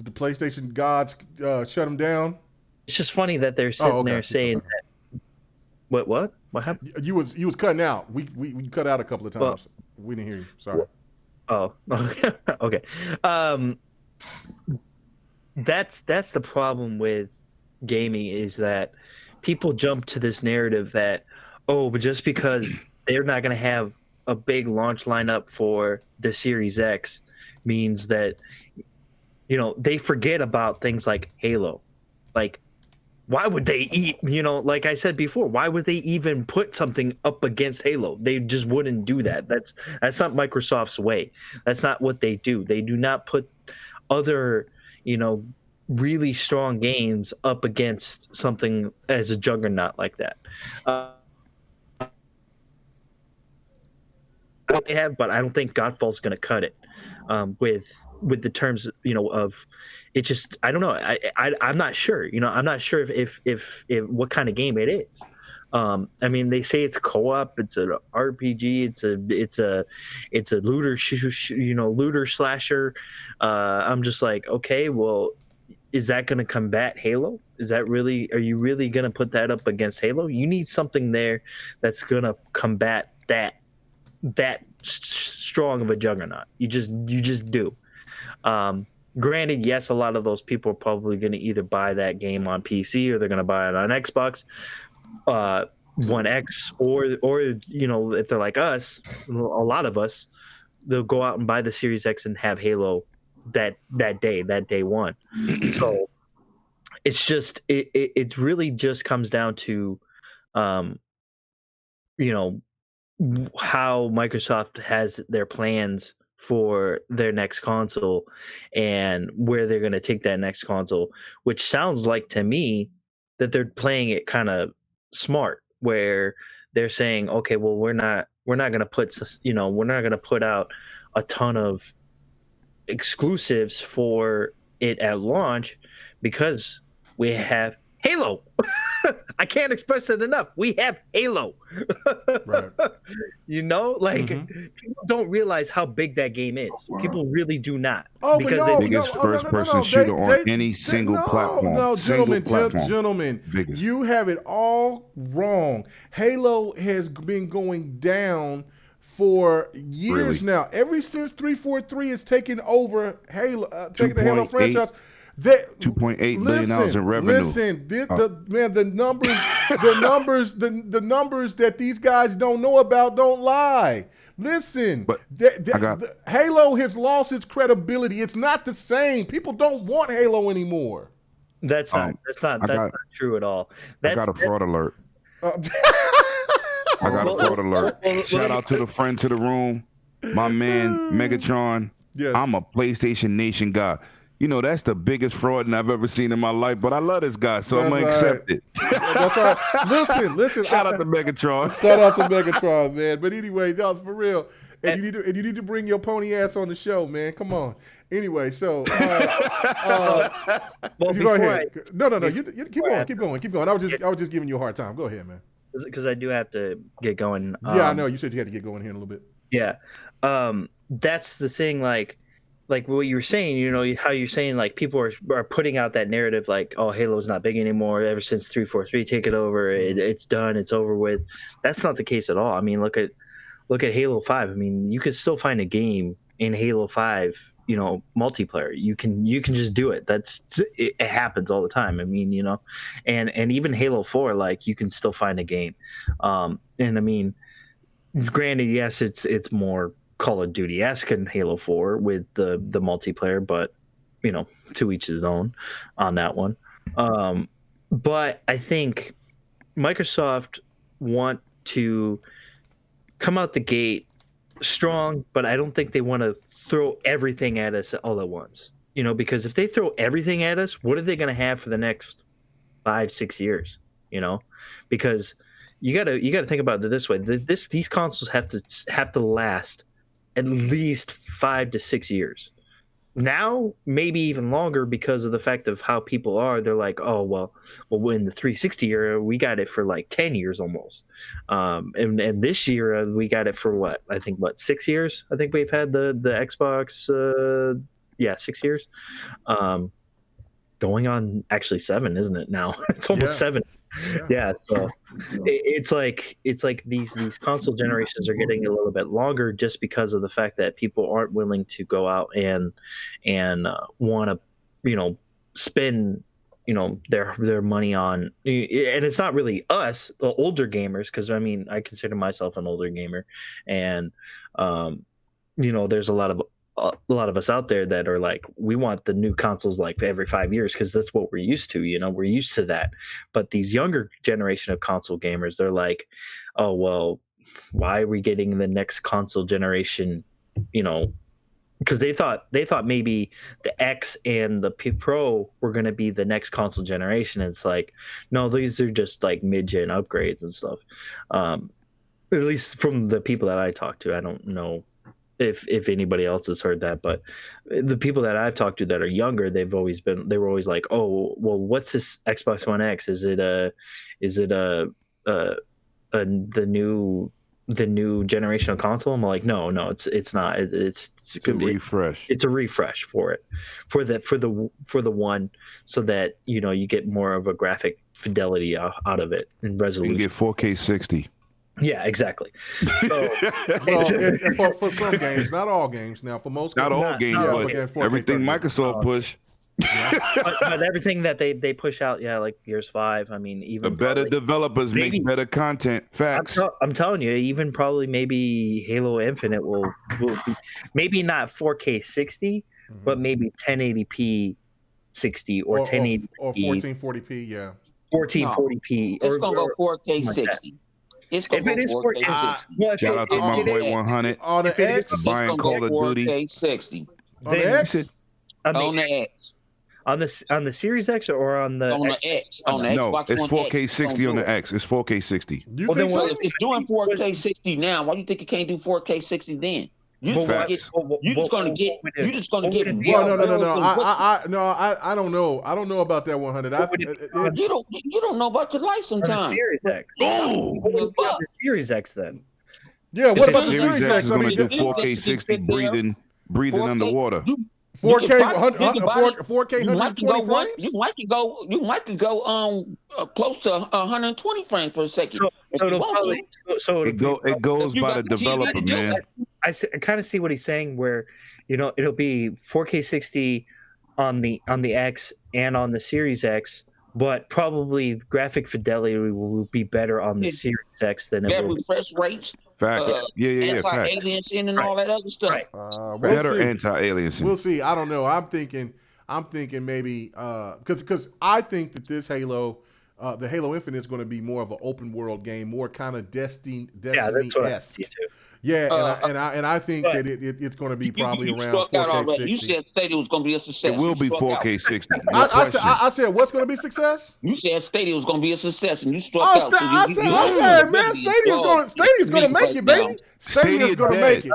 PlayStation gods shut them down? It's just funny that they're sitting there saying that. What happened? You was cutting out. We cut out a couple of times. We didn't hear you. Sorry. Oh, okay. That's the problem with gaming, is that people jump to this narrative that, Oh, but just because they're not going to have a big launch lineup for the Series X means that, they forget about things like Halo. Like, why would they like I said before, why would they even put something up against Halo? They just wouldn't do that. That's not Microsoft's way. That's not what they do. They do not put other, really strong games up against something as a juggernaut like that. What they have, but I don't think Godfall's going to cut it with the terms, of it. Just I don't know. I'm not sure. I'm not sure if what kind of game it is. I mean, they say it's co-op. It's an RPG. It's a looter, looter slasher. I'm just like, okay, well, is that going to combat Halo? Are you really going to put that up against Halo? You need something there that's going to combat that strong of a juggernaut. You just do. Granted, yes, a lot of those people are probably going to either buy that game on PC or they're going to buy it on Xbox One X, or if they're like us, a lot of us, they'll go out and buy the Series X and have Halo that day one. So it's just it really just comes down to how Microsoft has their plans for their next console and where they're going to take that next console, which sounds like to me that they're playing it kind of smart, where they're saying, okay, well, we're not going to put out a ton of exclusives for it at launch because we have Halo. I can't express it enough. We have Halo. Right. People don't realize how big that game is. Wow. People really do not. Because the biggest first-person shooter on any single platform. No, platform. Gentlemen, biggest. You have it all wrong. Halo has been going down for years now. Ever since 343 has taken over Halo, taking the Halo franchise. $2.8 billion in revenue. Listen, the numbers that these guys don't know about don't lie. Listen, but Halo has lost its credibility. It's not the same. People don't want Halo anymore. That's not true at all. I got a fraud alert. I got a fraud alert. Shout out to the friend to the room, my man Megatron. Yes. I'm a PlayStation Nation guy. That's the biggest fraud I've ever seen in my life, but I love this guy, so I'm going to accept it. That's right. Listen. Shout out to Megatron. Shout out to Megatron, man. But anyway, no, for real. And you need to bring your pony ass on the show, man. Come on. Anyway, so well, go ahead. No. You keep going. I was just giving you a hard time. Go ahead, man. Because I do have to get going. Yeah, I know. You said you had to get going here in a little bit. Yeah. That's the thing, like what you were saying, how you're saying like people are putting out that narrative like, oh, Halo's not big anymore. Ever since 343 take it over, it's done, it's over with. That's not the case at all. I mean, look at Halo 5. I mean, you could still find a game in Halo 5, multiplayer. You can just do it. It happens all the time. I mean, and even Halo 4, like you can still find a game. And I mean, granted, yes, it's more Call of Duty-esque in Halo 4 with the multiplayer, but to each his own on that one. But I think Microsoft want to come out the gate strong, but I don't think they want to throw everything at us all at once. Because if they throw everything at us, what are they going to have for the next 5-6 years? Because you gotta think about it this way: these consoles have to last at least 5 to 6 years. Now, maybe even longer because of the fact of how people are. They're like, oh, well, in the 360 era, we got it for like 10 years almost. And this year, we got it for 6 years? I think we've had the Xbox, 6 years. Going on actually 7, isn't it now? It's almost 7. Yeah, so it's like these console generations are getting a little bit longer just because of the fact that people aren't willing to go out and want to spend their money on, and it's not really us, the older gamers, because I mean I consider myself an older gamer, and there's a lot of us out there that are like, we want the new consoles like every 5 years because that's what we're used to. We're used to that. But these younger generation of console gamers, they're like, oh well, why are we getting the next console generation? Because they thought maybe the X and the Pro were going to be the next console generation. It's like, no, these are just like mid-gen upgrades and stuff. At least from the people that I talked to. I don't know if anybody else has heard that, but the people that I've talked to that are younger, they were always like, oh well, what's this Xbox One X? Is it the new generation of console? I'm like, no, it's not. It's a refresh. It's a refresh for it, for the one, so that you get more of a graphic fidelity out of it and resolution. You can get 4K 60. Yeah, exactly. So, for some games, not all games. Now, for most, not all games, but everything Microsoft push. Yeah. but everything that they push out, like Gears 5. I mean, even the better developers make better content. Facts. I'm telling you, even probably maybe Halo Infinite will be, maybe not 4K 60, but maybe 1080p 60 or 1080p or 1440p. Yeah, 1440p. It's gonna go 4K 60. It's gonna go 4K 60. Shout out to my boy 100 on the X. Buying Call of Duty. 4K 60 on the X. On the X. On the Series X or on the X? On the no, Xbox it's One 4K X, 60 on the X. It's 4K 60. Well, then if it's doing 4K 60 now, why do you think it can't do 4K 60 then? You're just gonna get. Well, no. I don't know. I don't know about that 100. You don't know about your life sometimes. Series X. The Series X then. Yeah. What about the Series X? Is going to do 4K 60 breathing 4K, underwater. 4K 120 frames. You might go close to 120 frames per second. It goes by the developer, man. I kind of see what he's saying, where it'll be 4K 60 on the X and on the Series X, but probably graphic fidelity will be better on the Series X than it will. Refresh rates. Facts. Anti-aliasing and all that other stuff. Right. Better anti-aliasing. We'll see. I don't know. I'm thinking maybe because I think that this Halo, the Halo Infinite, is going to be more of an open world game, more kind of Destiny-esque. Yeah, and I think that it's going to be probably around 4K 60. You said Stadia was going to be a success. It will be 4K 60. I said what's going to be success? You said Stadia was going to be a success, and you struck out. I said, man, Stadia's going to make it, baby. Stadia's going to make it.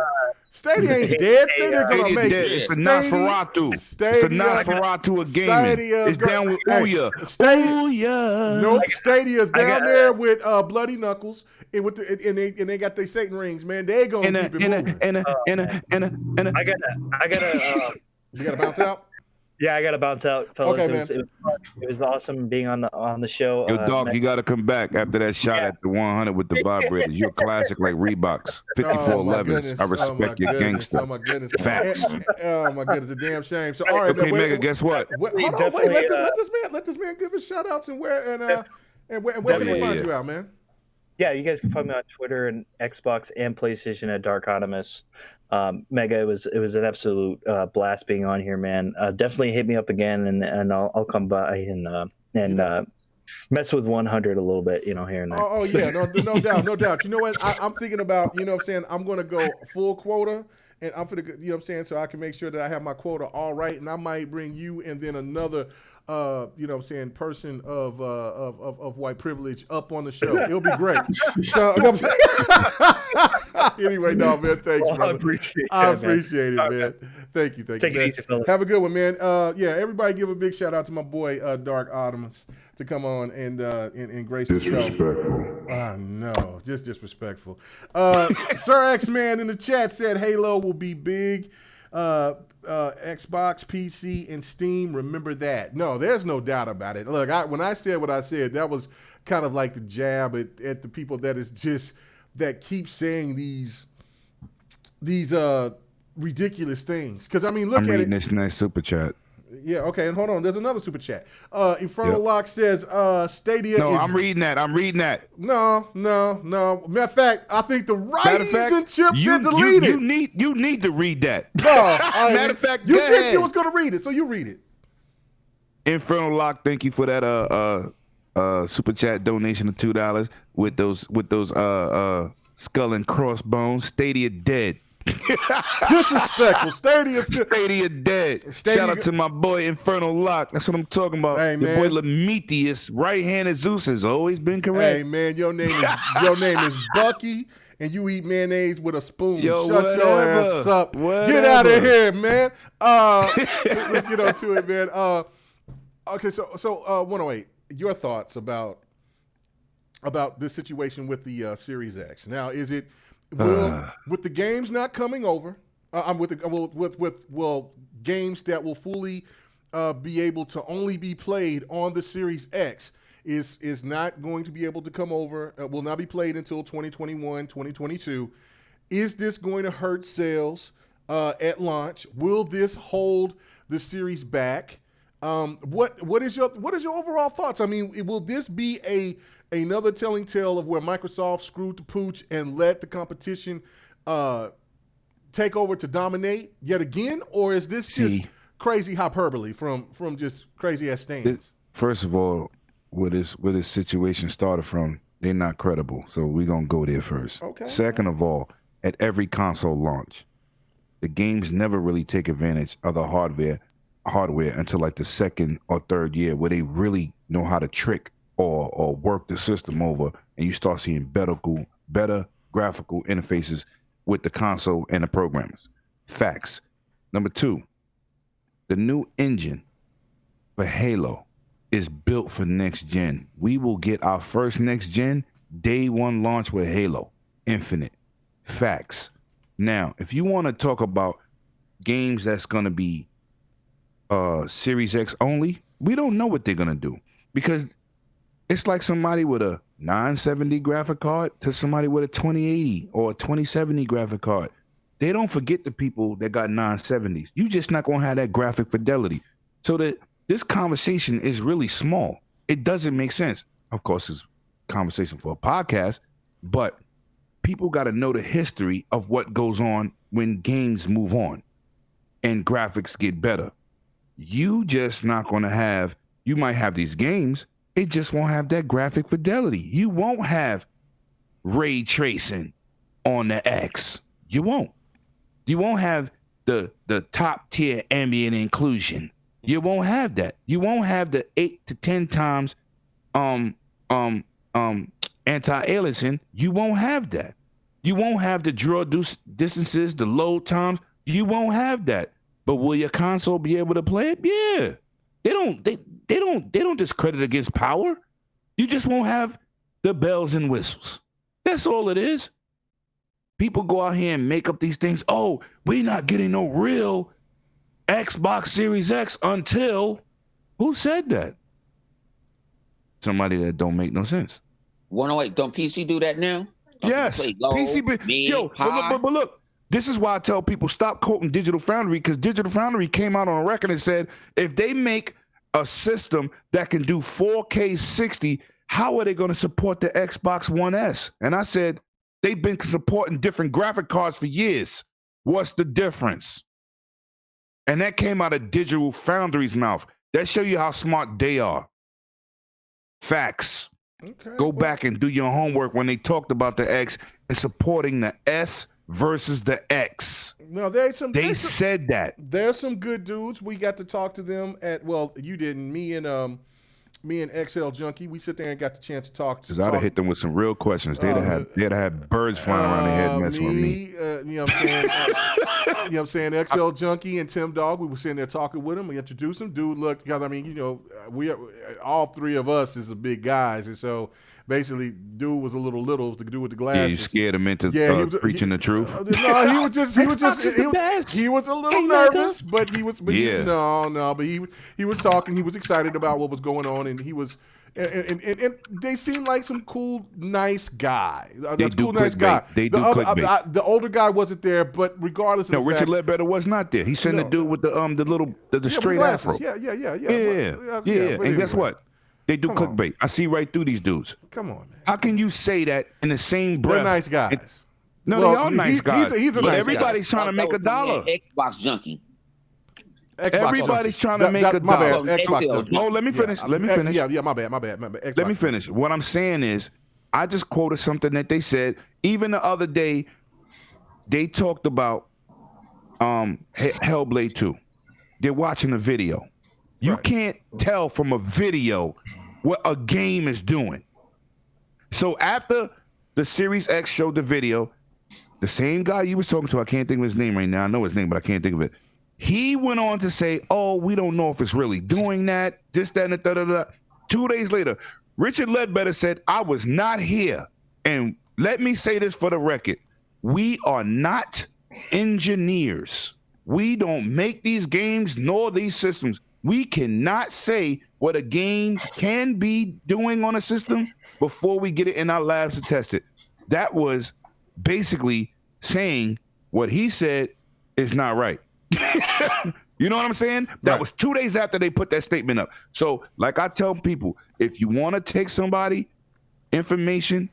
Stadia ain't dead. Stadia's going to make it. It's the Nosferatu. It's the Nosferatu of gaming. It's down with Ouya. Ouya. Nope. Stadia's down there with Bloody Knuckles and they got their Satan rings, man. They gonna keep it moving. I gotta. You gotta bounce out. Yeah, I gotta bounce out, fellas. Okay, man. It was awesome being on the show. Yo, dog, you gotta come back after that shot at the 100 with the vibrators. You're a classic like Reeboks, 5411s. I respect your gangster. Oh my goodness. Facts. Oh my goodness, a damn shame. So all right, okay, Mega, guess what? Hold on, wait. Let this man give us shout outs and where can they find you out, man? Yeah, you guys can find me on Twitter and Xbox and PlayStation at Darkonomus. Mega, it was an absolute blast being on here, man. Definitely hit me up again, and I'll come by and mess with 100 a little bit, here and there. Oh yeah, no doubt. You know what? I'm thinking about, I'm going to go full quota, and I'm going to, so I can make sure that I have my quota all right, and I might bring you and then another person of white privilege up on the show. It'll be great. So, anyway, no, man, thanks, brother. I appreciate it, man. Thank you, Take it easy, fellas. Have a good one, man. Everybody give a big shout out to my boy Dark Optimus to come on and grace the show. Disrespectful. No, just disrespectful. Sir X-Man in the chat said Halo will be big. Xbox, PC, and Steam. Remember that. No, there's no doubt about it. Look, when I said what I said, that was kind of like the jab at the people that keep saying these ridiculous things. Because I mean, look I'm at reading it. this nice super chat. Yeah, okay, and hold on. There's another super chat. Infernal Lock says Stadia No, is... I'm reading that. No. Matter of fact, I think the Ryzen chipset deleted. You need to read that. No. Matter of fact, you said you was going to read it, so you read it. Infernal Lock, thank you for that super chat donation of $2 with those skull and crossbones. Stadia dead. Disrespectful. Stadia dead. Shout out to my boy Infernal Lock. That's what I'm talking about. Hey, your boy Prometheus, right-handed Zeus, has always been correct. Hey man, your name is Bucky, and you eat mayonnaise with a spoon. Yo, Shut your ass up. Whatever. Get out of here, man. Let's get on to it, man. Okay, so 108. Your thoughts about this situation with the Series X? Now, is it with the games not coming over? With games that will fully be able to only be played on the Series X is not going to be able to come over. Will not be played until 2021, 2022. Is this going to hurt sales at launch? Will this hold the series back? What is your overall thoughts? I mean, will this be another telling tale of where Microsoft screwed the pooch and let the competition take over to dominate yet again, or is this just crazy hyperbole from just crazy ass stands? First of all, where this situation started from, they're not credible, so we're gonna go there first. Okay. Second of all, at every console launch, the games never really take advantage of the hardware until like the second or third year, where they really know how to trick or work the system over, and you start seeing better graphical interfaces with the console and the programmers. Facts. Number two, the new engine for Halo is built for next gen. We will get our first next gen day one launch with Halo Infinite. Facts. Now, if you want to talk about games that's going to be Series X only, we don't know what they're going to do, because it's like somebody with a 970 graphic card to somebody with a 2080 or a 2070 graphic card. They don't forget the people that got 970s. You just not going to have that graphic fidelity. So that this conversation is really small. It doesn't make sense. Of course, it's a conversation for a podcast, but people got to know the history of what goes on when games move on and graphics get better. You just not going to have, you might have these games, it just won't have that graphic fidelity. You won't have ray tracing on the X. You won't. You won't have the top tier ambient inclusion. You won't have that. You won't have the 8 to 10 times anti-aliasing. You won't have that. You won't have the draw distances, the load times. You won't have that. But will your console be able to play it? Yeah. They don't discredit against power. You just won't have the bells and whistles. That's all it is. People go out here and make up these things. Oh, we're not getting no real Xbox Series X until, who said that? Somebody that don't make no sense. 108, don't PC do that now? Yes. PC, but look, this is why I tell people stop quoting Digital Foundry, because Digital Foundry came out on a record and said, if they make a system that can do 4K 60, how are they going to support the Xbox One S? And I said, they've been supporting different graphic cards for years. What's the difference? And that came out of Digital Foundry's mouth. That show you how smart they are. Facts. Okay, go back and do your homework when they talked about the X and supporting the S versus the X. No, they said that. There's some good dudes. We got to talk to them at, well, you didn't. Me and XL Junkie, we sit there and got the chance to talk. Because I'd have hit them with some real questions. They'd have had birds flying around their head messing with me. You know what I'm saying? You know what I'm saying? XL Junkie and Tim Dog, we were sitting there talking with him. We introduced him. Dude, look, because I mean, you know, we all three of us is the big guys, and so basically, dude was a little was the dude with the glasses. Yeah, you scared him into preaching the truth. No, he was a little nervous, but he was. But he was talking. He was excited about what was going on and he was. And they seem like some cool, nice guy. They do cool, nice guy. They do clickbait. The older guy wasn't there, but regardless of Richard Ledbetter was not there. He sent the dude with the straight afro. Yeah. And guess what? They do clickbait. I see right through these dudes. Come on, man. How can you say that in the same breath? They're nice guys. They are nice guys. He's a nice everybody's trying to make a dollar. Xbox junkie. Everybody's trying to make a dollar. Oh, let me finish. Yeah, my bad. Let me finish. What I'm saying is, I just quoted something that they said. Even the other day, they talked about Hellblade 2. They're watching a video. You can't tell from a video what a game is doing. So after the Series X showed the video, the same guy you was talking to, I can't think of his name right now. I know his name, but I can't think of it. He went on to say, oh, we don't know if it's really doing that, this, that, and the da-da-da. 2 days later, Richard Ledbetter said, I was not here. And let me say this for the record. We are not engineers. We don't make these games nor these systems. We cannot say what a game can be doing on a system before we get it in our labs to test it. That was basically saying what he said is not right. You know what I'm saying? That was 2 days after they put that statement up. So, like I tell people, if you want to take somebody information,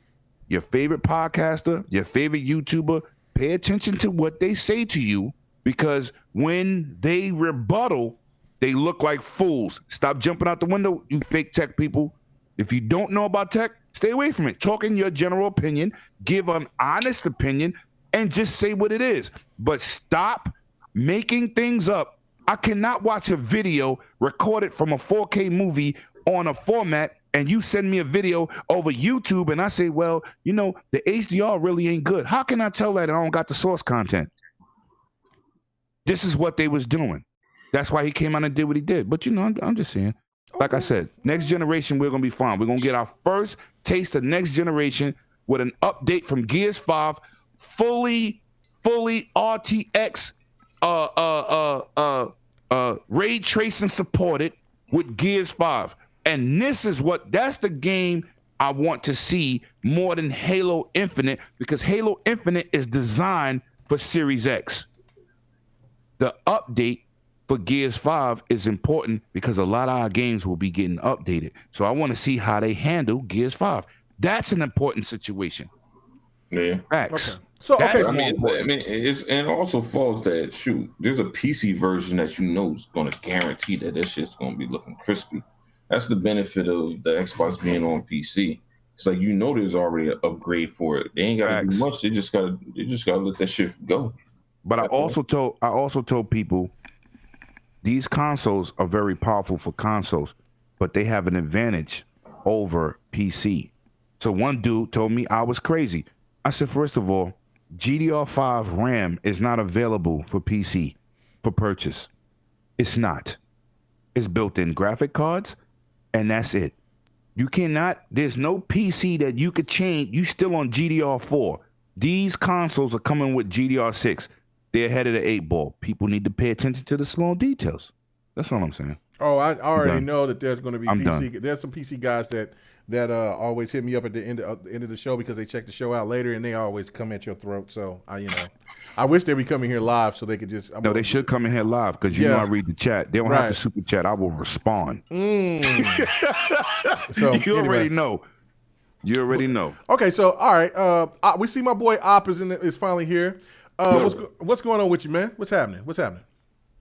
your favorite podcaster, your favorite YouTuber, pay attention to what they say to you, because when they rebuttal, they look like fools. Stop jumping out the window, you fake tech people. If you don't know about tech, stay away from it. Talk in your general opinion, give an honest opinion, and just say what it is. But stop making things up. I cannot watch a video recorded from a 4K movie on a format, and you send me a video over YouTube, and I say, well, you know, the HDR really ain't good. How can I tell that I don't got the source content? This is what they was doing. That's why he came out and did what he did. But, you know, I'm just saying, like I said, next generation, we're going to be fine. We're going to get our first taste of next generation with an update from Gears 5, fully RTX ray tracing supported with Gears 5. And that's the game I want to see more than Halo Infinite, because Halo Infinite is designed for Series X. The update for Gears 5 is important because a lot of our games will be getting updated. So I want to see how they handle Gears 5. That's an important situation. Yeah. Facts. Okay. So okay, I mean, it's, and it also falls that there's a PC version that you know is going to guarantee that this shit's going to be looking crispy. That's the benefit of the Xbox being on PC. It's like, you know, there's already an upgrade for it. They ain't got to do much. They just gotta let that shit go. But I also told people these consoles are very powerful for consoles, but they have an advantage over PC. So one dude told me I was crazy. I said, first of all, GDR5 RAM is not available for PC for purchase. It's not. It's built-in graphic cards, and that's it. You cannot, there's no PC that you could change. You still on GDR4. These consoles are coming with GDR6. They're ahead of the 8-ball. People need to pay attention to the small details. That's all I'm saying. Oh, I already know that there's going to be there's some PC guys that always hit me up at the end of the show because they check the show out later, and they always come at your throat. So I wish they would come in here live so they could just. No, they should come in here live because you know I read the chat. They don't have to super chat. I will respond. So you already know. You already know. Okay, so all right. We see my boy Op is finally here. What's going on with you, man? What's happening?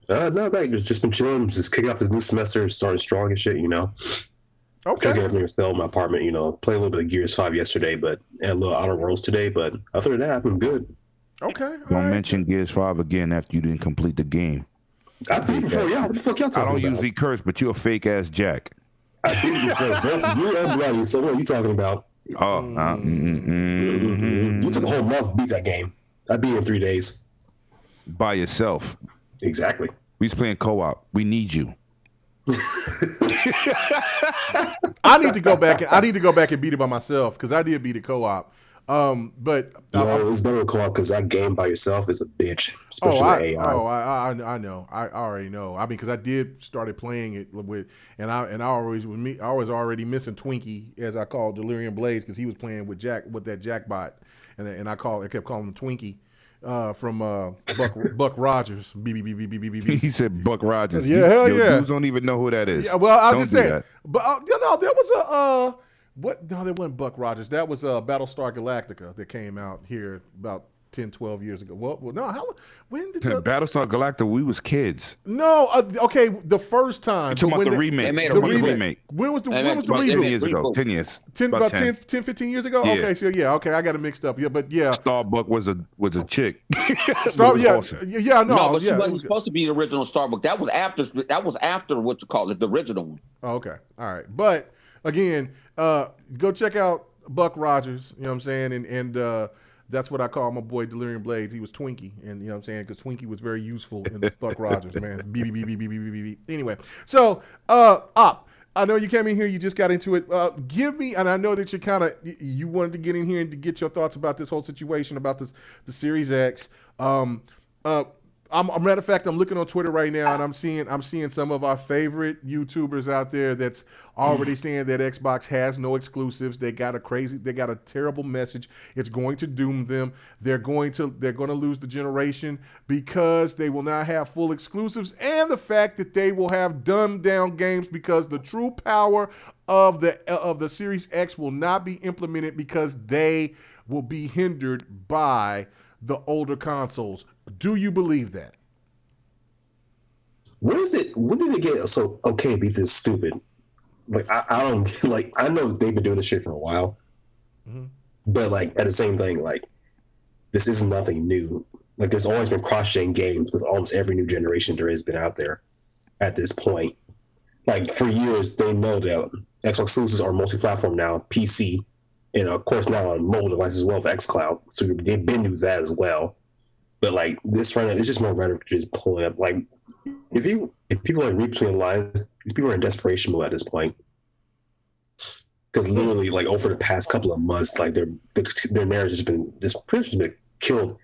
Not bad. Just been chilling. Just kicking off this new semester, starting strong and shit. Okay. Checking everything sell in my apartment. Play a little bit of Gears 5 yesterday, but and a little Outer Worlds today. But other than that, I've been good. Okay. Don't mention Gears 5 again after you didn't complete the game. I think. What the fuck y'all talking about? I don't usually curse, but you're a fake ass Jack. I think you and Bloody. So what are you talking about? Oh, You took a whole month to beat that game. I beat it in 3 days. By yourself. Exactly. We was playing co-op. We need you. I need to go back and beat it by myself because I did beat it co-op. But it's better to call out because that game by yourself is a bitch, especially the AI. I know. I already know. I mean, because I did started playing it with, and I was already missing Twinkie, as I called Delirium Blaze, because he was playing with that Jackbot, and I kept calling him Twinkie. From Buck Rogers. He said Buck Rogers. Yeah, hell yeah. Dudes don't even know who that is. Yeah, well, I'll just say, that. But there was a what? No, that wasn't Buck Rogers. That was Battlestar Galactica that came out here about 10, 12 years ago. Well, no, when did Battlestar Galactica? We was kids. No, okay, the first time. You're talking about the remake. They made the remake. When was the reboot? 10 years ago. 10 years. About 10, 15 years ago? Yeah. Okay, so okay, I got it mixed up. Yeah, but yeah. Starbuck was a chick. Awesome. Yeah, no. But she wasn't supposed to be the original Starbuck. That was after what you call it, the original one. Oh, okay. All right. But again, go check out Buck Rogers, you know what I'm saying? And that's what I call my boy Delirium Blades. He was Twinkie, and you know what I'm saying? Because Twinkie was very useful in Buck Rogers, man. Beep. Anyway, so I know you came in here, you just got into it. Give me, and I know that you wanted to get in here and to get your thoughts about this whole situation, about the Series X. Matter of fact, I'm looking on Twitter right now, and I'm seeing some of our favorite YouTubers out there that's already saying that Xbox has no exclusives. They got a terrible message. It's going to doom them. They're going to lose the generation because they will not have full exclusives, and the fact that they will have dumbed down games because the true power of the Series X will not be implemented because they will be hindered by the older consoles. Do you believe that? When did it get so okay to be this stupid? Like I don't like. I know they've been doing this shit for a while, but like at the same thing, like this is nothing new. Like there's always been cross-gen games with almost every new generation there has been out there. At this point, like for years, they know that Xbox exclusives are multi-platform now, PC, and of course now on mobile devices as well for xCloud. So they've been doing that as well. But like this right now, it's just more rhetoric just pulling up. Like if people like read between the lines, these people are in desperation mode at this point. Because literally, like over the past couple of months, like their marriage has been pretty much been killed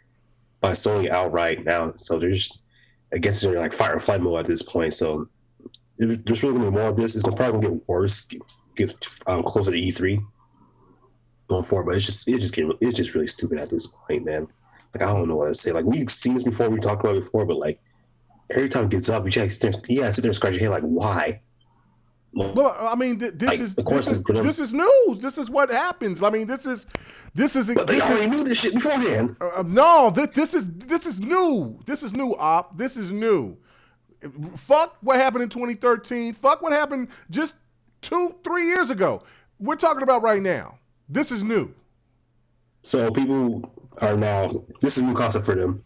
by Sony outright now. So I guess they're like fight or flight mode at this point. So there's really gonna be more of this. It's probably gonna get worse, get closer to E3 going forward. But it's just really stupid at this point, man. Like, I don't know what to say. Like, we've seen this before, we talked about it before, but, like, every time it gets up, you just sit there and scratch your head, like, why? Well, I mean, this is news. This is what happens. I mean, this is. But they already knew this shit beforehand. No, this is new. This is new, Op. This is new. Fuck what happened in 2013. Fuck what happened just 2-3 years ago. We're talking about right now. This is new. So people are now, this is a new concept for them.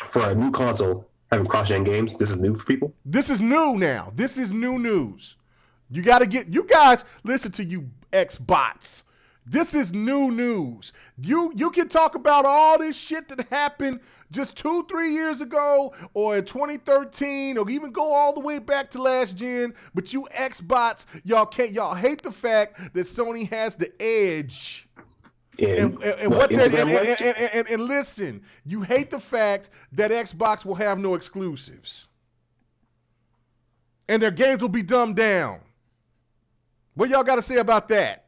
For a new console, having cross-gen games, this is new for people? This is new now. This is new news. You guys, listen to you Xbots. This is new news. You can talk about all this shit that happened just 2-3 years ago or in 2013 or even go all the way back to last gen, but you Xbots, y'all hate the fact that Sony has the edge. And listen, you hate the fact that Xbox will have no exclusives. And their games will be dumbed down. What y'all got to say about that?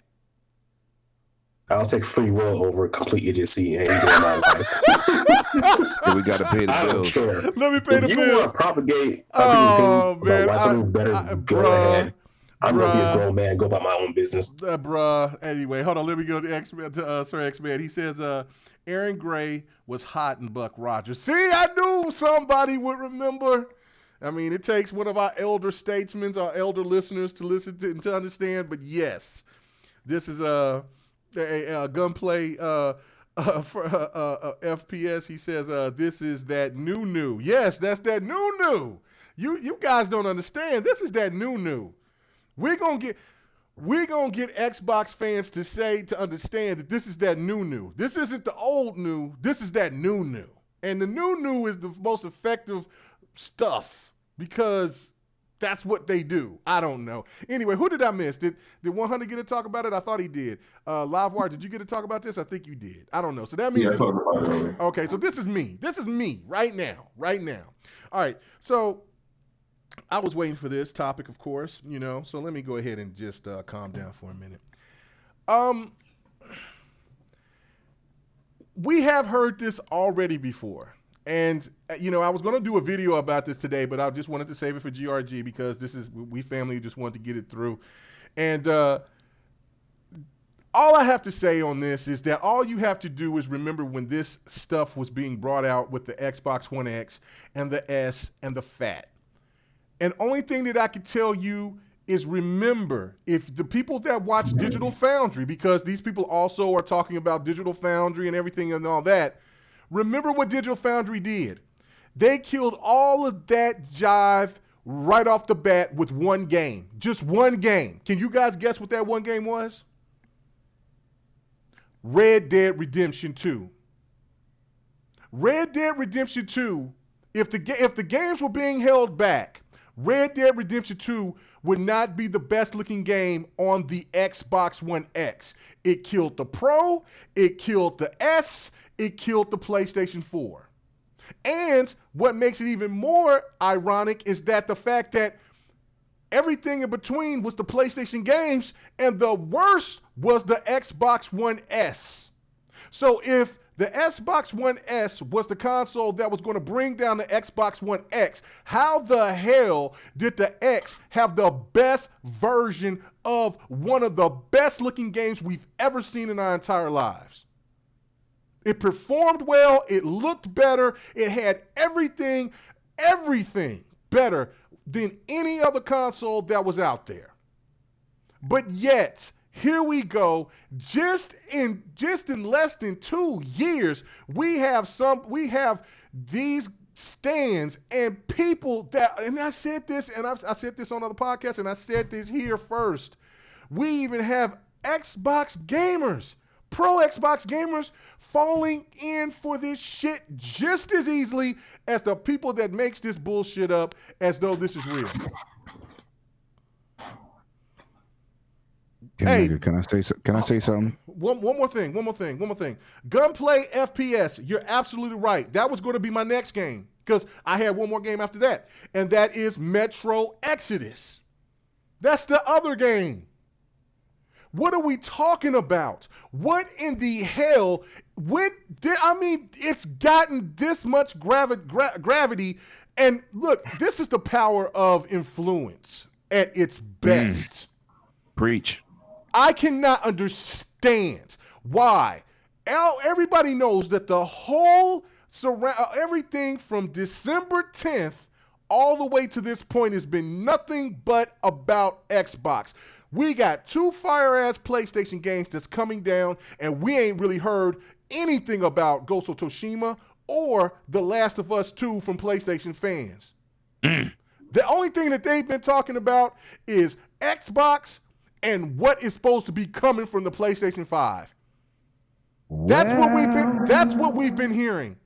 I'll take free will over complete idiocy and enjoy my life. We got to pay the bills. Care. Let me pay the bills. If you want to propagate about why something better, go ahead. I'm going to be a grown man, go about my own business. Anyway, hold on. Let me go to Sir X-Man. He says, Aaron Gray was hot in Buck Rogers. See, I knew somebody would remember. I mean, it takes one of our elder statesmen, our elder listeners to listen to and to understand. But yes, this is a gunplay for FPS. He says, this is that new. Yes, that's that new. You guys don't understand. This is that new. We're gonna get Xbox fans to understand that this is that new. This isn't the old new. This is that new. And the new is the most effective stuff because That's what they do. I don't know. Anyway, who did I miss? Did 100 get to talk about it? I thought he did. Livewire, did you get to talk about this? I think you did. I don't know. So that means I talked about it already. Okay, so this is me. This is me right now. Right now. All right. So I was waiting for this topic, of course, you know. So let me go ahead and just calm down for a minute. We have heard this already before. And, you know, I was going to do a video about this today, but I just wanted to save it for GRG because we family just wanted to get it through. And all I have to say on this is that all you have to do is remember when this stuff was being brought out with the Xbox One X and the S and the Fat. And only thing that I can tell you is remember, if the people that watch Digital Foundry, because these people also are talking about Digital Foundry and everything and all that, remember what Digital Foundry did. They killed all of that jive right off the bat with one game. Just one game. Can you guys guess what that one game was? Red Dead Redemption 2. Red Dead Redemption 2, if the games were being held back, Red Dead Redemption 2 would not be the best looking game on the Xbox One X. It killed the Pro, it killed the S, it killed the PlayStation 4. And what makes it even more ironic is that the fact that everything in between was the PlayStation games, and the worst was the Xbox One S. So if the Xbox One S was the console that was going to bring down the Xbox One X, how the hell did the X have the best version of one of the best looking games we've ever seen in our entire lives? It performed well, it looked better, it had everything better than any other console that was out there. But yet, here we go. Just in less than 2 years, we have these stands and people that, and I said this, and I said this on other podcasts, and I said this here first. We even have Xbox gamers, pro Xbox gamers, falling in for this shit just as easily as the people that makes this bullshit up as though this is real. Can I say something? One more thing. Gunplay FPS. You're absolutely right. That was going to be my next game because I had one more game after that, and that is Metro Exodus. That's the other game. What are we talking about? What in the hell? It's gotten this much gravity, and look, this is the power of influence at its best. Preach. I cannot understand why. Everybody knows that the whole everything from December 10th all the way to this point has been nothing but about Xbox. We got 2 fire-ass PlayStation games that's coming down, and we ain't really heard anything about Ghost of Tsushima or The Last of Us 2 from PlayStation fans. The only thing that they've been talking about is Xbox and what is supposed to be coming from the PlayStation 5. That's what we've been hearing.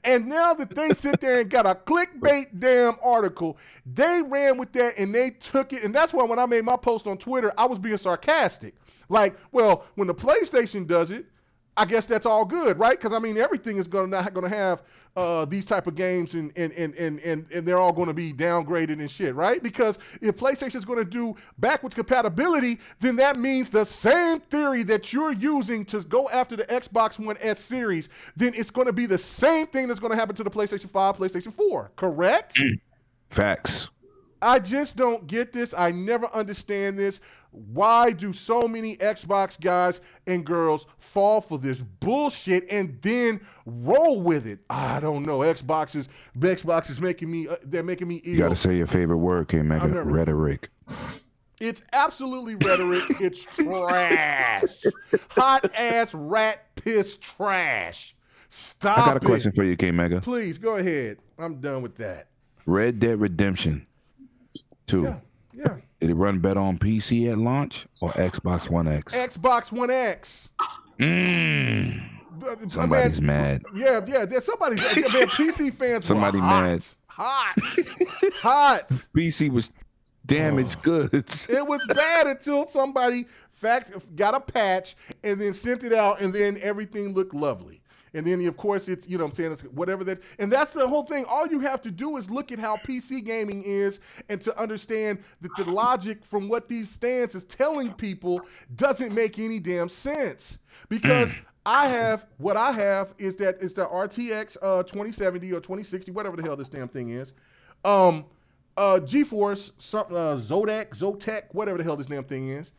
And now that they sit there and got a clickbait damn article, they ran with that and they took it. And that's why when I made my post on Twitter, I was being sarcastic. Like, well, when the PlayStation does it, I guess that's all good, right? Because, I mean, everything is not going to have these type of games and they're all going to be downgraded and shit, right? Because if PlayStation is going to do backwards compatibility, then that means the same theory that you're using to go after the Xbox One S series, then it's going to be the same thing that's going to happen to the PlayStation 5, PlayStation 4, correct? Facts. I just don't get this. I never understand this. Why do so many Xbox guys and girls fall for this bullshit and then roll with it? I don't know. Xbox is making me. They're making me ill. You got to say your favorite word, K-Mega. Rhetoric. It's absolutely rhetoric. It's trash. Hot ass rat piss trash. Stop it. I got a question for you, K-Mega. Please go ahead. I'm done with that. Red Dead Redemption 2. Yeah. Did it run better on PC at launch or Xbox One X? Xbox One X. Somebody's mad. Yeah. Somebody's mad. PC fans Somebody were hot. mad. Hot. PC was damaged goods. It was bad until somebody got a patch and then sent it out, and then everything looked lovely. And then, of course, it's, you know what I'm saying, it's whatever that. And that's the whole thing. All you have to do is look at how PC gaming is and to understand that the logic from what these stands is telling people doesn't make any damn sense. Because what I have is the RTX 2070 or 2060, whatever the hell this damn thing is. GeForce, Zotac, whatever the hell this damn thing is.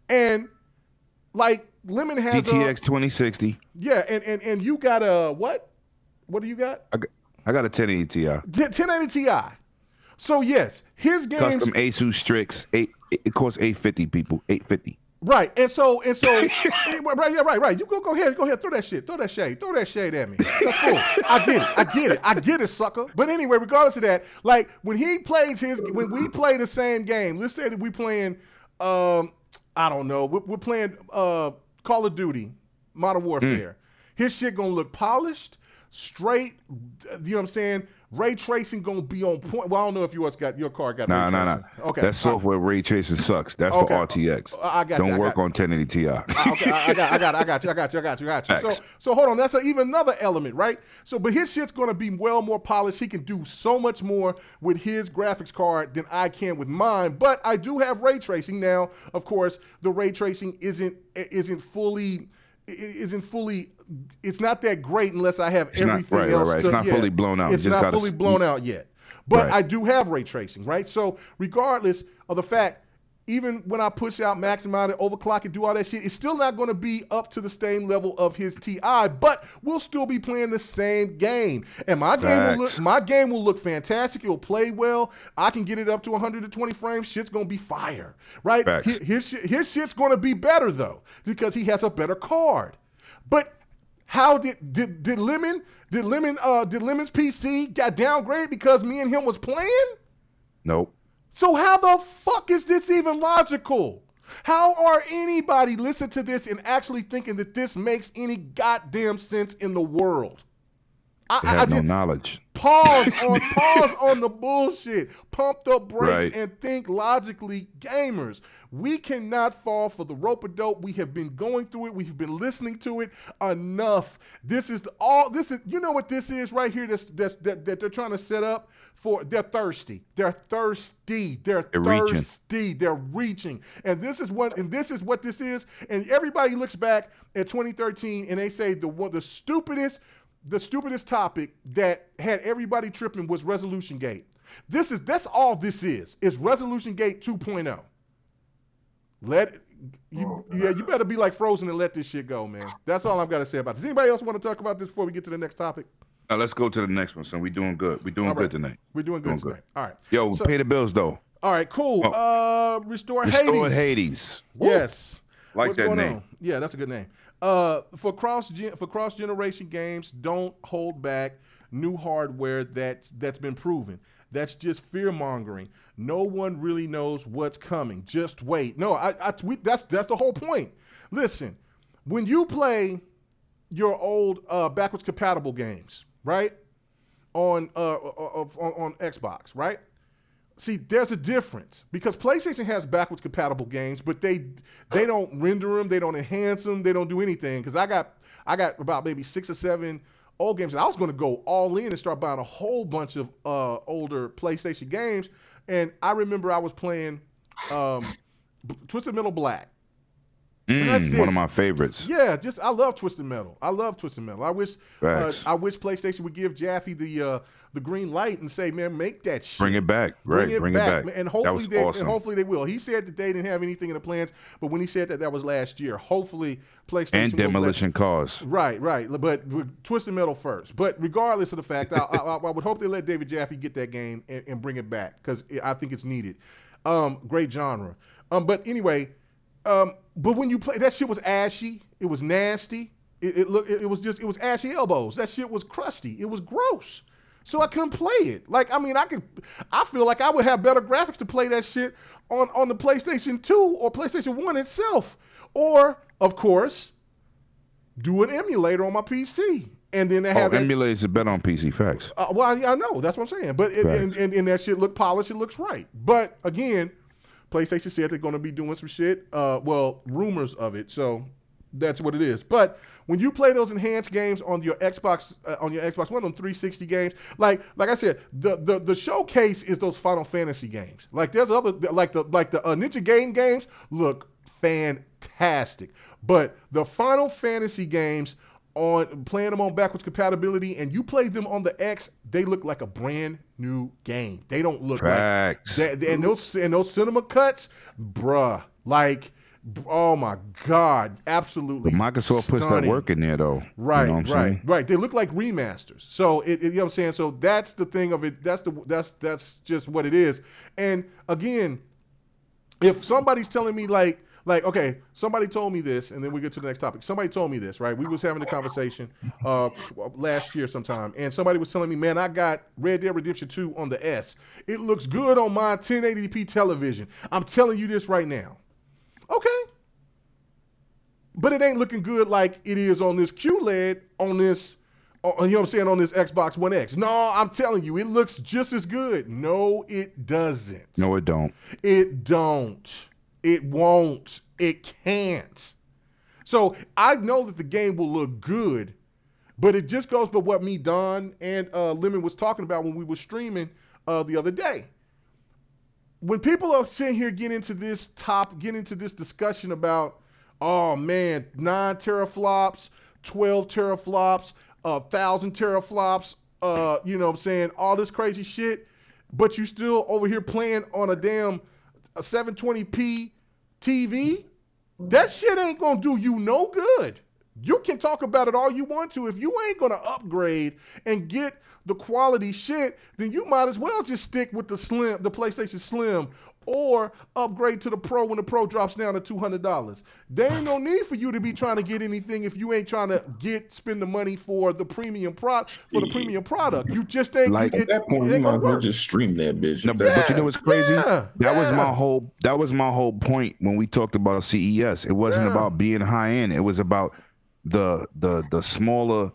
And like Lemon has GTX 2060. Yeah, and you got a what? What do you got? I got a 1080 Ti. 1080 Ti. So yes, his games custom Asus Strix. It costs $850, people. $850. Right, and so right. You go ahead, throw that shade at me. That's cool. I get it, sucker. But anyway, regardless of that, like when we play the same game, let's say that we playing, I don't know, we're playing Call of Duty, Modern Warfare. His shit gonna look polished, straight. You know what I'm saying? Ray tracing gonna be on point. Well, I don't know if your car got ray tracing. Nah. Okay. That software ray tracing sucks. That's for RTX. I got Don't you. work on 1080 Ti. Okay, I got you. So hold on. That's even another element, right? So, but his shit's gonna be well more polished. He can do so much more with his graphics card than I can with mine. But I do have ray tracing now. Of course, the ray tracing isn't fully. It's not that great unless I have everything else. Right. It's not fully blown out. It's not fully blown out yet. But I do have ray tracing, right? So regardless of the fact, even when I push out, maximize it, overclock it, do all that shit, it's still not going to be up to the same level of his Ti, but we'll still be playing the same game. And my game will look fantastic. It'll play well. I can get it up to 120 frames. Shit's going to be fire, right? His shit's going to be better, though, because he has a better card. But how did Lemon's PC got downgraded because me and him was playing? Nope. So how the fuck is this even logical? How are anybody listening to this and actually thinking that this makes any goddamn sense in the world? I have no knowledge. Pause on the bullshit. Pump the brakes and think logically, gamers. We cannot fall for the rope-a-dope. We have been going through it. We have been listening to it enough. This is you know what this is right here that they're trying to set up for. They're thirsty. They're reaching. And this is what this is. And everybody looks back at 2013 and they say the stupidest topic that had everybody tripping was Resolution Gate. That's all this is Resolution Gate 2.0. You better be like Frozen and let this shit go, man. That's all I've got to say about this. Does anybody else want to talk about this before we get to the next topic? Let's go to the next one, son. We're doing good. We're doing good tonight. We're doing good tonight. All right. Yo, pay the bills though. All right, cool. Restore Hades. Yes. Like that name. Yeah, that's a good name. For cross generation games, don't hold back new hardware that's been proven. That's just fear mongering. No one really knows what's coming. Just wait. No, that's the whole point. Listen, when you play your old backwards compatible games, right, on Xbox, right? See, there's a difference because PlayStation has backwards compatible games, but they don't render them, they don't enhance them, they don't do anything. Because I got about maybe 6 or 7 old games. And I was going to go all in and start buying a whole bunch of older PlayStation games. And I remember I was playing Twisted Metal Black. One of my favorites. Yeah, I love Twisted Metal. I wish PlayStation would give Jaffe the green light and say, man, make that shit. Bring it back. Bring it back. And hopefully they will. He said that they didn't have anything in the plans, but when he said that was last year. Hopefully PlayStation and Demolition Cause. Right. But with Twisted Metal first. But regardless of the fact, I would hope they let David Jaffe get that game and bring it back because I think it's needed. Great genre. But anyway. But when you play, that shit was ashy. It was nasty. It was ashy elbows. That shit was crusty. It was gross. So I couldn't play it. Like, I mean, I feel like I would have better graphics to play that shit on the PlayStation 2 or PlayStation 1 itself. Or, of course, do an emulator on my PC. And then they have emulators are better on PC, facts. Well, I know. That's what I'm saying. But and that shit look polished. It looks right. But again, PlayStation said they're going to be doing some shit. Well, rumors of it. So that's what it is. But when you play those enhanced games on your Xbox One, on 360 games, like I said, the showcase is those Final Fantasy games. Like there's other like the Ninja games look fantastic, but the Final Fantasy games, on playing them on backwards compatibility, and you play them on the X, they look like a brand new game. They don't look Facts. like and those cinema cuts, bruh, like, oh my God, absolutely. But Microsoft stunning. puts that work in there though. Right, you know what I'm saying? right. They look like remasters. So you know what I'm saying? So that's the thing of it. That's just what it is. And again, if somebody's telling me like, okay, somebody told me this, and then we get to the next topic. Somebody told me this, right? We was having a conversation last year sometime, and somebody was telling me, man, I got Red Dead Redemption 2 on the S. It looks good on my 1080p television. I'm telling you this right now. Okay. But it ain't looking good like it is on this QLED, on this, you know what I'm saying, on this Xbox One X. No, I'm telling you, it looks just as good. No, it doesn't. No, it don't. It don't. It won't. It can't. So I know that the game will look good, but it just goes by what me, Don, and Lemon was talking about when we were streaming the other day. When people are sitting here getting into this discussion about, oh man, 9 teraflops, 12 teraflops, 1,000 teraflops, you know what I'm saying, all this crazy shit, but you still over here playing on a damn 720p TV, that shit ain't gonna do you no good. You can talk about it all you want to. If you ain't gonna upgrade and get the quality shit, then you might as well just stick with the PlayStation Slim, or upgrade to the Pro when the Pro drops down to $200. There ain't no need for you to be trying to get anything if you ain't trying to spend the money for the premium product. You just ain't like at that point. You might as well just stream that bitch. No, but you know what's crazy? That was my whole point when we talked about CES. It wasn't about being high end. It was about the smaller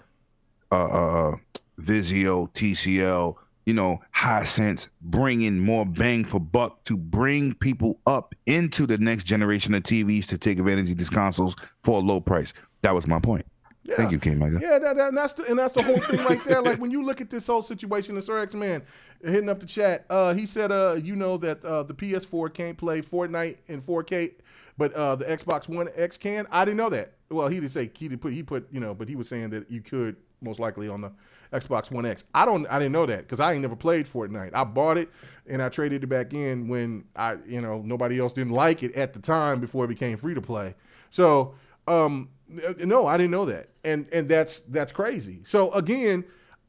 Vizio, TCL, you know, Hisense, bringing more bang for buck to bring people up into the next generation of TVs to take advantage of these consoles for a low price. That was my point. Yeah. Thank you, K-Mega. Yeah, that's the whole thing right there. Like when you look at this whole situation, and Sir X-Man hitting up the chat, he said, you know that the PS4 can't play Fortnite in 4K, but the Xbox One X can. I didn't know that. Well, he didn't say he put you know, but he was saying that you could most likely on the Xbox One X. I didn't know that because I ain't never played Fortnite. I bought it and I traded it back in when nobody else didn't like it at the time before it became free to play. So no, I didn't know that, and that's crazy. So again,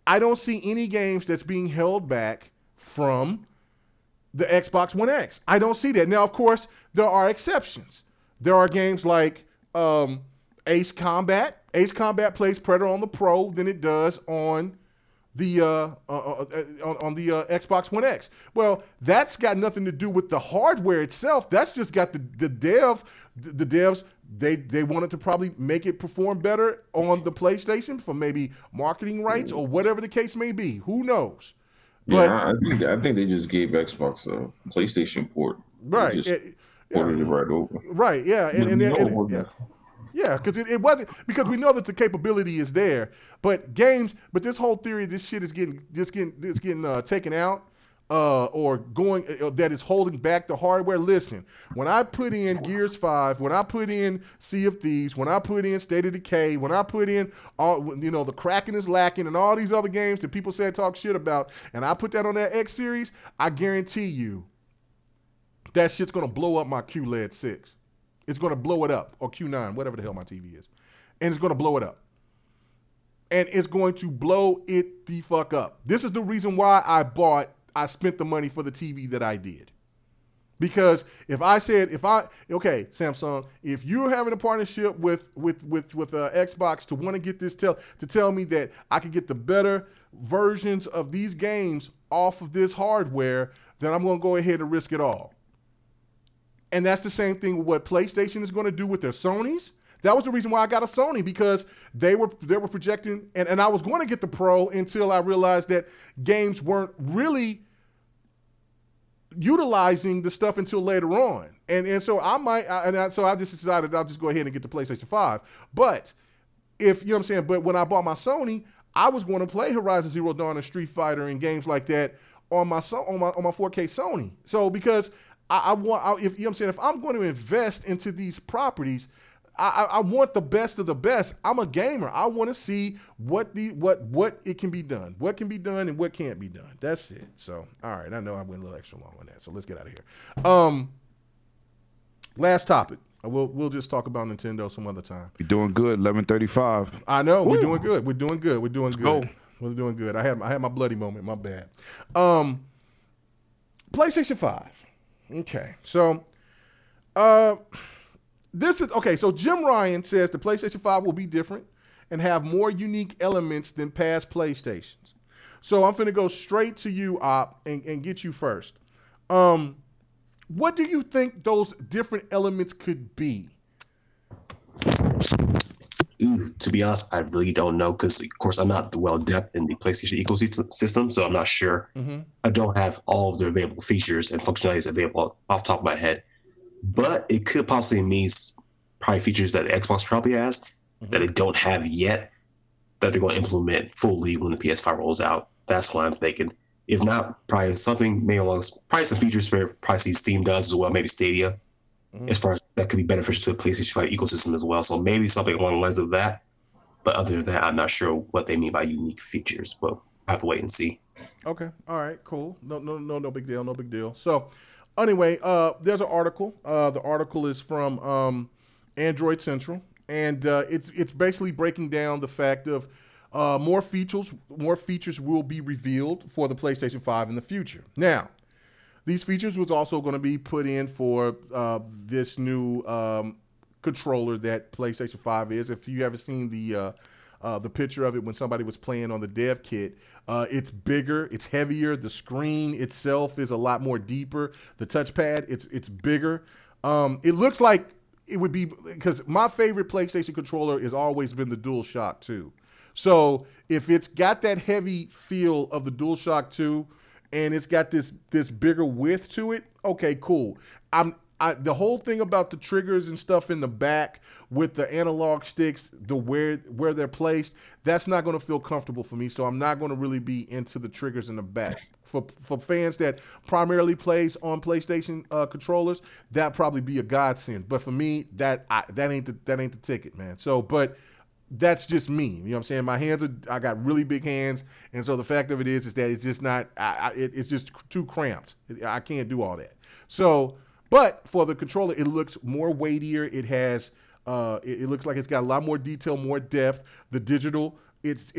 I don't see any games that's being held back from the Xbox One X. I don't see that. Now, of course, there are exceptions. There are games like Ace Combat. Ace Combat plays better on the Pro than it does on the Xbox One X. Well, that's got nothing to do with the hardware itself. That's just got the devs. They wanted to probably make it perform better on the PlayStation for maybe marketing rights or whatever the case may be. Who knows? Yeah, I think they just gave Xbox a PlayStation port. Right. Ported it right over. Right. Yeah. Yeah, because it wasn't, because we know that the capability is there, but this whole theory, this shit is getting taken out, or going, that is holding back the hardware. Listen, when I put in Gears 5, when I put in Sea of Thieves, when I put in State of Decay, when I put in all, the Kraken is lacking and all these other games that people say talk shit about, and I put that on that X series, I guarantee you that shit's gonna blow up my QLED 6. It's going to blow it up, or Q9, whatever the hell my TV is. And it's going to blow it up. And it's going to blow it the fuck up. This is the reason why I spent the money for the TV that I did. Because Samsung, if you're having a partnership with Xbox to want to get this to tell me that I can get the better versions of these games off of this hardware, then I'm going to go ahead and risk it all. And that's the same thing with what PlayStation is going to do with their Sonys. That was the reason why I got a Sony, because they were projecting, and I was going to get the Pro until I realized that games weren't really utilizing the stuff until later on. And so I just decided I'll just go ahead and get the PlayStation 5. But if you know what I'm saying, but when I bought my Sony, I was going to play Horizon Zero Dawn and Street Fighter and games like that on my 4K Sony. So because if you know what I'm saying, if I'm going to invest into these properties, I want the best of the best. I'm a gamer. I want to see what it can be done, what can be done and what can't be done. That's it. So, all right, I know I went a little extra long on that. So let's get out of here. Last topic. We'll just talk about Nintendo some other time. You're doing good. 11:35. I know. Woo! We're doing good. We're doing good. We're doing good. I had my bloody moment. My bad. PlayStation 5. Okay, so this is okay. So Jim Ryan says the PlayStation 5 will be different and have more unique elements than past PlayStations. So I'm finna go straight to you, Op, and get you first. What do you think those different elements could be? To be honest, I really don't know because, of course, I'm not well depth in the PlayStation ecosystem, so I'm not sure. Mm-hmm. I don't have all of the available features and functionalities available off the top of my head. But it could possibly mean probably features that Xbox probably has that it don't have yet that they're going to implement fully when the PS5 rolls out. That's what I'm thinking. If not, probably something maybe probably some features for probably Steam does as well, maybe Stadia. As far as that could be beneficial to the PlayStation 5 ecosystem as well. So maybe something along the lines of that. But other than that, I'm not sure what they mean by unique features. But I have to wait and see. Okay. All right. Cool. No big deal. No big deal. So anyway, there's an article. The article is from Android Central, and it's basically breaking down the fact of more features will be revealed for the PlayStation 5 in the future. Now, these features was also going to be put in for this new controller that PlayStation 5 is. If you haven't seen the picture of it when somebody was playing on the dev kit, it's bigger, it's heavier. The screen itself is a lot more deeper. The touchpad, it's bigger. It looks like it would be, because my favorite PlayStation controller has always been the DualShock 2. So if it's got that heavy feel of the DualShock 2, and it's got this bigger width to it, okay, cool. The whole thing about the triggers and stuff in the back with the analog sticks, where they're placed, that's not going to feel comfortable for me. So I'm not going to really be into the triggers in the back. For fans that primarily plays on PlayStation controllers, that'd probably be a godsend. But for me, that ain't the ticket, man. So, but that's just me. You know what I'm saying? My hands I got really big hands, and so the fact of it is that it's just not. It's just too cramped. I can't do all that. So, but for the controller, it looks more weightier. It has. It looks like it's got a lot more detail, more depth. The digital, it's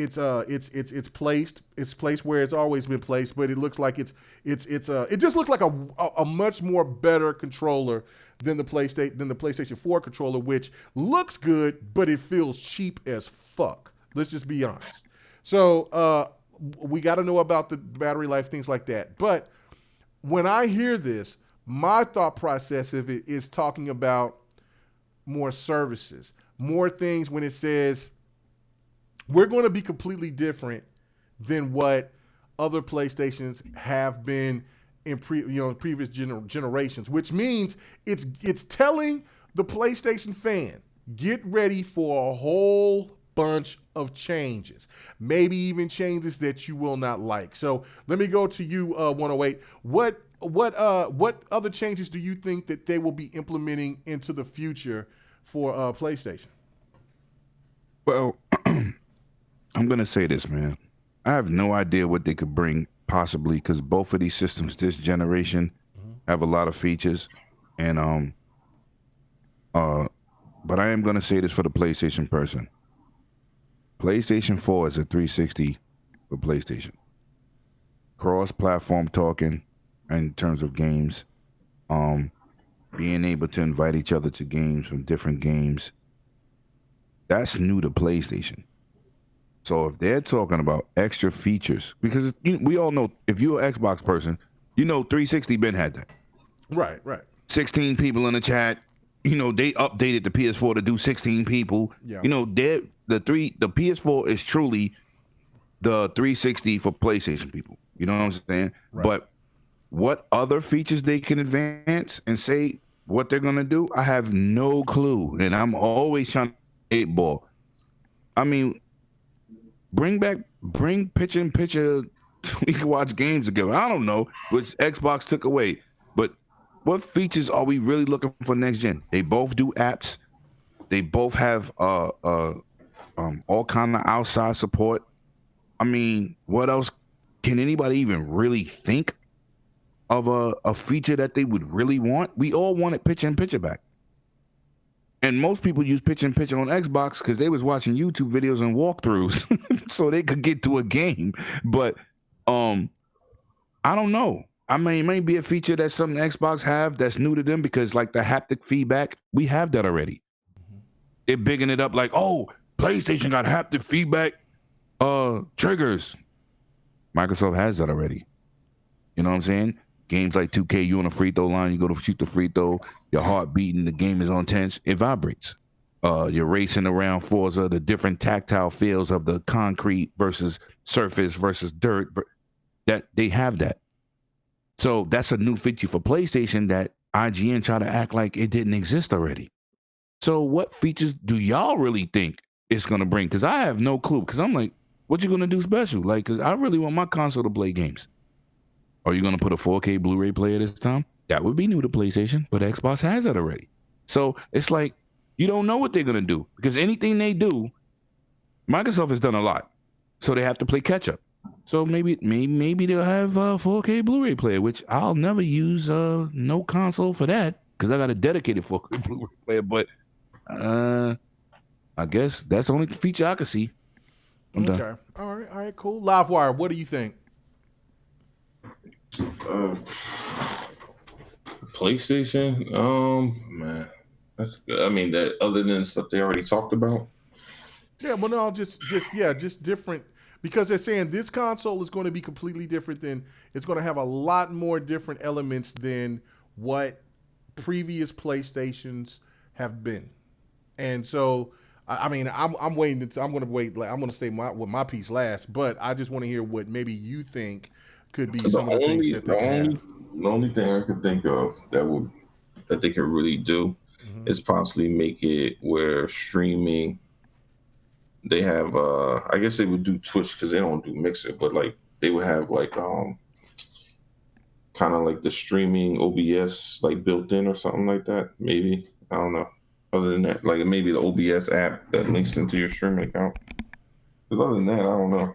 placed. It's placed where it's always been placed, but it looks like it just looks like a much more better controller than the PlayStation 4 controller, which looks good, but it feels cheap as fuck. Let's just be honest. So we got to know about the battery life, things like that. But when I hear this, my thought process of it is talking about more services, more things when it says we're going to be completely different than what other PlayStations have been in previous generations, which means it's telling the PlayStation fan, get ready for a whole bunch of changes, maybe even changes that you will not like. So let me go to you, 108. What other changes do you think that they will be implementing into the future for PlayStation? Well, I'm gonna say this, man. I have no idea what they could bring possibly, because both of these systems this generation have a lot of features, and but I am gonna say this for the PlayStation person. PlayStation 4 is a 360 for PlayStation. Cross-platform talking in terms of games, being able to invite each other to games from different games. That's new to PlayStation. So if they're talking about extra features, because we all know, if you're an Xbox person, 360 been had that. Right. 16 people in the chat. They updated the PS4 to do 16 people. Yeah. The PS4 is truly the 360 for PlayStation people. You know what I'm saying? Right. But what other features they can advance and say what they're gonna do, I have no clue. And I'm always trying to 8-ball. I mean, bring picture-in-picture we can watch games together. I don't know, which Xbox took away. But what features are we really looking for next gen? They both do apps. They both have all kind of outside support. I mean, what else can anybody even really think of a feature that they would really want? We all wanted picture-in-picture back. And most people use picture-in-picture on Xbox because they was watching YouTube videos and walkthroughs so they could get to a game. But I don't know. I mean, it may be a feature that something Xbox have that's new to them because like the haptic feedback, we have that already. They're bigging it up like, oh, PlayStation got haptic feedback triggers. Microsoft has that already. You know what I'm saying? Games like 2K, you on a free throw line, you go to shoot the free throw, your heart beating, the game is on tense, it vibrates. You're racing around Forza, the different tactile feels of the concrete versus surface versus dirt, that they have that. So that's a new feature for PlayStation that IGN try to act like it didn't exist already. So what features do y'all really think it's going to bring? Because I have no clue. Because I'm like, what you going to do special? Like, cause I really want my console to play games. Are you going to put a 4K Blu-ray player this time? That would be new to PlayStation, but Xbox has that already. So it's like, you don't know what they're going to do. Because anything they do, Microsoft has done a lot. So they have to play catch up. So maybe they'll have a 4K Blu-ray player, which I'll never use no console for that because I got a dedicated 4K Blu-ray player. But I guess that's the only feature I can see. I'm done. All right, cool. Livewire, what do you think? PlayStation, man, that's good. I mean, that other than stuff they already talked about. Yeah, well, no, just different because they're saying this console is going to be completely different than it's going to have a lot more different elements than what previous PlayStations have been, and so I mean, I'm waiting. I'm going to wait. I'm going to say my piece last, but I just want to hear what maybe you think could be some of the things that they can have. The only thing I could think of that they could really do is possibly make it where streaming. They have I guess they would do Twitch because they don't do Mixer, but like they would have like kind of like the streaming OBS like built in or something like that. Maybe, I don't know. Other than that, like maybe the OBS app that links into your streaming account. Because other than that, I don't know.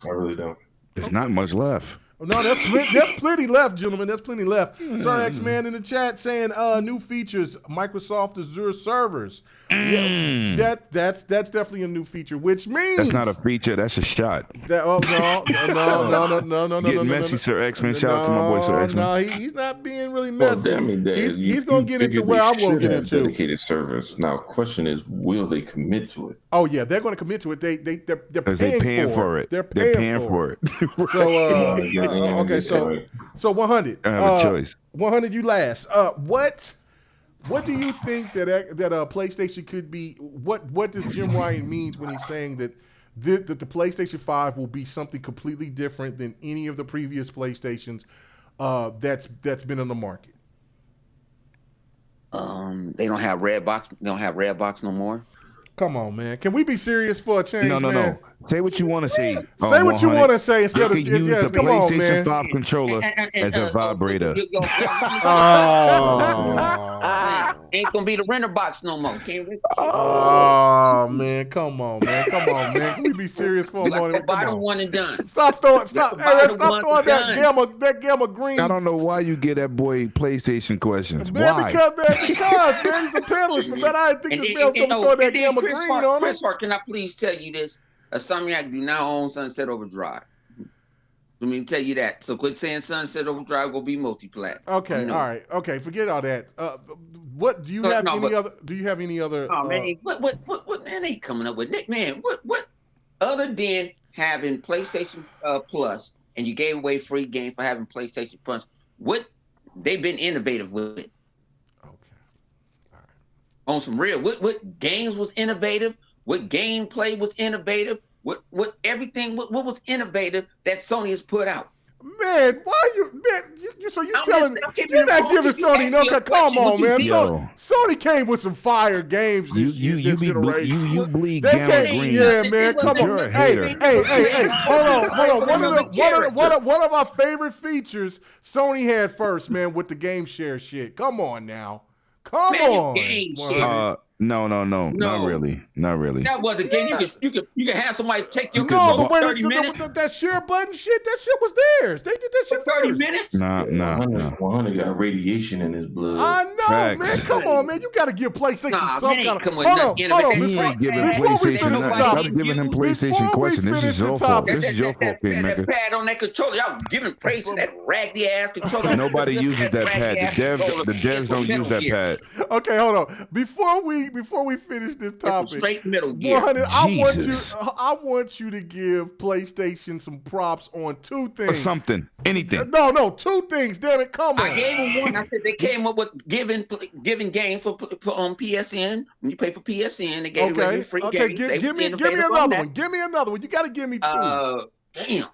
I really don't. There's not much left. No, there's plenty left, gentlemen. There's plenty left. Sorry, X-Man in the chat saying new features, Microsoft Azure servers. Yeah, that's definitely a new feature, which means that's not a feature. That's a shot. No. Getting messy, Sir X-Man. Shout out to my boy, Sir X-Man. No, he's not being really messy. Well, he's gonna get into where I'm gonna get into. Dedicated servers. Now, question is, will they commit to it? Oh yeah, they're gonna commit to it. They're paying for it. They're paying for it. So okay, so 100. I have a choice. 100, you last. What do you think that PlayStation could be? What does Jim Ryan means when he's saying that the PlayStation 5 will be something completely different than any of the previous PlayStations that's been on the market? They don't have Redbox. They don't have Redbox no more. Come on, man. Can we be serious for a change? No. Say what you want to say. Say what you want to say instead of use the come on, man. PlayStation 5 controller as a vibrator. Ain't gonna be the render box no more. Can't we? Oh man, come on, man. Can we be serious for a moment? Buy the one and done. Stop throwing that gamma green. I don't know why you get that boy PlayStation questions. Man, why? Because he's a panelist. But I didn't think this man was gonna throw that gamma green on him. Chris Hart, can I please tell you this? Insomniac do not own Sunset Overdrive. Let me tell you that. So quit saying Sunset Overdrive will be multi-plat. Okay, all right. Okay, forget all that. What do you have any other? Do you have any other? Oh man, what man they coming up with? Nick, man, what other than having PlayStation Plus and you gave away free games for having PlayStation Plus? What they've been innovative with? Okay, all right. On some real, what games was innovative? What gameplay was innovative? What everything? What was innovative that Sony has put out? Man, why so you telling me you're not giving Sony no? Come on, man. Sony came with some fire games this generation. You bleed They gamma green. Yeah, man. Come You're on. a hater. Hey. Hold on. One of my favorite features Sony had first, man, with the game share shit. Come on now. Come on. Game share. No, not really. That was a game. You could have somebody take your control for 30 minutes. That share button shit, that shit was theirs. They did that shit for 30 minutes. Nah. 100 got radiation in his blood. I know, Facts. man. Come on, man. You got to give PlayStation some kind of. Hold on. He ain't giving PlayStation nothing. Stop giving him PlayStation question. This is your fault. This is your fault, big nigga. That pad on that controller, y'all giving praise to that raggedy ass controller. Nobody uses that pad. The devs don't use that pad. Okay, hold on. Before we finish this topic, straight Metal Gear. I want you to give PlayStation some props on two things. Or something. Anything. No, two things. Damn it, come on. I gave them one. I said they came up with giving games for on PSN. When you pay for PSN, they gave you free games. Give me another one. Give me another one. You got to give me two. Damn.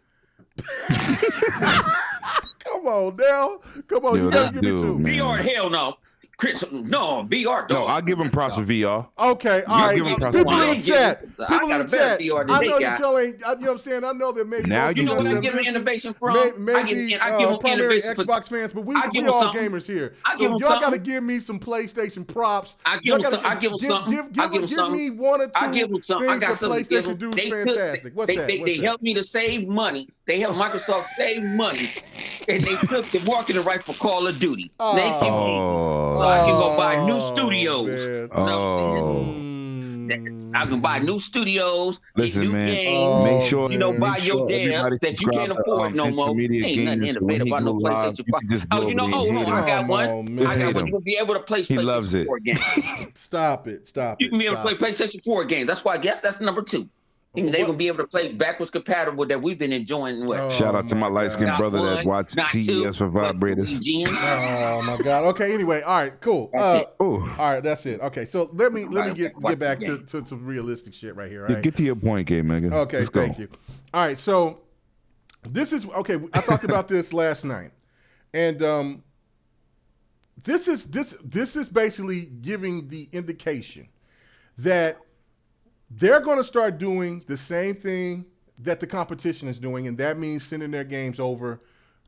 Come on, Dale. Come on, you got to give me two. VR, hell no. No, VR. No, I'll give him props for VR. Okay, all right. People in the chat. I got a better VR than I know they that y'all ain't. You know what I'm saying? I know that maybe. Now you know what I give them innovation from? Maybe I give them innovation for Xbox fans, but we all gamers here. So y'all got to give me some PlayStation props. I give them something. Give me one or two. I give them something. I got something. PlayStation do fantastic. What's that? They helped me to save money. They helped Microsoft save money, and they took the marketing right for Call of Duty. Thank you, so I can go buy new studios. You know what I'm saying? I can buy new studios, get new games. Make sure buy your devs that you can't afford no more. Ain't nothing innovative about no PlayStation 5. I got one. I got one. You'll be able to play PlayStation 4 games. Stop it. You can be able to play PlayStation 4 games. That's why I guess that's number 2. They're gonna be able to play backwards compatible that we've been enjoying. Shout out to my light skinned brother that watched CES for vibrators. Oh my god. Okay. Anyway, all right, cool. All right, that's it. Okay, so let me get back to some realistic shit right here. Right? Get to your point, game nigga. Okay, thank you. All right, so this is okay. I talked about this last night, and this is basically giving the indication that they're going to start doing the same thing that the competition is doing, and that means sending their games over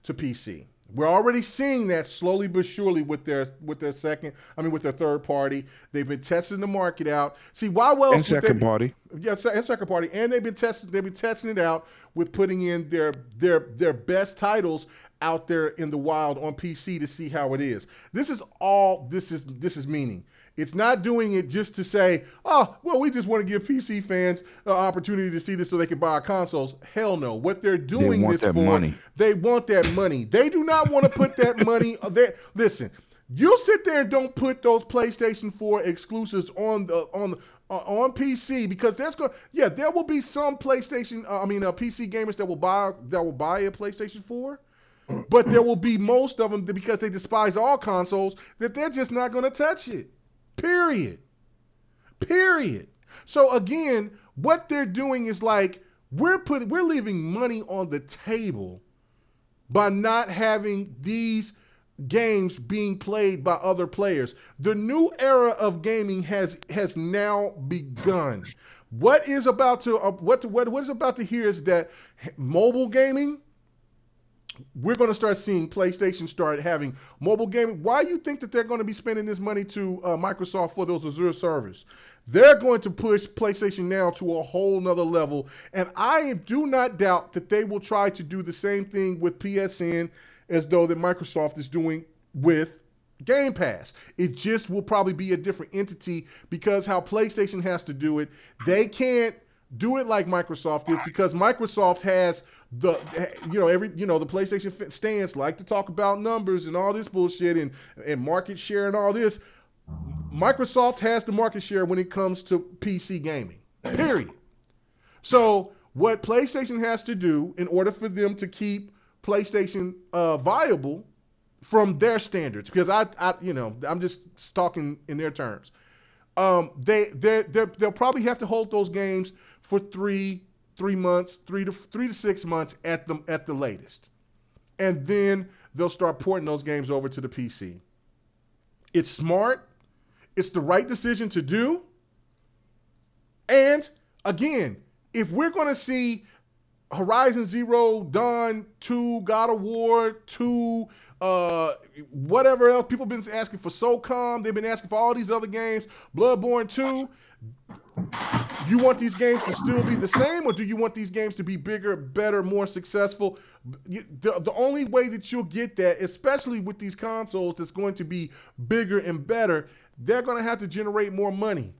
to PC. We're already seeing that slowly but surely with their third party. They've been testing the market out. See, why else? And second party. Yeah, and second party, and they've been testing it out with putting in their best titles out there in the wild on PC to see how it is. This is all this is meaning. It's not doing it just to say, oh, well, we just want to give PC fans an opportunity to see this so they can buy our consoles. Hell no. What they're doing this for, they want that money. They do not want to put that money. Listen, you sit there and don't put those PlayStation 4 exclusives on PC because there will be some PC gamers that will buy a PlayStation 4. But there will be most of them because they despise all consoles that they're just not going to touch it. Period. So again, what they're doing is like we're leaving money on the table by not having these games being played by other players. The new era of gaming has now begun. What is about to hear is that mobile gaming, we're going to start seeing PlayStation start having mobile gaming. Why do you think that they're going to be spending this money to Microsoft for those Azure servers? They're going to push PlayStation Now to a whole nother level. And I do not doubt that they will try to do the same thing with PSN as though that Microsoft is doing with Game Pass. It just will probably be a different entity because how PlayStation has to do it, they can't do it like Microsoft is because Microsoft has the PlayStation stands like to talk about numbers and all this bullshit and market share and all this. Microsoft has the market share when it comes to PC gaming. Period. So what PlayStation has to do in order for them to keep PlayStation viable from their standards, because I'm just talking in their terms. They'll probably have to hold those games for 3 months, 3 to 6 months at the latest. and then they'll start porting those games over to the PC. It's smart. It's the right decision to do. And again, if we're going to see Horizon Zero Dawn 2, God of War 2, whatever else, people have been asking for SOCOM, they've been asking for all these other games, Bloodborne 2, you want these games to still be the same, or do you want these games to be bigger, better, more successful? The only way that you'll get that, especially with these consoles that's going to be bigger and better, they're going to have to generate more money.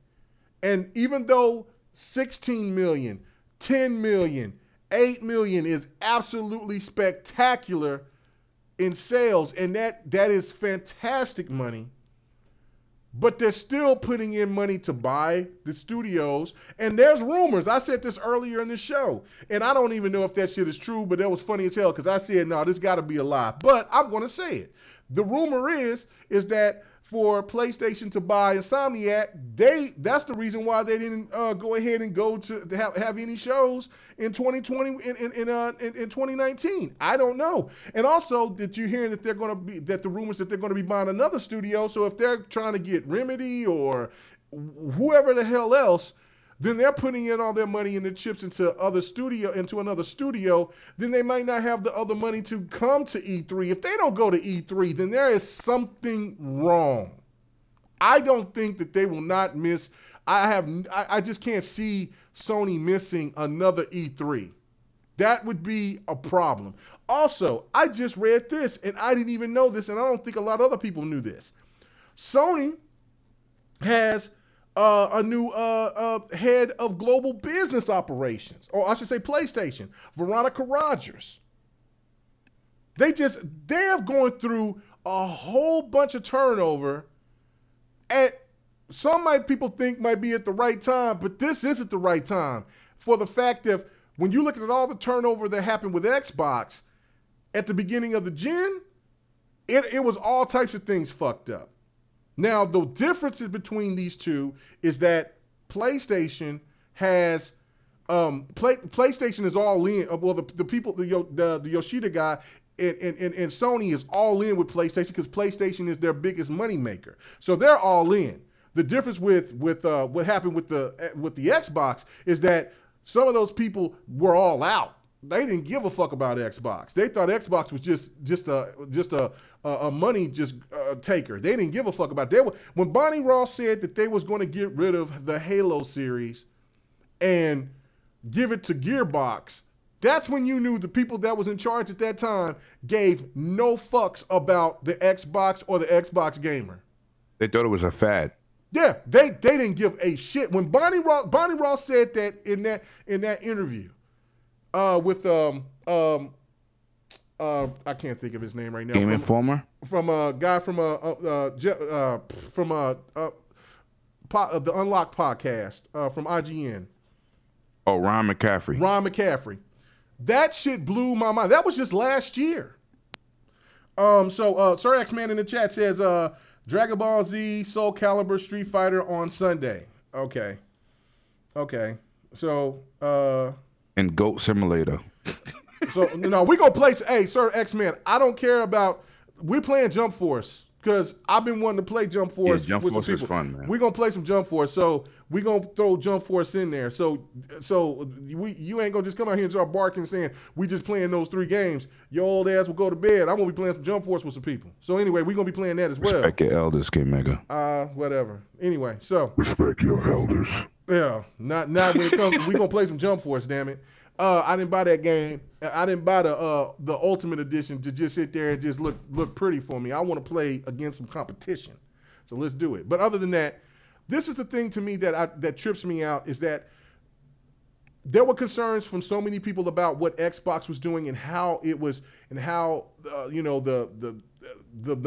And even though 16 million, 10 million, 8 million is absolutely spectacular in sales, and that is fantastic money, but they're still putting in money to buy the studios. And there's rumors. I said this earlier in the show, and I don't even know if that shit is true, but that was funny as hell because I said, no, this got to be a lie. But I'm going to say it. The rumor is that for PlayStation to buy Insomniac, that's the reason why they didn't go ahead and go to have any shows in 2020 in 2019. I don't know. And also that you're hearing that the rumors that they're going to be buying another studio. So if they're trying to get Remedy or whoever the hell else, then they're putting in all their money and the chips into another studio, then they might not have the other money to come to E3. If they don't go to E3, then there is something wrong. I don't think that they will not miss. I just can't see Sony missing another E3. That would be a problem. Also, I just read this, and I didn't even know this, and I don't think a lot of other people knew this. Sony has a new head of global business operations, or I should say PlayStation, Veronica Rogers. They're going through a whole bunch of turnover, and people think might be at the right time, but this isn't the right time for the fact that when you look at all the turnover that happened with Xbox at the beginning of the gen, it was all types of things fucked up. Now, the differences between these two is that PlayStation has PlayStation is all in. Well, the Yoshida guy and Sony is all in with PlayStation because PlayStation is their biggest money maker. So they're all in. The difference with what happened with the Xbox is that some of those people were all out. They didn't give a fuck about Xbox. They thought Xbox was just a money taker. They didn't give a fuck about it. When Bonnie Ross said that they was going to get rid of the Halo series and give it to Gearbox, that's when you knew the people that was in charge at that time gave no fucks about the Xbox or the Xbox gamer. They thought it was a fad. Yeah, they didn't give a shit. When Bonnie Ross said that in that interview. With I can't think of his name right now. Game Informer? From a guy from the Unlocked podcast from IGN. Oh, Ron McCaffrey. Ron McCaffrey. That shit blew my mind. That was just last year. So Sir X Man in the chat says Dragon Ball Z, Soul Calibur, Street Fighter on Sunday. Okay. So and Goat Simulator. So no, we gonna play. Hey, Sir X-Men, I don't care about. We're playing Jump Force because I've been wanting to play Jump Force. Yeah, Jump Force is fun, man. We're gonna play some Jump Force, so we gonna throw Jump Force in there. So you ain't gonna just come out here and start barking and saying we just playing those 3 games. Your old ass will go to bed. I'm gonna be playing some Jump Force with some people. So anyway, we gonna be playing that as well. Respect your elders, King Mega. Whatever. Anyway, so respect your elders. Yeah, not when it comes. We gonna play some Jump Force, damn it. I didn't buy that game. I didn't buy the Ultimate Edition to just sit there and just look pretty for me. I want to play against some competition. So let's do it. But other than that, this is the thing to me that trips me out is that there were concerns from so many people about what Xbox was doing and how it was and how the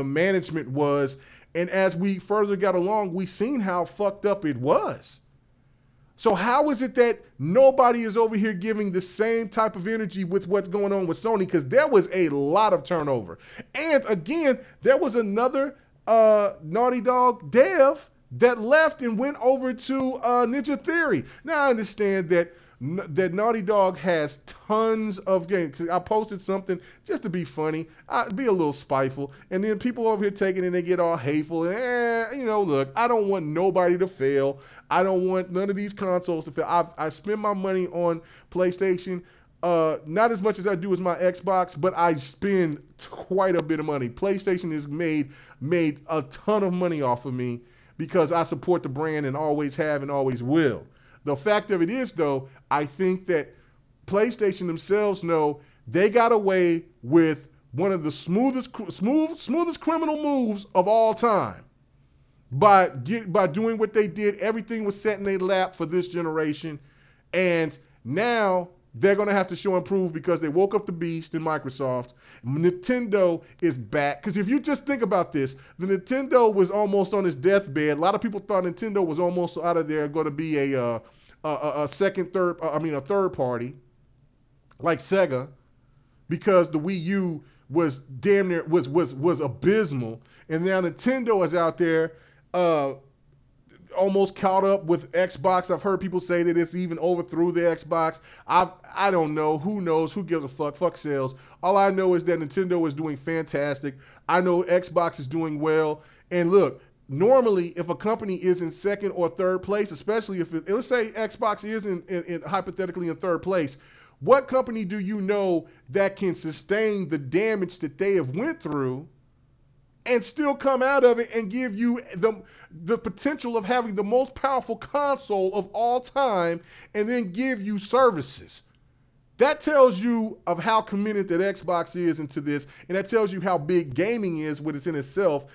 management was. And as we further got along, we seen how fucked up it was. So how is it that nobody is over here giving the same type of energy with what's going on with Sony? Because there was a lot of turnover. And again, there was another Naughty Dog dev that left and went over to Ninja Theory. Now I understand that that Naughty Dog has tons of games. I posted something just to be funny, be a little spiteful, and then people over here taking it and they get all hateful. Look, I don't want nobody to fail. I don't want none of these consoles to fail. I spend my money on PlayStation. Not as much as I do as my Xbox, but I spend quite a bit of money. PlayStation has made a ton of money off of me because I support the brand and always have and always will. The fact of it is, though, I think that PlayStation themselves know they got away with one of the smoothest criminal moves of all time by doing what they did. Everything was set in their lap for this generation, and now they're going to have to show and prove because they woke up the beast in Microsoft. Nintendo is back. Because if you just think about this, the Nintendo was almost on its deathbed. A lot of people thought Nintendo was almost out of there, going to be a third party like Sega, because the Wii U was damn near was abysmal, and now Nintendo is out there almost caught up with Xbox. I've heard people say that it's even overthrew the Xbox. I don't know. Who knows? Who gives a fuck? Fuck sales. All I know is that Nintendo is doing fantastic. I know Xbox is doing well. And look, normally if a company is in second or third place, especially if let's say Xbox is in hypothetically in third place, what company do you know that can sustain the damage that they have went through and still come out of it and give you the potential of having the most powerful console of all time and then give you services? That tells you of how committed that Xbox is into this, and that tells you how big gaming is within itself.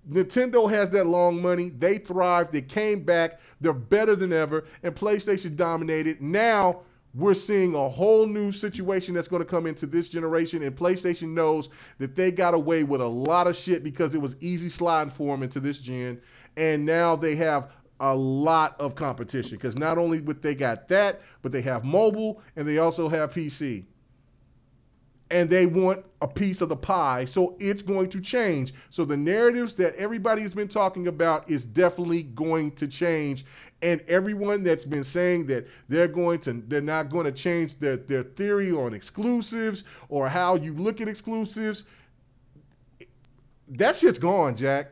Nintendo has that long money. They thrived. They came back. They're better than ever, and PlayStation dominated. Now we're seeing a whole new situation that's going to come into this generation, and PlayStation knows that they got away with a lot of shit because it was easy sliding for them into this gen, and now they have a lot of competition because not only would they got that, but they have mobile and they also have PC. And they want a piece of the pie, so it's going to change. So the narratives that everybody has been talking about is definitely going to change. And everyone that's been saying that they're not going to change their theory on exclusives or how you look at exclusives, that shit's gone, Jack.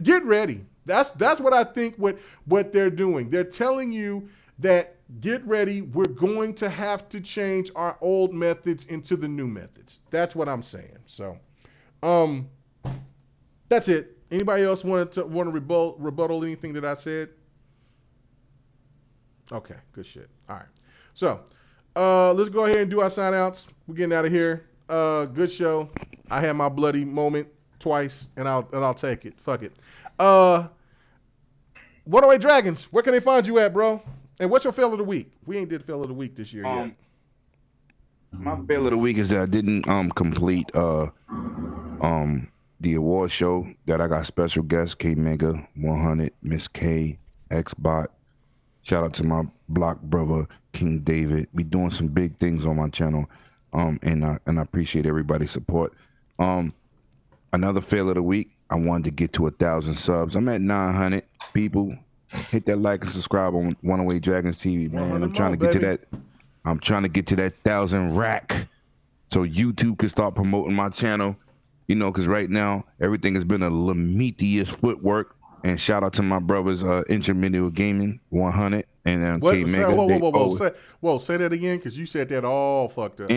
Get ready. That's what I think what they're doing. They're telling you that get ready, we're going to have to change our old methods into the new methods. That's what I'm saying. So, that's it. Anybody else want to rebuttal anything that I said? Okay, good shit. All right. So, let's go ahead and do our sign outs. We're getting out of here. Good show. I had my bloody moment twice, and I'll take it. Fuck it. 108 Dragons, where can they find you at, bro? And what's your fail of the week? We ain't did fail of the week this year yet. My fail of the week is that I didn't complete the award show that I got special guests K Mega 100, Miss K, Xbot. Shout out to my block brother King David. We doing some big things on my channel, and I appreciate everybody's support. Another fail of the week. I wanted to get to 1,000 subs. I'm at 900 people. Hit that like and subscribe on 108 Dragons TV, man. I'm trying to get to that. I'm trying to get to that 1,000 rack, so YouTube can start promoting my channel. You know, because right now everything has been a lametious footwork. And shout out to my brothers, Intermediate Gaming 100 and K Mega. Whoa! Say that again, because you said that all fucked up.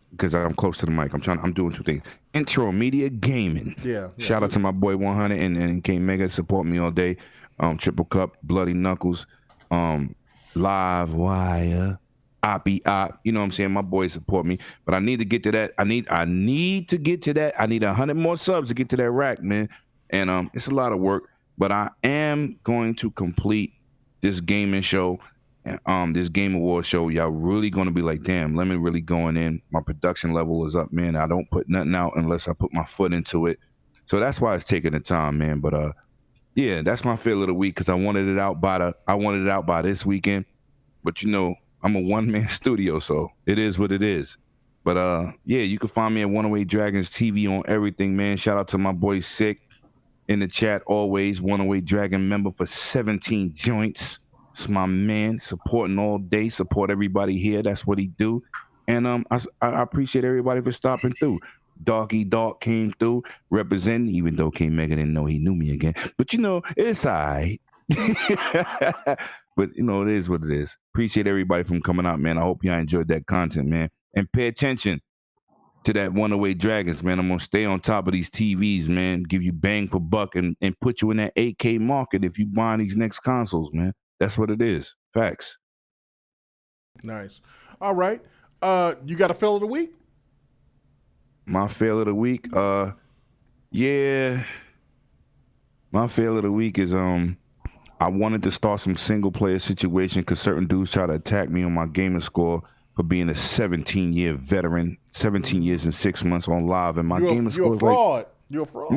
Because I'm close to the mic, I'm doing two things. Intro Media Gaming. Yeah. Shout out to my boy 100 and K Mega, support me all day. Triple Cup, Bloody Knuckles, Live Wire, Oppie Op. You know what I'm saying? My boys support me, but I need to get to that. I need to get to that. I need 100 more subs to get to that rack, man. And it's a lot of work, but I am going to complete this gaming show, this Game Award show. Y'all really gonna be like, damn, let me really going in. My production level is up, man. I don't put nothing out unless I put my foot into it. So that's why it's taking the time, man. But yeah, that's my fail of the week because I wanted it out by this weekend. But you know, I'm a one-man studio, so it is what it is. But yeah, you can find me at 108 Dragons TV on everything, man. Shout out to my boy Sick in the chat always. 108 Dragon member for 17 joints. It's my man, supporting all day, support everybody here. That's what he do. And I appreciate everybody for stopping through. Darky Dark came through, representing, even though King Mega didn't know he knew me again. But it's all right. But it is what it is. Appreciate everybody from coming out, man. I hope y'all enjoyed that content, man. And pay attention to that 108 Dragons, man. I'm gonna stay on top of these TVs, man. Give you bang for buck and put you in that 8K market if you buying these next consoles, man. That's what it is. Facts. Nice. All right. You got a fail of the week? My fail of the week, yeah. My fail of the week is I wanted to start some single player situation because certain dudes try to attack me on my gamer score for being a 17-year veteran, 17 years and 6 months on live, and my gamer score is like you're a fraud.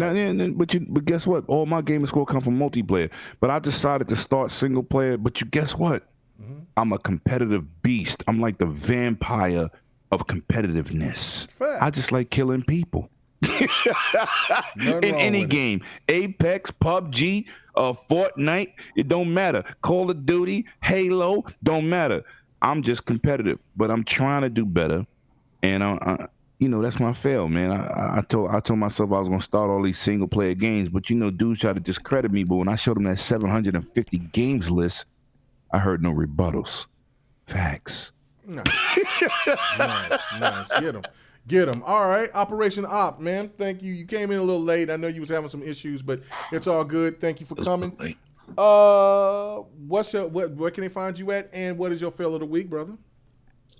But guess what? All my gamer score come from multiplayer. But I decided to start single player. But guess what? Mm-hmm. I'm a competitive beast. I'm like the vampire of competitiveness. Fact. I just like killing people. In any game, Apex, PUBG, Fortnite, it don't matter. Call of Duty, Halo, don't matter. I'm just competitive, but I'm trying to do better, and that's my fail, man. I told myself I was gonna start all these single player games, but dudes try to discredit me. But when I showed them that 750 games list, I heard no rebuttals. Facts. Nice. Nice. Get him. All right, Operation Op, man. Thank you. You came in a little late. I know you was having some issues, but it's all good. Thank you for coming. Where can they find you at, and what is your fail of the week, brother?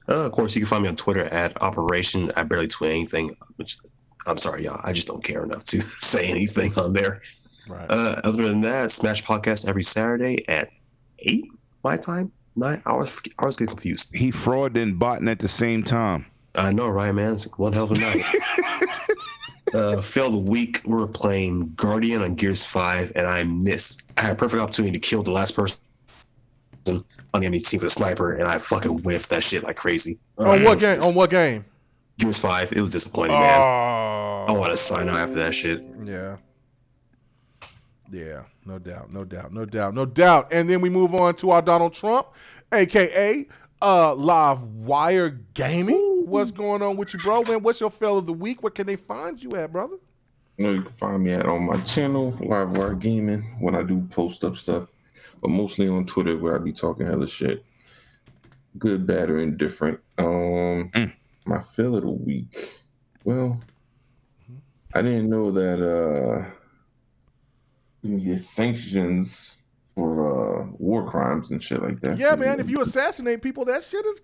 Of course, you can find me on Twitter at Operation. I barely tweet anything, which I'm sorry, y'all. I just don't care enough to say anything on there. Right. Other than that, Smash Podcast every Saturday at 8 my time. 9 hours. I was getting confused. He fraud and botting at the same time. I know, right, man? It's one hell of a night. Fail of the week, we were playing Guardian on Gears 5, and I missed. I had a perfect opportunity to kill the last person on the enemy team with a sniper, and I fucking whiffed that shit like crazy. On what game? Gears 5. It was disappointing, man. I want to sign out after that shit. Yeah, no doubt. And then we move on to our Donald Trump, a.k.a. Live Wire Gaming. Ooh. What's going on with you, bro? Man, what's your fail of the week? Where can they find you at, brother? You can find me on my channel, Live Wire Gaming, when I do post up stuff, but mostly on Twitter where I be talking hella shit. Good, bad, or indifferent. My fail of the week. Well, I didn't know that you can get sanctions for war crimes and shit like that. Yeah, so, man, if you assassinate people, that shit is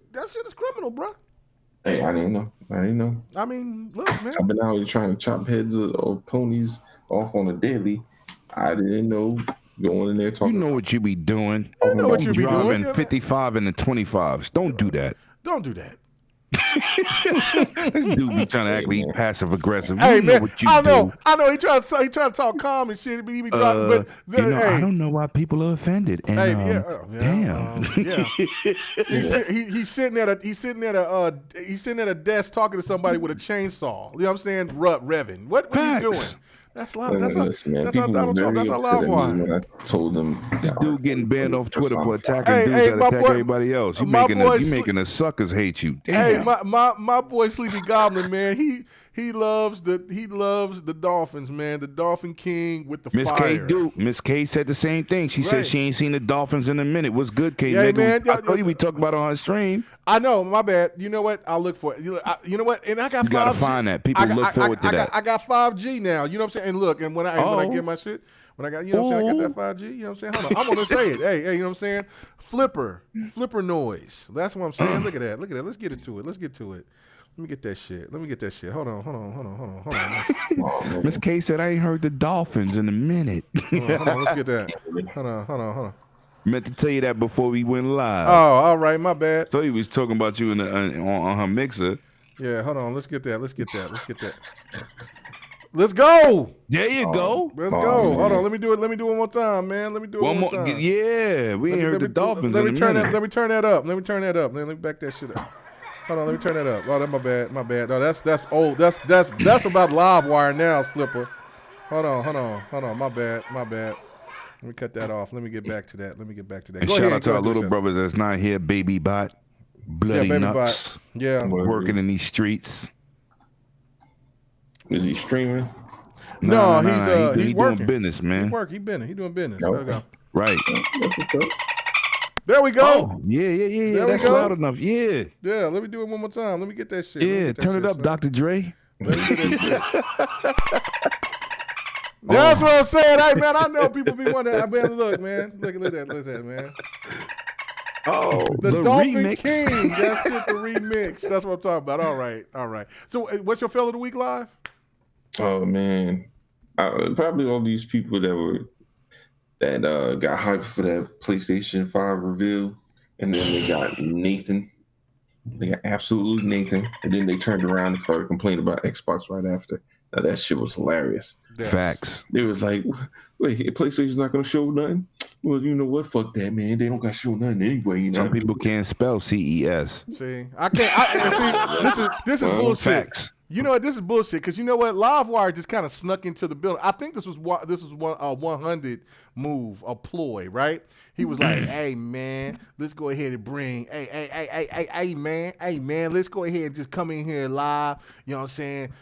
criminal, bro. Hey, I didn't know. I mean, look, man. I've been out here trying to chop heads of ponies off on a daily. I didn't know going in there talking. You know what you be doing. You know what you be doing. Driving 55 and the 25s. Don't do that. Don't do that. This dude be trying to act like passive aggressive. Hey, you man, know what you do. I know. He trying to talk calm and shit. But he be dropping. I don't know why people are offended. And damn. He's sitting at a desk talking to somebody with a chainsaw. You know what I'm saying? Revving. What are you doing? That's loud. That's how Donald Trump. That's how loud one. When I told them this dude getting banned off Twitter for attacking dudes that attack everybody else. You making the suckers hate you. Damn. Hey, my boy Sleepy Goblin, man. He loves the Dolphins, man. The Dolphin King with the fire. Miss K said the same thing. She said she ain't seen the Dolphins in a minute. What's good, K? Yeah, man. I thought you be talking about it on her stream. I know. My bad. You know what? I'll look for it. You know what? And I got 5G. You gotta find that. People look forward to that. I got 5G now. You know what I'm saying? And look, and when I get my shit, when I got, you know what I'm saying? I got that 5G. You know what I'm saying? Hold on. I'm gonna say it. Hey, you know what I'm saying? Flipper noise. That's what I'm saying. Look at that. Let's get into it. Let me get that shit. Hold on. Miss K said I ain't heard the Dolphins in a minute. Hold on. Let's get that. Hold on. Meant to tell you that before we went live. Oh, all right, my bad. So he was talking about you on her mixer. Yeah, hold on. Let's get that. Let's go. There you go. Let's go. Man. Hold on. Let me do it one more time, man. Let me do it one more time. Yeah, we ain't heard the Dolphins in a minute. Let me turn that up. Let me back that shit up. Hold on, let me turn that up. Oh, that's my bad. No, that's old. That's about Live Wire now, Flipper. Hold on. My bad. Let me cut that off. Let me get back to that. And shout out to our little brother that's not here, Baby Bot. Bloody Baby Nuts. Bot. Yeah. Working in these streets. Is he streaming? No, he's working. Doing business, man. He doing business. No. There we go. Right. There we go. Oh, yeah. That's loud enough. Yeah. Yeah, let me do it one more time. Let me get that shit. Yeah, turn it up, Dr. Dre. Let me get that shit. That's what I'm saying. Hey, man, I know people be wondering. Look, man. Look at that, man. Oh, the Dolphin remix. King. That's it, the remix. That's what I'm talking about. All right. So, what's your fella of the week live? Oh man, probably all these people that got hyped for that PlayStation 5 reveal, and then they got Nathan. They got absolute Nathan, and then they turned around and started complaining about Xbox right after. Now that shit was hilarious. Yes. Facts. They was like, "Wait, PlayStation's not gonna show nothing." Well, you know what? Fuck that, man. They don't got to show nothing anyway. You know, some people can't spell CES. See, I can't. See, this is bullshit. Facts. You know what? This is bullshit because you know what? Livewire just kind of snuck into the building. I think this was one 100 move, a ploy, right? He was like, "Hey man, let's go ahead and bring, hey man, let's go ahead and just come in here live." You know what I'm saying?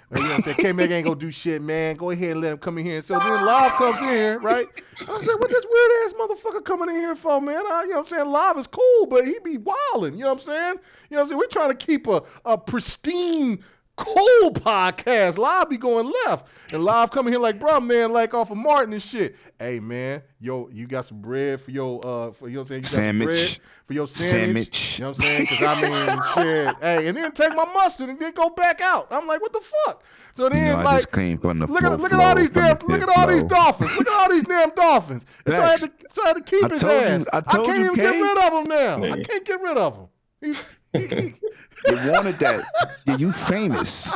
K-Meg ain't gonna do shit, man. Go ahead and let him come in here. And so then Live comes in here, right? I'm saying, what this weird ass motherfucker coming in here for, man? You know what I'm saying? Live is cool, but he be wilding. You know what I'm saying? You know what I'm saying? We're trying to keep a pristine, cool podcast. Live be going left, and Live coming here like, bro, man, like off of Martin and shit. Hey man, yo, you got some bread for your you know what I'm saying? You got sandwich. some bread for your sandwich. You know what I'm saying? Because I mean, shit. Hey, and then take my mustard and then go back out. I'm like, what the fuck? So then, I just came from the look at all these damn, look at all these dolphins. Look at all these damn dolphins. And so I had to keep his ass. I can't even get rid of him now. I can't get rid of him. You wanted that. Yeah, you famous.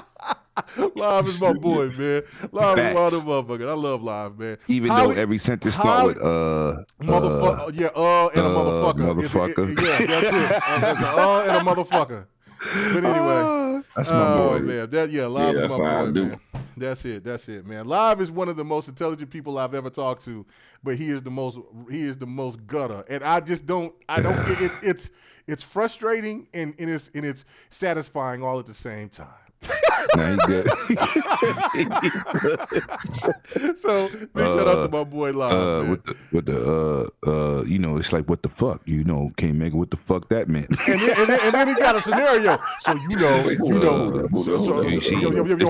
Live is my boy, man. Live is one of them motherfuckers. I love Live, man. Even though every sentence start with motherfucker, and a motherfucker. Motherfucker. Yeah, that's it. That's and a motherfucker. But anyway, that's my boy, man. Live is that's my what I boy, do. man. That's it, man. Live is one of the most intelligent people I've ever talked to, but he is the most gutter, and I don't get it. It's frustrating and it's satisfying all at the same time. Nah, he good. So big shout out to my boy Live. With the you know, it's like, what the fuck, you know, can't make it, what the fuck that meant. And then he got a scenario. So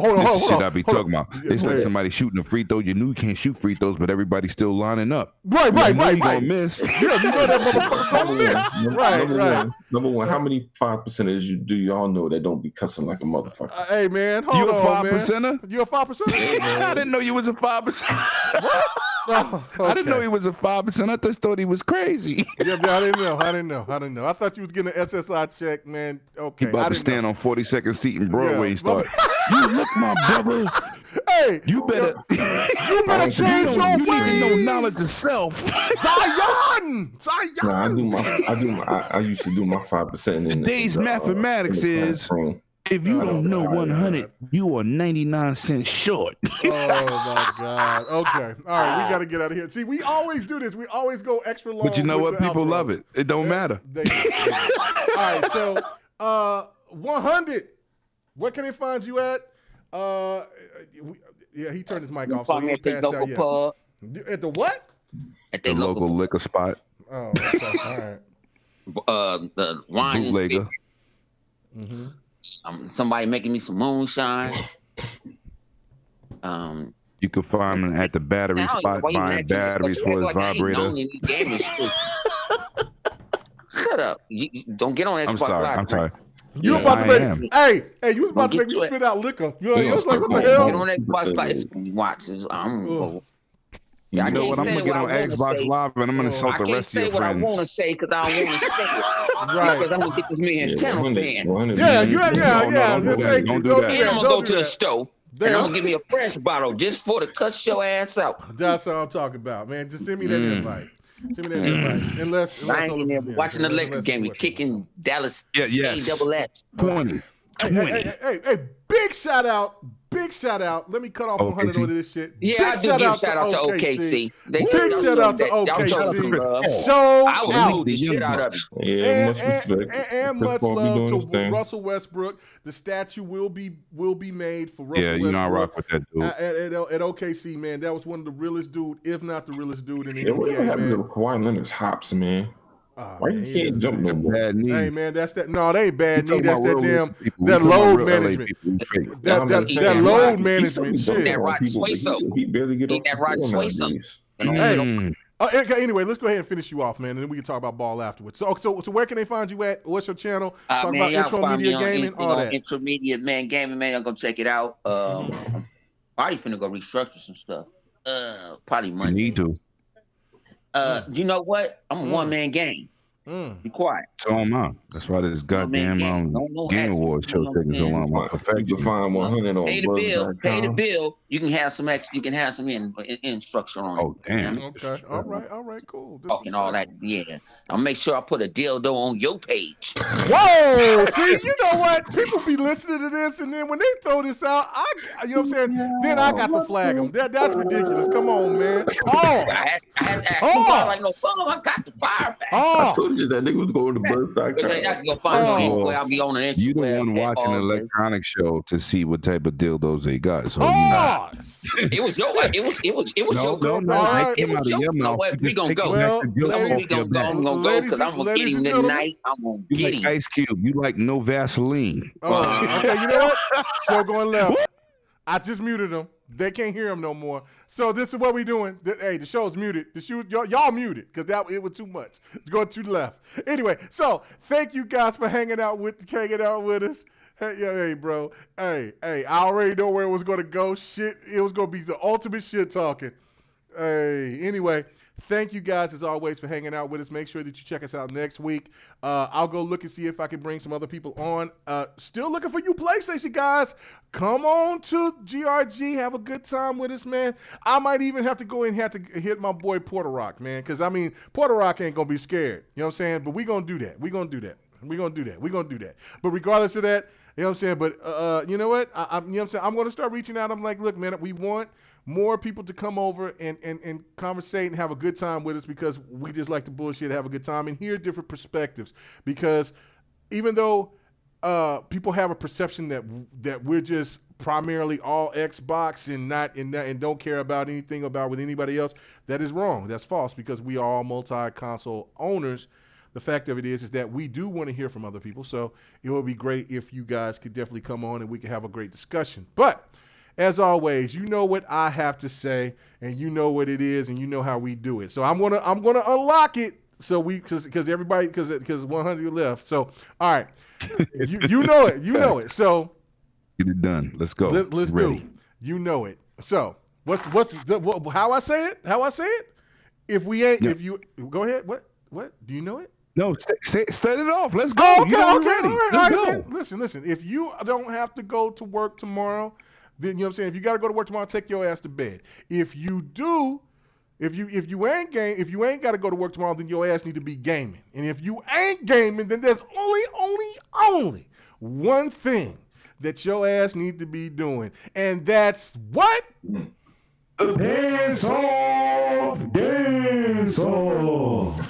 hold on. Shit I be talking about. It's like somebody shooting a free throw. You knew you can't shoot free throws, but everybody's still lining up. Right. You gonna miss. Yeah, you know that motherfucker gonna miss. Right. Number one, how many 5% do y'all know that don't be cussing like a motherfucker? Hey man, hold you a on, 5%er? You a 5%er? I didn't know you was a 5%. What? Oh, okay. I didn't know he was a 5%. I just thought he was crazy. Yeah, I didn't know. I thought you was getting an SSI check, man. Okay. He about to stand on 42nd seat in Broadway and start. You look, my brother. Hey, you better change your ways. You need to know knowledge of self. Zion. No, I used to do my 5%. Today's mathematics is. If you don't know 100, you are 99 cents short. Oh my God. Okay. All right. We got to get out of here. See, we always do this. We always go extra long. But you know what? People love it. It don't matter. All right. So, 100. Where can they find you at? Yeah, he turned his mic off. So he at the local pub. At the what? At the local liquor spot. Oh, okay. All right. The wine bootlegger. is somebody making me some moonshine. You can find him at the battery spot buying batteries for his vibrator. Shut up! You don't get on Xbox Live. I'm sorry. You about to make you was about to make me spit out liquor. You was like, what the hell? Get on Xbox Live. Watch this. You know what? I'm gonna get on Xbox Live and I'm gonna insult the rest of your friends. I can't say what I want to say because I don't want to say it. Right. Because I'm gonna get this man channel banned. Yeah. Don't do that. And I'm gonna go to the store. And I'm gonna give me a fresh bottle just for to cuss your ass out. That's what I'm talking about, man. Just send me that invite. Send me that invite. Unless I ain't even watching the Lakers game. We kicking Dallas ASS. 20. Hey, big shout out big shout out. Let me cut off 100 on this shit. Yeah, big I do give shout out to OKC. Big shout out to OKC. Show I will lose the shit out of it. Yeah, and much love to Russell Westbrook. The statue will be made for Russell Westbrook. Yeah, you know I rock with that dude. At OKC, man, that was one of the realest dude, if not the realest dude in the NBA. What happened to Kawhi Leonard's hops, man? Why you can't jump no more? Hey man, that's that. No, they ain't bad knee. That's that damn that load management. That load management shit. That Rod Suazo. He barely get off. That Rod Suazo. Anyway, let's go ahead and finish you off, man, and then we can talk about ball afterwards. So where can they find you at? What's your channel? Talk about Intro Media Gaming, all that. Intermediate man gaming, man. I'm gonna check it out. I'm probably finna go restructure some stuff. Probably Monday. Need to. You know what? I'm a one-man game. Be quiet. So am I. That's why this goddamn Game Awards show taking so long. You can find 100 on Pay the bill. You can have some extra. You can have some instruction on it. Oh damn. Okay. All right. Cool. Talking all that. Yeah. I'll make sure I put a dildo on your page. Whoa! See, you know what? People be listening to this, and then when they throw this out, you know what I'm saying? Then I got to flag them. That's ridiculous. Come on, man. I like no fun. I got the fire back. I told you that nigga was going to birth.com. I can go find me anywhere. I'll be on an inch. You the one watching an electronic show to see what type of dildos they got. So it was your girl. No, it was your mouth. We gonna go. I'm gonna go because I'm gonna get him tonight. I'm gonna get him. Ice Cube. You like no Vaseline. Okay, you know what? Show going left. I just muted them. They can't hear him no more. So this is what we doing. Hey, the show's muted. Y'all muted because it was too much. It's going to the left. Anyway, so thank you guys for hanging out with us. Hey, bro. Hey, I already know where it was going to go. Shit, it was going to be the ultimate shit talking. Hey, anyway. Thank you guys, as always, for hanging out with us. Make sure that you check us out next week. I'll go look and see if I can bring some other people on. Still looking for you PlayStation guys. Come on to GRG. Have a good time with us, man. I might even have to go and have to hit my boy Porter Rock, man, because, Porter Rock ain't going to be scared. You know what I'm saying? But we're going to do that. We're going to do that. But regardless of that, you know what I'm saying? But you know what? You know what I'm saying? I'm going to start reaching out. I'm like, look, man, we want more people to come over and conversate and have a good time with us because we just like to bullshit, have a good time, and hear different perspectives. Because even though people have a perception that we're just primarily all Xbox and don't care about anything about with anybody else, that is wrong. That's false because we are all multi-console owners. The fact of it is that we do want to hear from other people. So it would be great if you guys could definitely come on and we could have a great discussion. But as always, you know what I have to say, and you know what it is, and you know how we do it. So I'm gonna unlock it. So because 100 left. So all right, you know it. So get it done. Let's go. Let's do it. You know it. So how I say it? If we ain't, if you go ahead. What do you know it? No, set it off. Let's go. Oh, okay, ready. Let's go. Listen. If you don't have to go to work tomorrow, then you know what I'm saying. If you got to go to work tomorrow, take your ass to bed. If you do, if you ain't got to go to work tomorrow, then your ass need to be gaming. And if you ain't gaming, then there's only one thing that your ass need to be doing, and that's what? Dance off.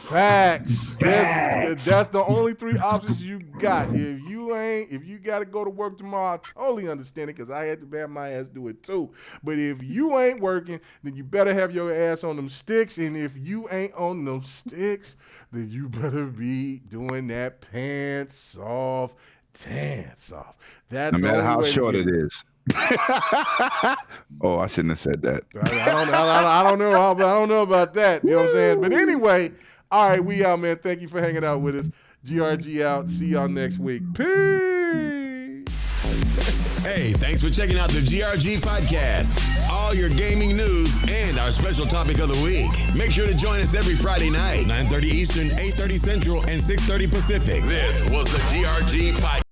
Facts. That's the only three options you got. If you got to go to work tomorrow, I totally understand it because I had to have my ass do it too. But if you ain't working, then you better have your ass on them sticks. And if you ain't on them sticks, then you better be doing that pants off, dance off. That's no matter how short it is. Oh, I shouldn't have said that. I don't know about that. You know what I'm saying? But anyway, all right, we out, man. Thank you for hanging out with us. GRG out. See y'all next week. Peace. Hey, thanks for checking out the GRG podcast. All your gaming news and our special topic of the week. Make sure to join us every Friday night, 9:30 Eastern, 8:30 Central, and 6:30 Pacific. This was the GRG podcast.